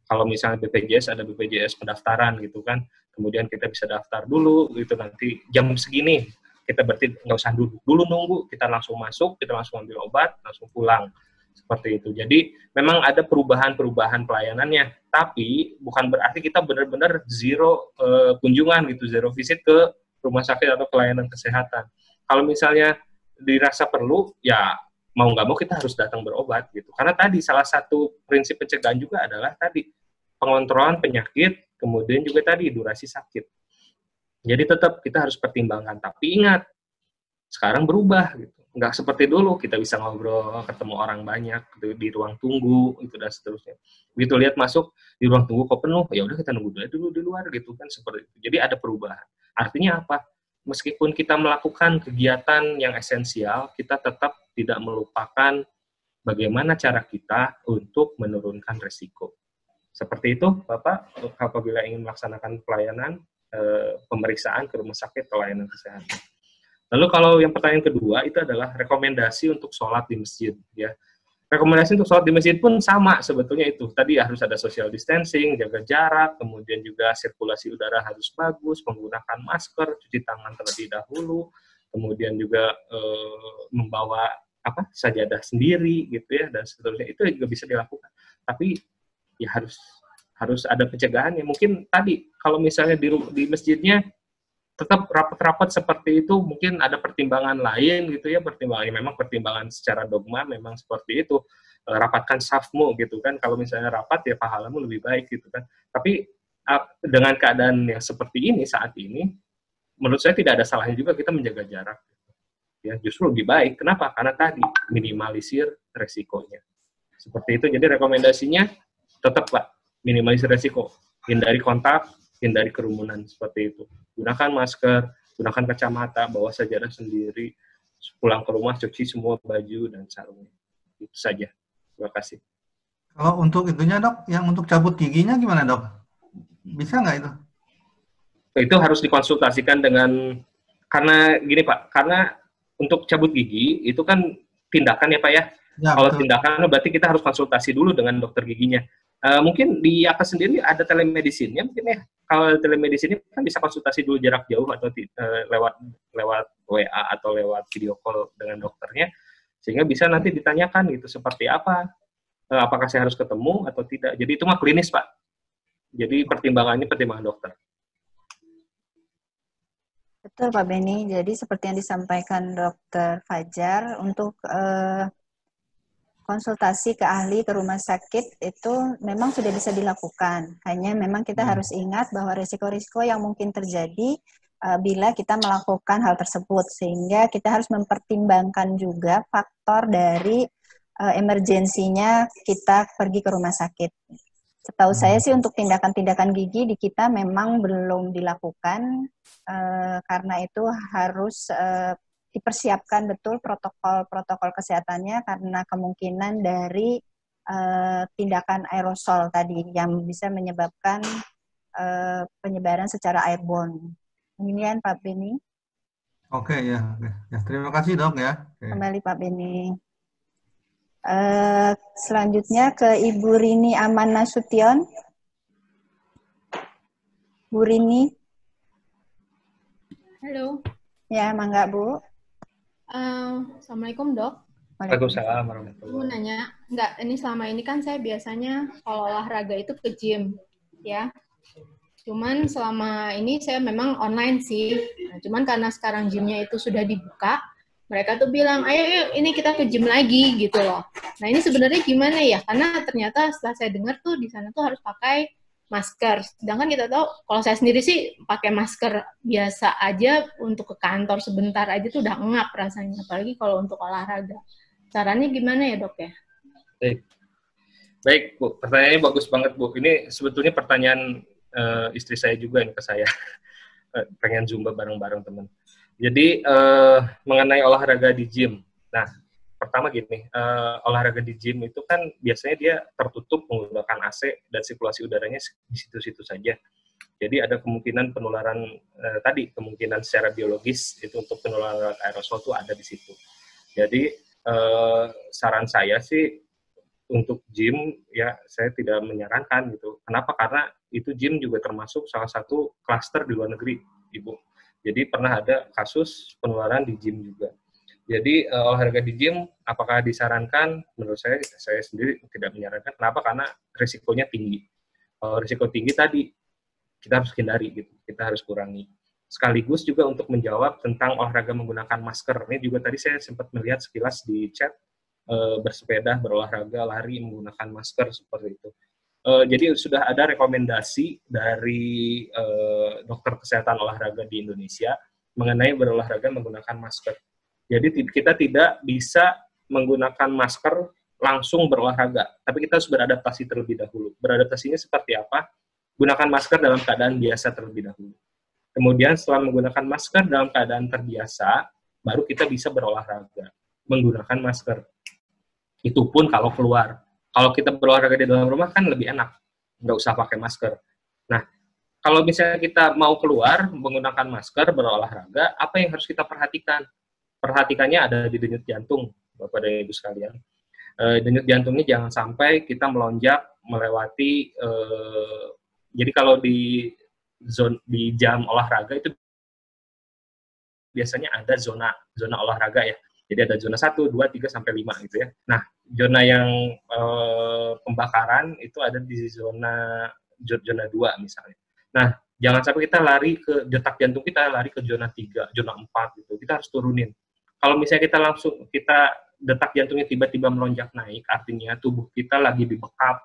Kalau misalnya BPJS ada BPJS pendaftaran gitu kan, kemudian kita bisa daftar dulu gitu, nanti jam segini kita berarti nggak usah dulu nunggu, kita langsung masuk, kita langsung ambil obat, langsung pulang seperti itu. Jadi memang ada perubahan pelayanannya, tapi bukan berarti kita benar-benar zero kunjungan gitu, zero visit ke rumah sakit atau pelayanan kesehatan. Kalau misalnya dirasa perlu, ya mau nggak mau kita harus datang berobat gitu. Karena tadi salah satu prinsip pencegahan juga adalah tadi pengontrolan penyakit, kemudian juga tadi durasi sakit. Jadi tetap kita harus pertimbangkan. Tapi ingat, sekarang berubah gitu. Nggak seperti dulu kita bisa ngobrol, ketemu orang banyak gitu, di ruang tunggu itu dan seterusnya. Begitu lihat masuk di ruang tunggu kok penuh, ya udah kita nunggu dulu di luar gitu kan, seperti itu. Jadi ada perubahan. Artinya apa? Meskipun kita melakukan kegiatan yang esensial, kita tetap tidak melupakan bagaimana cara kita untuk menurunkan resiko. Seperti itu, Bapak, apabila ingin melaksanakan pelayanan pemeriksaan ke rumah sakit pelayanan kesehatan. Lalu kalau yang pertanyaan kedua, itu adalah rekomendasi untuk sholat di masjid. Ya. Rekomendasi untuk sholat di masjid pun sama sebetulnya itu. Tadi harus ada social distancing, jaga jarak, kemudian juga sirkulasi udara harus bagus, menggunakan masker, cuci tangan terlebih dahulu, kemudian juga membawa sajadah sendiri gitu ya, dan seterusnya. Itu juga bisa dilakukan. Tapi ya harus ada pencegahannya. Mungkin tadi kalau misalnya di masjidnya tetap rapat-rapat seperti itu mungkin ada pertimbangan lain gitu ya, memang pertimbangan secara dogma memang seperti itu, rapatkan safmu gitu kan, kalau misalnya rapat ya pahalamu lebih baik gitu kan. Tapi dengan keadaan yang seperti ini saat ini, menurut saya tidak ada salahnya juga kita menjaga jarak. Ya, justru lebih baik. Kenapa? Karena tadi minimalisir resikonya. Seperti itu. Jadi rekomendasinya tetap Pak, minimalisir resiko. Hindari kontak, hindari kerumunan seperti itu. Gunakan masker, gunakan kacamata, bawa sajadah sendiri, pulang ke rumah cuci semua baju dan sarungnya. Itu saja. Terima kasih. Kalau untuk itunya dok, yang untuk cabut giginya gimana dok? Bisa nggak itu? Itu harus dikonsultasikan dengan, karena gini Pak, karena untuk cabut gigi itu kan tindakan ya Pak ya. Ya, kalau betul. tindakan berarti kita harus konsultasi dulu dengan dokter giginya. Mungkin di Yakkes sendiri ada telemedicine-nya mungkin ya. Kalau telemedicine kan bisa konsultasi dulu jarak jauh atau lewat WA atau lewat video call dengan dokternya, sehingga bisa nanti ditanyakan gitu seperti apa, apakah saya harus ketemu atau tidak. Jadi itu mah klinis Pak. Jadi pertimbangannya pertimbangan dokter. Betul Pak Beni, jadi seperti yang disampaikan Dr. Fajar, untuk konsultasi ke ahli, ke rumah sakit, itu memang sudah bisa dilakukan. Hanya memang kita harus ingat bahwa risiko-risiko yang mungkin terjadi bila kita melakukan hal tersebut, sehingga kita harus mempertimbangkan juga faktor dari emergensinya kita pergi ke rumah sakit. Setahu saya sih untuk tindakan-tindakan gigi di kita memang belum dilakukan, karena itu harus dipersiapkan betul protokol kesehatannya, karena kemungkinan dari tindakan aerosol tadi yang bisa menyebabkan penyebaran secara airborne. Demikian Pak Beni. Oke ya, terima kasih dok ya. Kembali Pak Beni. Selanjutnya ke Ibu Rini Aman Nasution. Bu Rini. Halo. Ya, mangga Bu. Assalamualaikum dok. Waalaikumsalam warahmatullahi Mau nanya, enggak, ini selama ini kan saya biasanya kalau olahraga itu ke gym, ya. Cuman selama ini saya memang online sih. Nah, cuman karena sekarang gymnya itu sudah dibuka, mereka tuh bilang, ayo ini kita ke gym lagi gitu loh. Nah ini sebenarnya gimana ya? Karena ternyata setelah saya dengar tuh di sana tuh harus pakai masker. Sedangkan kita tahu, kalau saya sendiri sih pakai masker biasa aja untuk ke kantor sebentar aja tuh udah ngap rasanya. Apalagi kalau untuk olahraga. Caranya gimana ya dok ya? Baik Bu, pertanyaannya bagus banget Bu. Ini sebetulnya pertanyaan istri saya juga ini ke saya. Pengen Zumba bareng-bareng teman. Jadi mengenai olahraga di gym. Nah, pertama gini, olahraga di gym itu kan biasanya dia tertutup menggunakan AC dan sirkulasi udaranya di situ-situ saja. Jadi ada kemungkinan penularan kemungkinan secara biologis itu untuk penularan aerosol itu ada di situ. Jadi saran saya sih untuk gym ya saya tidak menyarankan gitu. Kenapa? Karena itu gym juga termasuk salah satu klaster di luar negeri, Ibu. Jadi pernah ada kasus penularan di gym juga. Jadi olahraga di gym apakah disarankan? Menurut saya sendiri tidak menyarankan. Kenapa? Karena risikonya tinggi. Kalau risiko tinggi tadi kita harus hindari gitu. Kita harus kurangi. Sekaligus juga untuk menjawab tentang olahraga menggunakan masker. Ini juga tadi saya sempat melihat sekilas di chat, bersepeda, berolahraga, lari menggunakan masker seperti itu. Jadi sudah ada rekomendasi dari dokter kesehatan olahraga di Indonesia mengenai berolahraga menggunakan masker. Jadi kita tidak bisa menggunakan masker langsung berolahraga, tapi kita harus beradaptasi terlebih dahulu. Beradaptasinya seperti apa? Gunakan masker dalam keadaan biasa terlebih dahulu. Kemudian setelah menggunakan masker dalam keadaan terbiasa, baru kita bisa berolahraga menggunakan masker. Itu pun kalau keluar. Kalau kita berolahraga di dalam rumah kan lebih enak, nggak usah pakai masker. Nah, kalau misalnya kita mau keluar menggunakan masker berolahraga, apa yang harus kita perhatikan? Perhatikannya ada di denyut jantung, Bapak dan Ibu sekalian. Denyut jantungnya jangan sampai kita melonjak melewati. Jadi kalau di jam olahraga itu biasanya ada zona olahraga ya. Jadi ada zona 1, 2, 3, sampai 5 gitu ya. Nah, zona yang pembakaran itu ada di zona 2 misalnya. Nah, Jangan sampai kita lari ke detak jantung kita lari ke zona 3, zona 4 gitu. Kita harus turunin. Kalau misalnya kita detak jantungnya tiba-tiba melonjak naik, artinya tubuh kita lagi dibekap.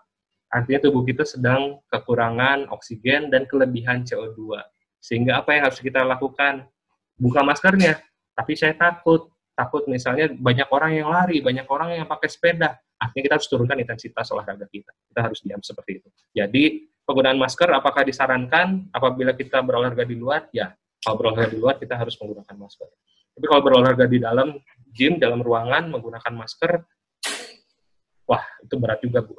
Artinya tubuh kita sedang kekurangan oksigen dan kelebihan CO2. Sehingga apa yang harus kita lakukan? Buka maskernya. Tapi saya takut misalnya banyak orang yang lari, banyak orang yang pakai sepeda. Artinya kita harus turunkan intensitas olahraga kita. Kita harus diam seperti itu. Jadi penggunaan masker apakah disarankan apabila kita berolahraga di luar? Ya, kalau berolahraga di luar kita harus menggunakan masker. Tapi kalau berolahraga di dalam gym, dalam ruangan menggunakan masker, wah itu berat juga, Bu.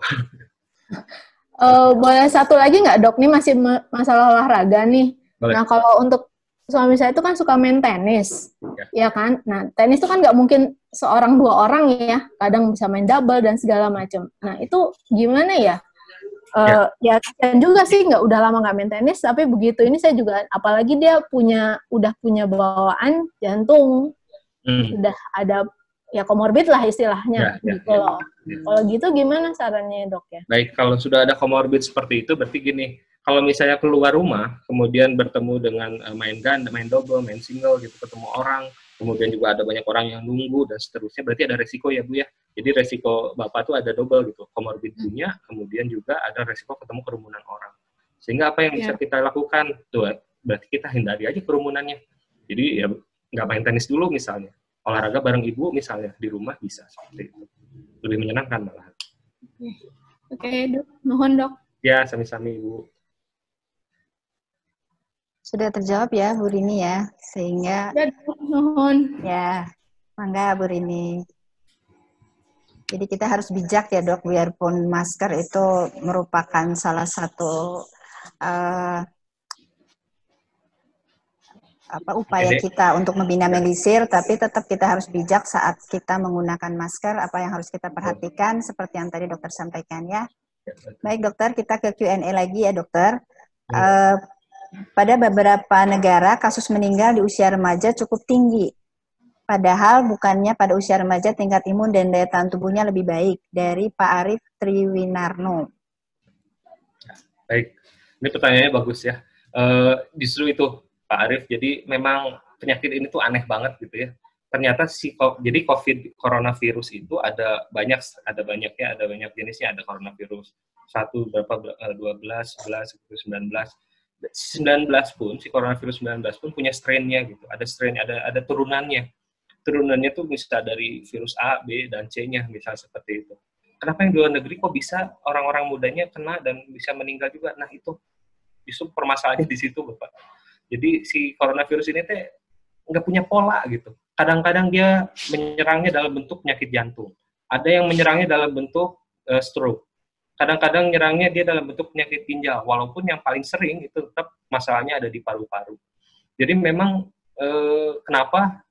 Boleh satu lagi nggak, Dok? Ini masih masalah olahraga nih. Boleh. Nah, kalau untuk suami saya itu kan suka main tenis, ya kan? Nah, tenis itu kan nggak mungkin seorang dua orang ya, kadang bisa main double dan segala macam. Nah, itu gimana ya? Ya kasihan juga sih, udah lama nggak main tenis, tapi begitu ini saya juga, apalagi dia udah punya bawaan jantung, udah ada ya komorbid lah istilahnya, gitu loh. Kalau gitu gimana sarannya, Dok ya? Baik, kalau sudah ada komorbid seperti itu, berarti gini, kalau misalnya keluar rumah, kemudian bertemu dengan main ganda, main double, main single, gitu, ketemu orang, kemudian juga ada banyak orang yang nunggu, dan seterusnya, berarti ada resiko ya, Bu ya. Jadi resiko Bapak tuh ada double gitu, komorbid punya, kemudian juga ada resiko ketemu kerumunan orang. Sehingga apa yang bisa kita lakukan? Tuh, berarti kita hindari aja kerumunannya. Jadi ya nggak main tenis dulu misalnya. Olahraga bareng ibu misalnya, di rumah bisa seperti itu. Lebih menyenangkan malah. Oke, Dok. Mohon, Dok. Ya, sami-sami, Ibu. Sudah terjawab ya, Bu Rini ya, sehingga... Ya, Dok. Mohon. Ya, mangga Bu Rini. Jadi kita harus bijak ya, Dok, biarpun masker itu merupakan salah satu upaya kita untuk meminimalisir, tapi tetap kita harus bijak saat kita menggunakan masker, apa yang harus kita perhatikan, seperti yang tadi dokter sampaikan ya. Baik dokter, kita ke Q&A lagi ya dokter. Pada beberapa negara, kasus meninggal di usia remaja cukup tinggi. Padahal bukannya pada usia remaja tingkat imun dan daya tahan tubuhnya lebih baik. Dari Pak Arief Triwinarno. Baik, ini pertanyaannya bagus ya. Justru itu, Pak Arief, jadi memang penyakit ini tuh aneh banget gitu ya. Ternyata jadi coronavirus itu ada banyak jenisnya, ada coronavirus 1, 12, 11, 19. 19 pun, si coronavirus 19 pun punya strain-nya gitu. Ada strain, ada turunannya. Turunannya tuh bisa dari virus A, B, dan C-nya, misal seperti itu. Kenapa yang di luar negeri kok bisa orang-orang mudanya kena dan bisa meninggal juga? Nah itu justru permasalahannya di situ, Bapak. Jadi si coronavirus ini teh nggak punya pola gitu. Kadang-kadang dia menyerangnya dalam bentuk penyakit jantung. Ada yang menyerangnya dalam bentuk stroke. Kadang-kadang nyerangnya dia dalam bentuk penyakit ginjal. Walaupun yang paling sering itu tetap masalahnya ada di paru-paru. Jadi memang kenapa?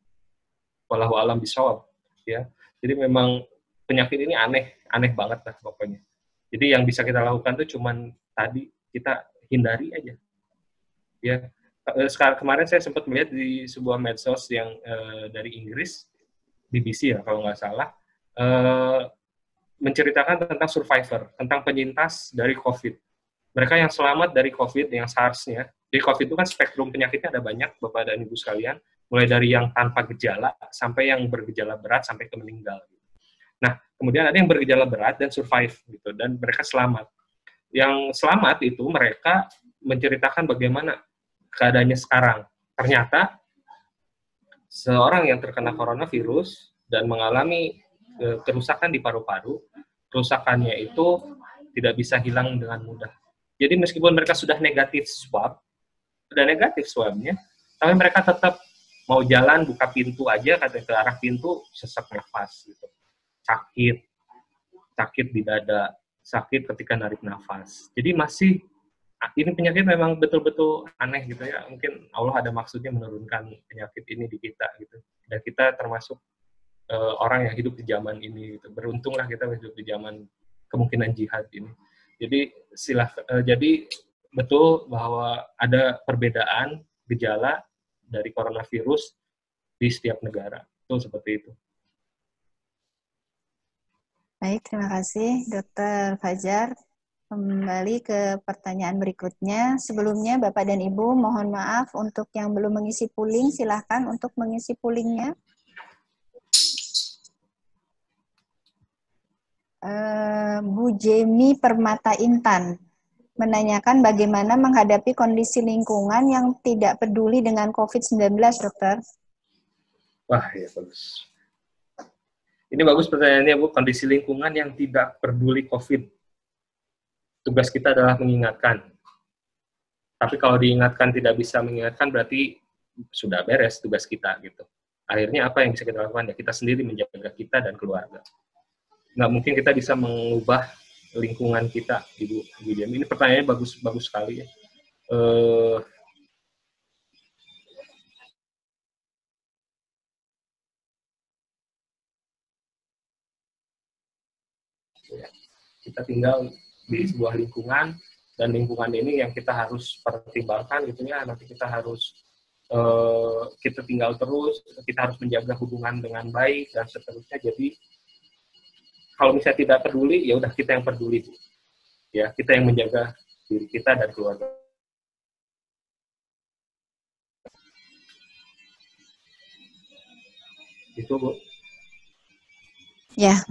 Wallahu a'lam bishawab. Ya. Jadi memang penyakit ini aneh banget lah pokoknya. Jadi yang bisa kita lakukan tuh cuman tadi kita hindari aja. Ya. Kemarin saya sempat melihat di sebuah medsos yang dari Inggris, BBC ya kalau nggak salah, menceritakan tentang survivor, tentang penyintas dari COVID. Mereka yang selamat dari COVID, yang SARS-nya. Jadi COVID itu kan spektrum penyakitnya ada banyak, Bapak dan Ibu sekalian, mulai dari yang tanpa gejala, sampai yang bergejala berat, sampai ke meninggal. Nah, kemudian ada yang bergejala berat dan survive, gitu, dan mereka selamat. Yang selamat itu mereka menceritakan bagaimana keadaannya sekarang. Ternyata seorang yang terkena coronavirus dan mengalami kerusakan di paru-paru, kerusakannya itu tidak bisa hilang dengan mudah. Jadi meskipun mereka sudah negatif swabnya, tapi mereka tetap mau jalan, buka pintu aja, kata ke arah pintu, sesak nafas, gitu. Sakit di dada, sakit ketika narik nafas. Jadi ini penyakit memang betul-betul aneh gitu ya. Mungkin Allah ada maksudnya menurunkan penyakit ini di kita gitu. Dan kita termasuk orang yang hidup di zaman ini gitu. Beruntunglah kita hidup di zaman kemungkinan jihad ini. Jadi betul bahwa ada perbedaan gejala dari coronavirus di setiap negara. Betul seperti itu. Baik, terima kasih Dr. Fajar. kembali ke pertanyaan berikutnya. Sebelumnya, Bapak dan Ibu, mohon maaf untuk yang belum mengisi polling, silahkan untuk mengisi pollingnya. Bu Jemi Permata Intan menanyakan bagaimana menghadapi kondisi lingkungan yang tidak peduli dengan COVID-19, Dokter. Wah, ya bagus. Ini bagus pertanyaannya, Bu. Kondisi lingkungan yang tidak peduli COVID. Tugas kita adalah mengingatkan. Tapi kalau diingatkan tidak bisa mengingatkan, berarti sudah beres tugas kita gitu. Akhirnya apa yang bisa kita lakukan? Ya kita sendiri menjaga kita dan keluarga. Nggak mungkin kita bisa mengubah lingkungan kita, Ibu Jemi. Ini pertanyaannya bagus sekali ya. Kita tinggal di sebuah lingkungan, dan lingkungan ini yang kita harus pertimbangkan gitu ya. Nanti kita harus kita tinggal terus, kita harus menjaga hubungan dengan baik dan seterusnya. Jadi kalau misalnya tidak peduli, ya udah kita yang peduli, Bu. Ya, kita yang menjaga diri kita dan keluarga. Itu, Bu. Ya,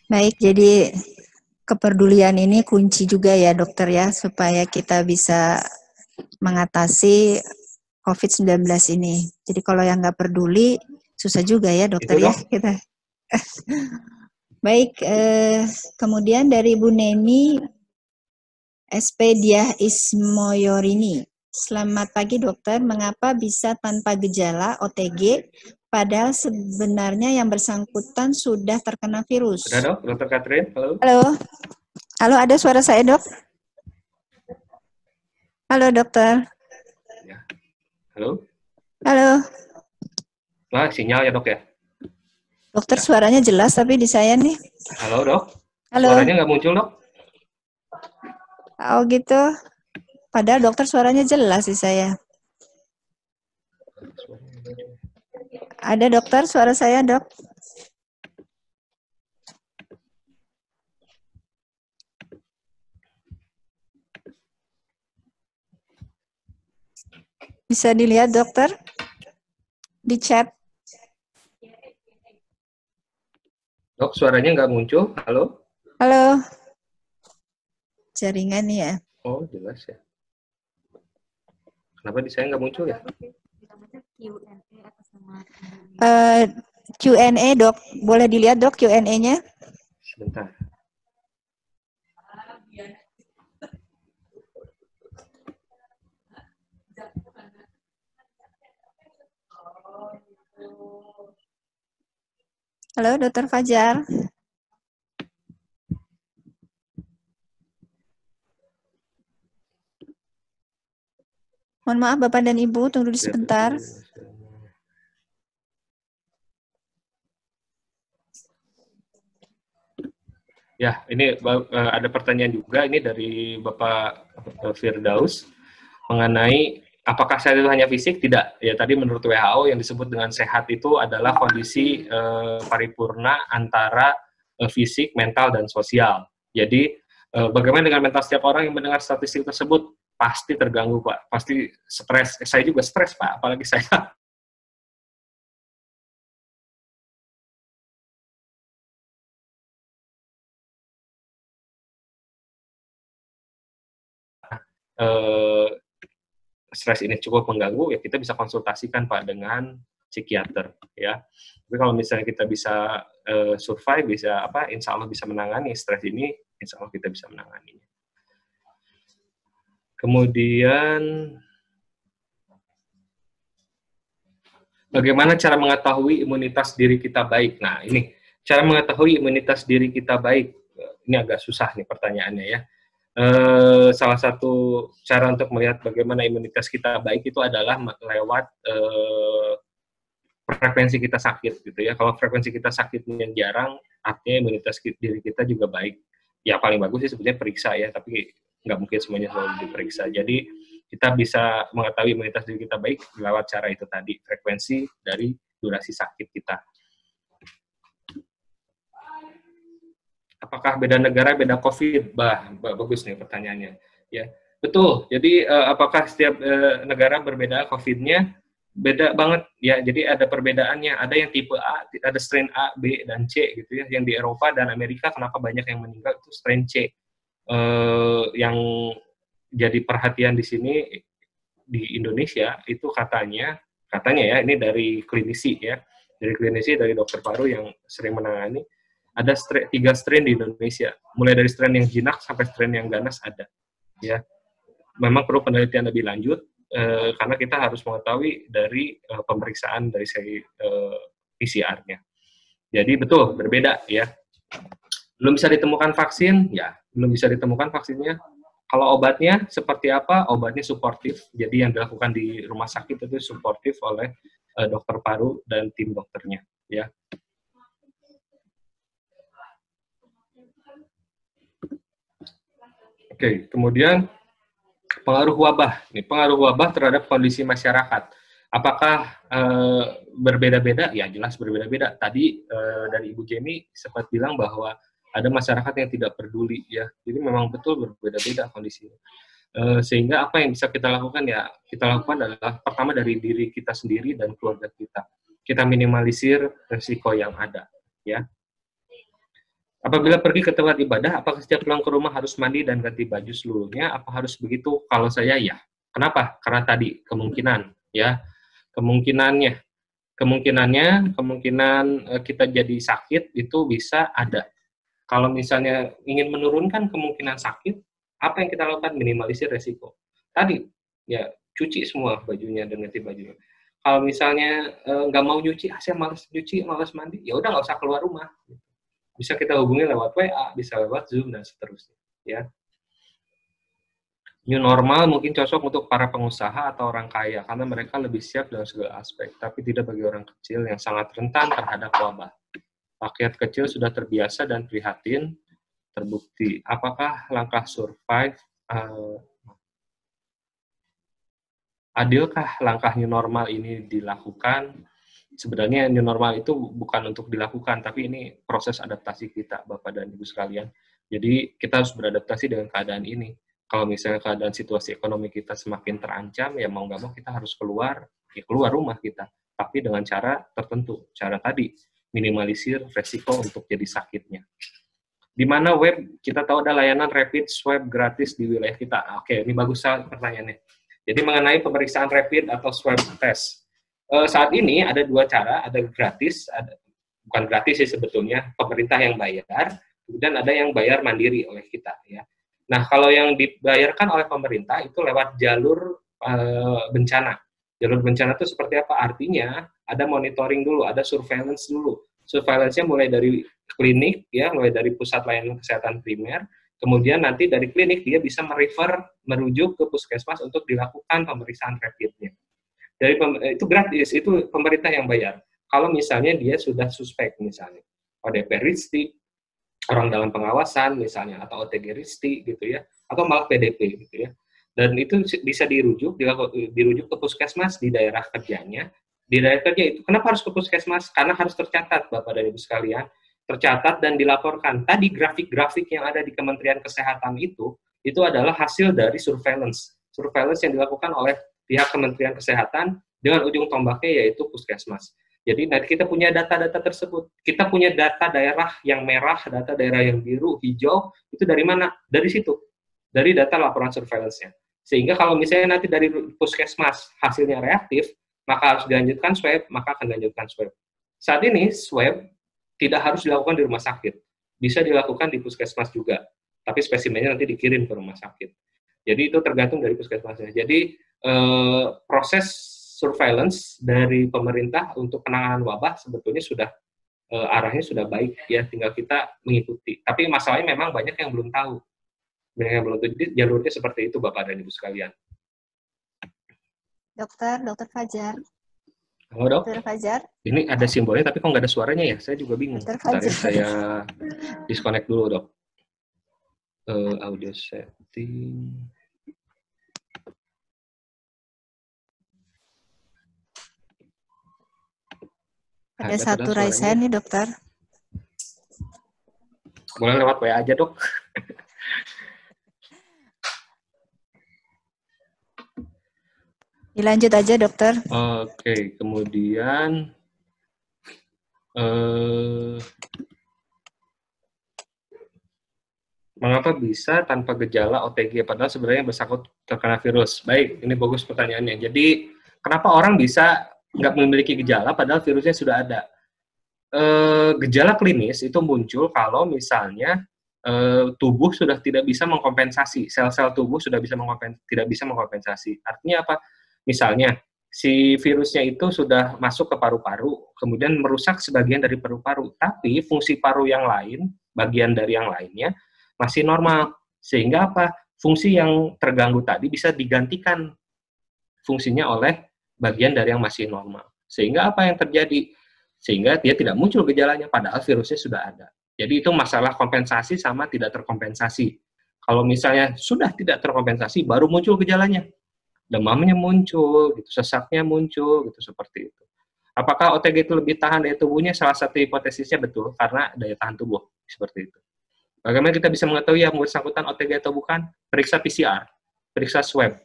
baik. Jadi kepedulian ini kunci juga ya, Dokter ya, supaya kita bisa mengatasi COVID-19 ini. Jadi kalau yang nggak peduli, susah juga ya, Dokter ya. Kita. Baik, kemudian dari Bu Neni Espedia Ismoyorini. Selamat pagi, Dokter. Mengapa bisa tanpa gejala OTG, padahal sebenarnya yang bersangkutan sudah terkena virus? Ada, Dok? Dr. Catherine, halo. Halo. Halo, ada suara saya, Dok? Halo, Dokter. Ya. Halo. Halo. Nah, sinyal ya, Dok ya? Dokter, suaranya jelas, tapi di saya nih. Halo, Dok. Halo. Suaranya nggak muncul, Dok? Oh, gitu. Padahal dokter suaranya jelas di saya. Ada, Dokter, suara saya, Dok? Bisa dilihat, Dokter? Di chat. Dok, suaranya nggak muncul. Halo? Halo. Jaringan ya. Oh, jelas ya. Kenapa di saya nggak muncul ya? Q&A, Dok. Boleh dilihat, Dok, Q&A-nya? Sebentar. Halo, Dr. Fajar. Mohon maaf, Bapak dan Ibu, tunggu dulu sebentar. Ya, ini ada pertanyaan juga ini dari Bapak Firdaus mengenai apakah sehat itu hanya fisik? Tidak. Ya, tadi menurut WHO yang disebut dengan sehat itu adalah kondisi paripurna antara fisik, mental, dan sosial. Jadi, bagaimana dengan mental setiap orang yang mendengar statistik tersebut? Pasti terganggu, Pak. Pasti stres. Saya juga stres, Pak. Apalagi saya. Stres ini cukup mengganggu, ya kita bisa konsultasikan, Pak, dengan psikiater, ya. Tapi kalau misalnya kita bisa survive, bisa insya Allah bisa menangani stres ini, insya Allah kita bisa menanganinya. Kemudian, bagaimana cara mengetahui imunitas diri kita baik? Nah, ini cara mengetahui imunitas diri kita baik. Ini agak susah nih pertanyaannya ya. Salah satu cara untuk melihat bagaimana imunitas kita baik itu adalah lewat frekuensi kita sakit gitu ya. Kalau frekuensi kita sakitnya jarang, artinya imunitas diri kita juga baik. Ya paling bagus sih sebetulnya periksa ya, tapi nggak mungkin semuanya selalu diperiksa. Jadi kita bisa mengetahui imunitas diri kita baik lewat cara itu tadi, frekuensi dari durasi sakit kita. apakah beda negara beda COVID? Bagus nih pertanyaannya. Ya, betul. Jadi apakah setiap negara berbeda COVID-nya? Beda banget ya. Jadi ada perbedaannya. Ada yang tipe A, ada strain A, B, dan C gitu ya. Yang di Eropa dan Amerika kenapa banyak yang meninggal itu strain C. Yang jadi perhatian di sini di Indonesia itu katanya ya, ini dari klinisi ya, dari dokter paru yang sering menangani, ada 3 strain di Indonesia, mulai dari strain yang jinak sampai strain yang ganas ada ya. Memang perlu penelitian lebih lanjut karena kita harus mengetahui dari pemeriksaan dari PCR-nya. Jadi betul berbeda ya. Belum bisa ditemukan vaksin ya, belum bisa ditemukan vaksinnya. Kalau obatnya seperti apa? Obatnya suportif. Jadi yang dilakukan di rumah sakit itu suportif oleh dokter paru dan tim dokternya, ya. Oke, kemudian pengaruh wabah. Nih, pengaruh wabah terhadap kondisi masyarakat. Apakah berbeda-beda? Ya, jelas berbeda-beda. Tadi dari Ibu Jenny sempat bilang bahwa ada masyarakat yang tidak peduli ya, jadi memang betul berbeda-beda kondisinya. Sehingga apa yang bisa kita lakukan ya, kita lakukan adalah pertama dari diri kita sendiri dan keluarga kita. Kita minimalisir risiko yang ada ya. Apabila pergi ke tempat ibadah, apakah setiap pulang ke rumah harus mandi dan ganti baju seluruhnya? Apa harus begitu? Kalau saya ya. Kenapa? Karena tadi kemungkinan ya, kemungkinan kita jadi sakit itu bisa ada. Kalau misalnya ingin menurunkan kemungkinan sakit, apa yang kita lakukan? Minimalisir resiko. Tadi, ya cuci semua bajunya dan ganti bajunya. Kalau misalnya nggak mau nyuci, saya malas nyuci, malas mandi, ya udah nggak usah keluar rumah. Bisa kita hubungi lewat WA, bisa lewat Zoom, dan seterusnya. Ya. New normal mungkin cocok untuk para pengusaha atau orang kaya, karena mereka lebih siap dalam segala aspek, tapi tidak bagi orang kecil yang sangat rentan terhadap wabah. Rakyat kecil sudah terbiasa dan prihatin, terbukti. Apakah langkah survive, adilkah langkah new normal ini dilakukan? Sebenarnya new normal itu bukan untuk dilakukan, tapi ini proses adaptasi kita, Bapak dan Ibu sekalian. Jadi kita harus beradaptasi dengan keadaan ini. Kalau misalnya keadaan situasi ekonomi kita semakin terancam, ya mau nggak mau kita harus keluar rumah kita. Tapi dengan cara tertentu, cara tadi, minimalisir resiko untuk jadi sakitnya. Di mana web, kita tahu ada layanan rapid swab gratis di wilayah kita. Oke, ini bagus pertanyaannya. Jadi mengenai pemeriksaan rapid atau swab test. Saat ini ada 2 cara, ada gratis, bukan gratis sih sebetulnya, pemerintah yang bayar, kemudian ada yang bayar mandiri oleh kita. Ya. Nah, kalau yang dibayarkan oleh pemerintah itu lewat jalur bencana. Jalur bencana itu seperti apa? Artinya ada monitoring dulu, ada surveillance dulu. Surveillance-nya mulai dari klinik, ya, mulai dari pusat layanan kesehatan primer, kemudian nanti dari klinik dia bisa merujuk ke puskesmas untuk dilakukan pemeriksaan rapidnya. Itu gratis, itu pemerintah yang bayar. Kalau misalnya dia sudah suspek, misalnya ODP RISTI, orang dalam pengawasan misalnya, atau OTG RISTI gitu ya, atau malah PDP gitu ya. Dan itu bisa dirujuk ke puskesmas di daerah kerjanya. Di daerah kerja itu, kenapa harus ke puskesmas? Karena harus tercatat, Bapak dan Ibu sekalian, tercatat dan dilaporkan. Tadi grafik-grafik yang ada di Kementerian Kesehatan itu adalah hasil dari surveillance yang dilakukan oleh pihak Kementerian Kesehatan dengan ujung tombaknya yaitu puskesmas. Jadi nanti kita punya data-data tersebut. Kita punya data daerah yang merah, data daerah yang biru, hijau, itu dari mana? Dari situ. Dari data laporan surveillance-nya. Sehingga kalau misalnya nanti dari puskesmas hasilnya reaktif, maka harus dilanjutkan swab, maka akan dilanjutkan swab. Saat ini swab tidak harus dilakukan di rumah sakit. Bisa dilakukan di puskesmas juga. Tapi spesimennya nanti dikirim ke rumah sakit. Jadi itu tergantung dari puskesmasnya. Jadi proses surveillance dari pemerintah untuk penanganan wabah sebetulnya sudah arahnya sudah baik ya, tinggal kita mengikuti. Tapi masalahnya memang banyak yang belum tahu. Jadi jalurnya seperti itu, Bapak dan Ibu sekalian. Dokter Fajar. Halo, Dok. Dokter Fajar. Ini ada simbolnya tapi kok nggak ada suaranya ya? Saya juga bingung. Bentar ya, saya disconnect dulu, Dok. Audio setting. Ada satu raise hand nih, Dokter. Boleh lewat WA aja, Dok. Dilanjut aja, dokter. Oke, kemudian mengapa bisa tanpa gejala OTG padahal sebenarnya bersangkut terkena virus? Baik, ini bagus pertanyaannya. Jadi, kenapa orang bisa nggak memiliki gejala padahal virusnya sudah ada? Gejala klinis itu muncul kalau misalnya tubuh sudah tidak bisa mengkompensasi, sel-sel tubuh sudah tidak bisa mengkompensasi. Artinya apa? Misalnya, si virusnya itu sudah masuk ke paru-paru, kemudian merusak sebagian dari paru-paru, tapi fungsi paru yang lain, bagian dari yang lainnya, masih normal. Sehingga apa? Fungsi yang terganggu tadi bisa digantikan fungsinya oleh bagian dari yang masih normal. Sehingga apa yang terjadi? Sehingga dia tidak muncul gejalanya, padahal virusnya sudah ada. Jadi itu masalah kompensasi sama tidak terkompensasi. Kalau misalnya sudah tidak terkompensasi, baru muncul gejalanya. Demamnya muncul, gitu, sesaknya muncul, gitu, seperti itu. Apakah OTG itu lebih tahan daya tubuhnya? Salah satu hipotesisnya betul, karena daya tahan tubuh, seperti itu. Bagaimana kita bisa mengetahui yang bersangkutan OTG atau bukan? Periksa PCR, periksa swab.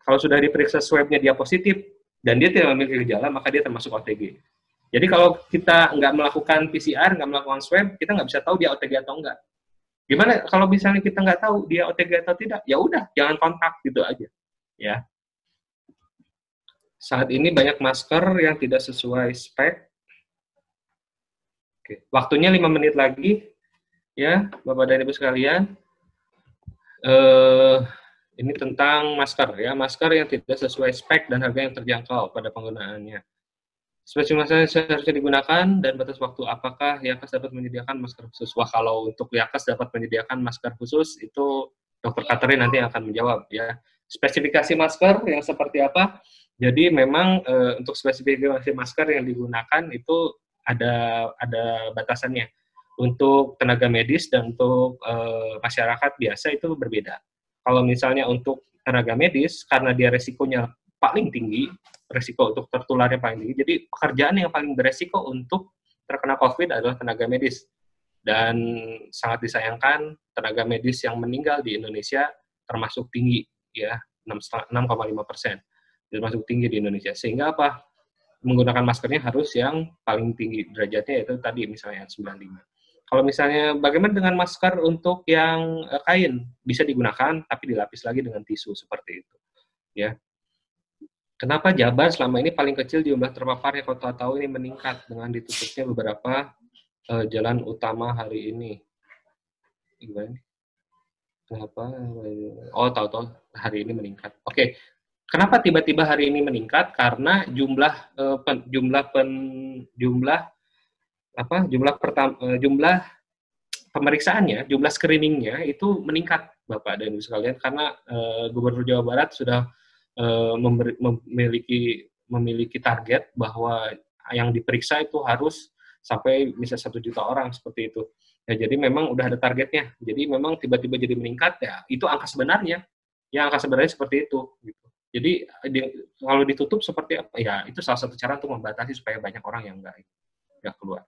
Kalau sudah diperiksa swabnya dia positif, dan dia tidak memiliki gejala, maka dia termasuk OTG. Jadi kalau kita nggak melakukan PCR, nggak melakukan swab, kita nggak bisa tahu dia OTG atau enggak. Gimana kalau misalnya kita nggak tahu dia OTG atau tidak? Ya udah, jangan kontak, gitu aja. Ya. Saat ini banyak masker yang tidak sesuai spek. Oke. Waktunya 5 menit lagi. Ya, Bapak dan Ibu sekalian. Ini tentang masker. Ya, masker yang tidak sesuai spek dan harga yang terjangkau pada penggunaannya. Spesifikasi seharusnya digunakan dan batas waktu. Apakah Yakas dapat menyediakan masker khusus? Wah, kalau untuk Yakas dapat menyediakan masker khusus, itu Dr. Katerin nanti akan menjawab. Ya, spesifikasi masker yang seperti apa? Jadi memang untuk spesifikasi masker yang digunakan itu ada batasannya. Untuk tenaga medis dan untuk masyarakat biasa itu berbeda. Kalau misalnya untuk tenaga medis, karena dia resikonya paling tinggi, resiko untuk tertularnya paling tinggi, jadi pekerjaan yang paling beresiko untuk terkena COVID adalah tenaga medis. Dan sangat disayangkan, tenaga medis yang meninggal di Indonesia termasuk tinggi, ya 6,5%. Termasuk tinggi di Indonesia. Sehingga apa? Menggunakan maskernya harus yang paling tinggi derajatnya, yaitu tadi misalnya 95. Kalau misalnya bagaimana dengan masker untuk yang kain? Bisa digunakan, tapi dilapis lagi dengan tisu seperti itu. Ya. Kenapa Jabar selama ini paling kecil jumlah terpapar yang kota tahu ini meningkat dengan ditutupnya beberapa jalan utama hari ini? Gimana? Kenapa? Oh, tahu-tahu hari ini meningkat. Oke. Kenapa tiba-tiba hari ini meningkat? Karena jumlah pemeriksaannya, jumlah screeningnya itu meningkat, Bapak dan Ibu sekalian, karena Gubernur Jawa Barat sudah memiliki target bahwa yang diperiksa itu harus sampai bisa 1 juta orang seperti itu. Ya, jadi memang udah ada targetnya. Jadi memang tiba-tiba jadi meningkat, ya itu angka sebenarnya. Ya angka sebenarnya seperti itu. Gitu. Jadi kalau ditutup seperti apa? Ya itu salah satu cara untuk membatasi supaya banyak orang yang nggak keluar.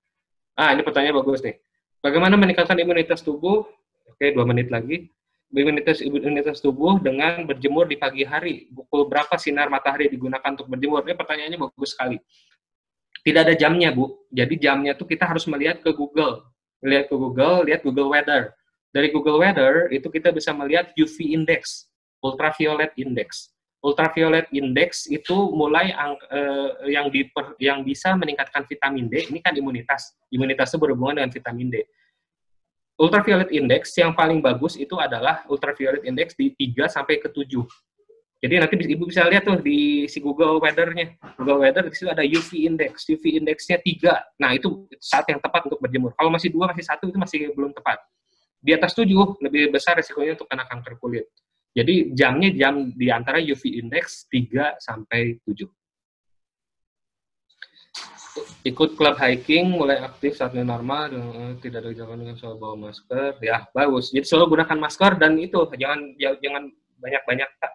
Ini pertanyaan bagus nih. Bagaimana meningkatkan imunitas tubuh? Oke, 2 menit lagi. Imunitas tubuh dengan berjemur di pagi hari. Pukul berapa sinar matahari digunakan untuk berjemur? Ini pertanyaannya bagus sekali. Tidak ada jamnya, Bu. Jadi jamnya tuh kita harus melihat ke Google. Lihat Google Weather. Dari Google Weather itu kita bisa melihat UV index, ultraviolet index. Ultraviolet index itu mulai yang bisa meningkatkan vitamin D. Ini kan imunitas. Imunitas itu berhubungan dengan vitamin D. Ultraviolet index yang paling bagus itu adalah ultraviolet index di 3 sampai ke 7. Jadi nanti Ibu bisa lihat tuh di si Google Weather-nya. Google Weather di situ ada UV index. UV index-nya 3. Nah, itu saat yang tepat untuk berjemur. Kalau masih 2, masih 1 itu masih belum tepat. Di atas 7 lebih besar resikonya untuk kena kanker kulit. Jadi jamnya jam di antara UV index 3 sampai 7. Ikut klub hiking mulai aktif saat normal, tidak ada jangan dengan soal bawa masker. Ya, bagus. Jadi selalu gunakan masker dan itu jangan banyak-banyak ya.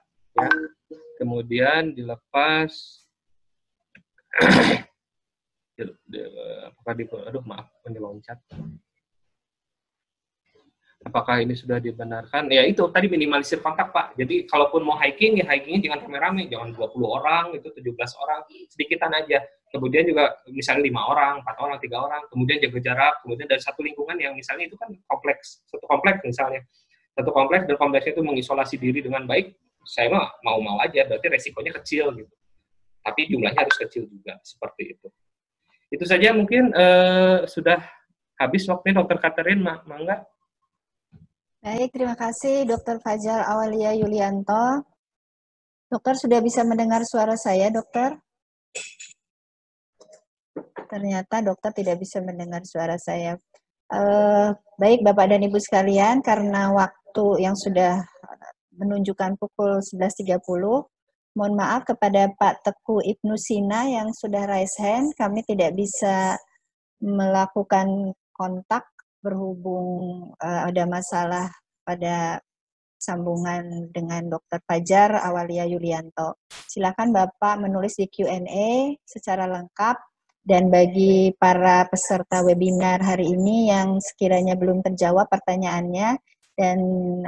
Kemudian dilepas. Apakah maaf, ini loncat. Apakah ini sudah dibenarkan? Ya itu tadi minimalisir kontak Pak. Jadi kalaupun mau hiking, ya hikingnya jangan rame-rame, jangan 20 orang, itu 17 orang, sedikitan aja. Kemudian juga misalnya 5 orang, 4 orang, 3 orang, kemudian jaga jarak, kemudian dari satu lingkungan yang misalnya itu kan kompleks, satu kompleks misalnya. Satu kompleks dan kompleksnya itu mengisolasi diri dengan baik, saya mah mau-mau aja, berarti resikonya kecil gitu. Tapi jumlahnya harus kecil juga, seperti itu. Itu saja mungkin sudah habis waktunya Dr. Catherine, Mangga. Baik, terima kasih Dr. Fajar Awalia Yulianto. Dokter sudah bisa mendengar suara saya, dokter? Ternyata dokter tidak bisa mendengar suara saya. Baik, Bapak dan Ibu sekalian, karena waktu yang sudah menunjukkan pukul 11.30, mohon maaf kepada Pak Teguh Ibnu Sina yang sudah raise hand, kami tidak bisa melakukan kontak berhubung ada masalah pada sambungan dengan Dr. Fajar Awalia Yulianto. Silakan Bapak menulis di Q&A secara lengkap, dan bagi para peserta webinar hari ini yang sekiranya belum terjawab pertanyaannya dan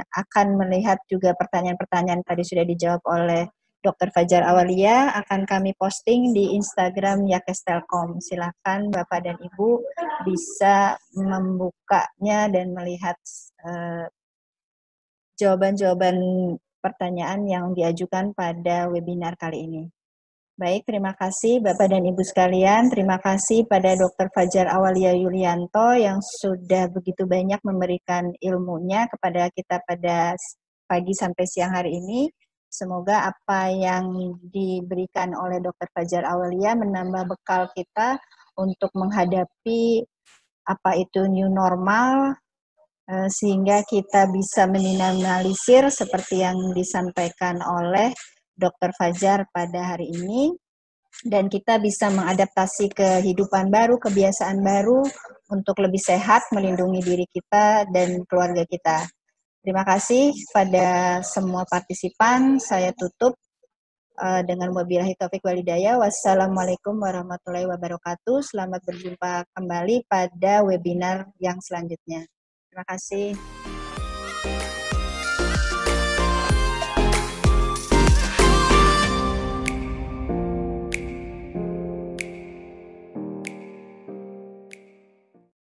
akan melihat juga pertanyaan-pertanyaan tadi sudah dijawab oleh Dr. Fajar Awalia, akan kami posting di Instagram Yakes Telkom. Silakan Bapak dan Ibu bisa membukanya dan melihat jawaban-jawaban pertanyaan yang diajukan pada webinar kali ini. Baik, terima kasih Bapak dan Ibu sekalian. Terima kasih pada Dr. Fajar Awalia Yulianto yang sudah begitu banyak memberikan ilmunya kepada kita pada pagi sampai siang hari ini. Semoga apa yang diberikan oleh Dr. Fajar Awalia menambah bekal kita untuk menghadapi apa itu new normal, sehingga kita bisa meminimalisir seperti yang disampaikan oleh Dr. Fajar pada hari ini, dan kita bisa mengadaptasi kehidupan baru, kebiasaan baru untuk lebih sehat, melindungi diri kita dan keluarga kita. Terima kasih pada semua partisipan. Saya tutup dengan wabillahi taufik walhidayah. Wassalamualaikum warahmatullahi wabarakatuh. Selamat berjumpa kembali pada webinar yang selanjutnya. Terima kasih.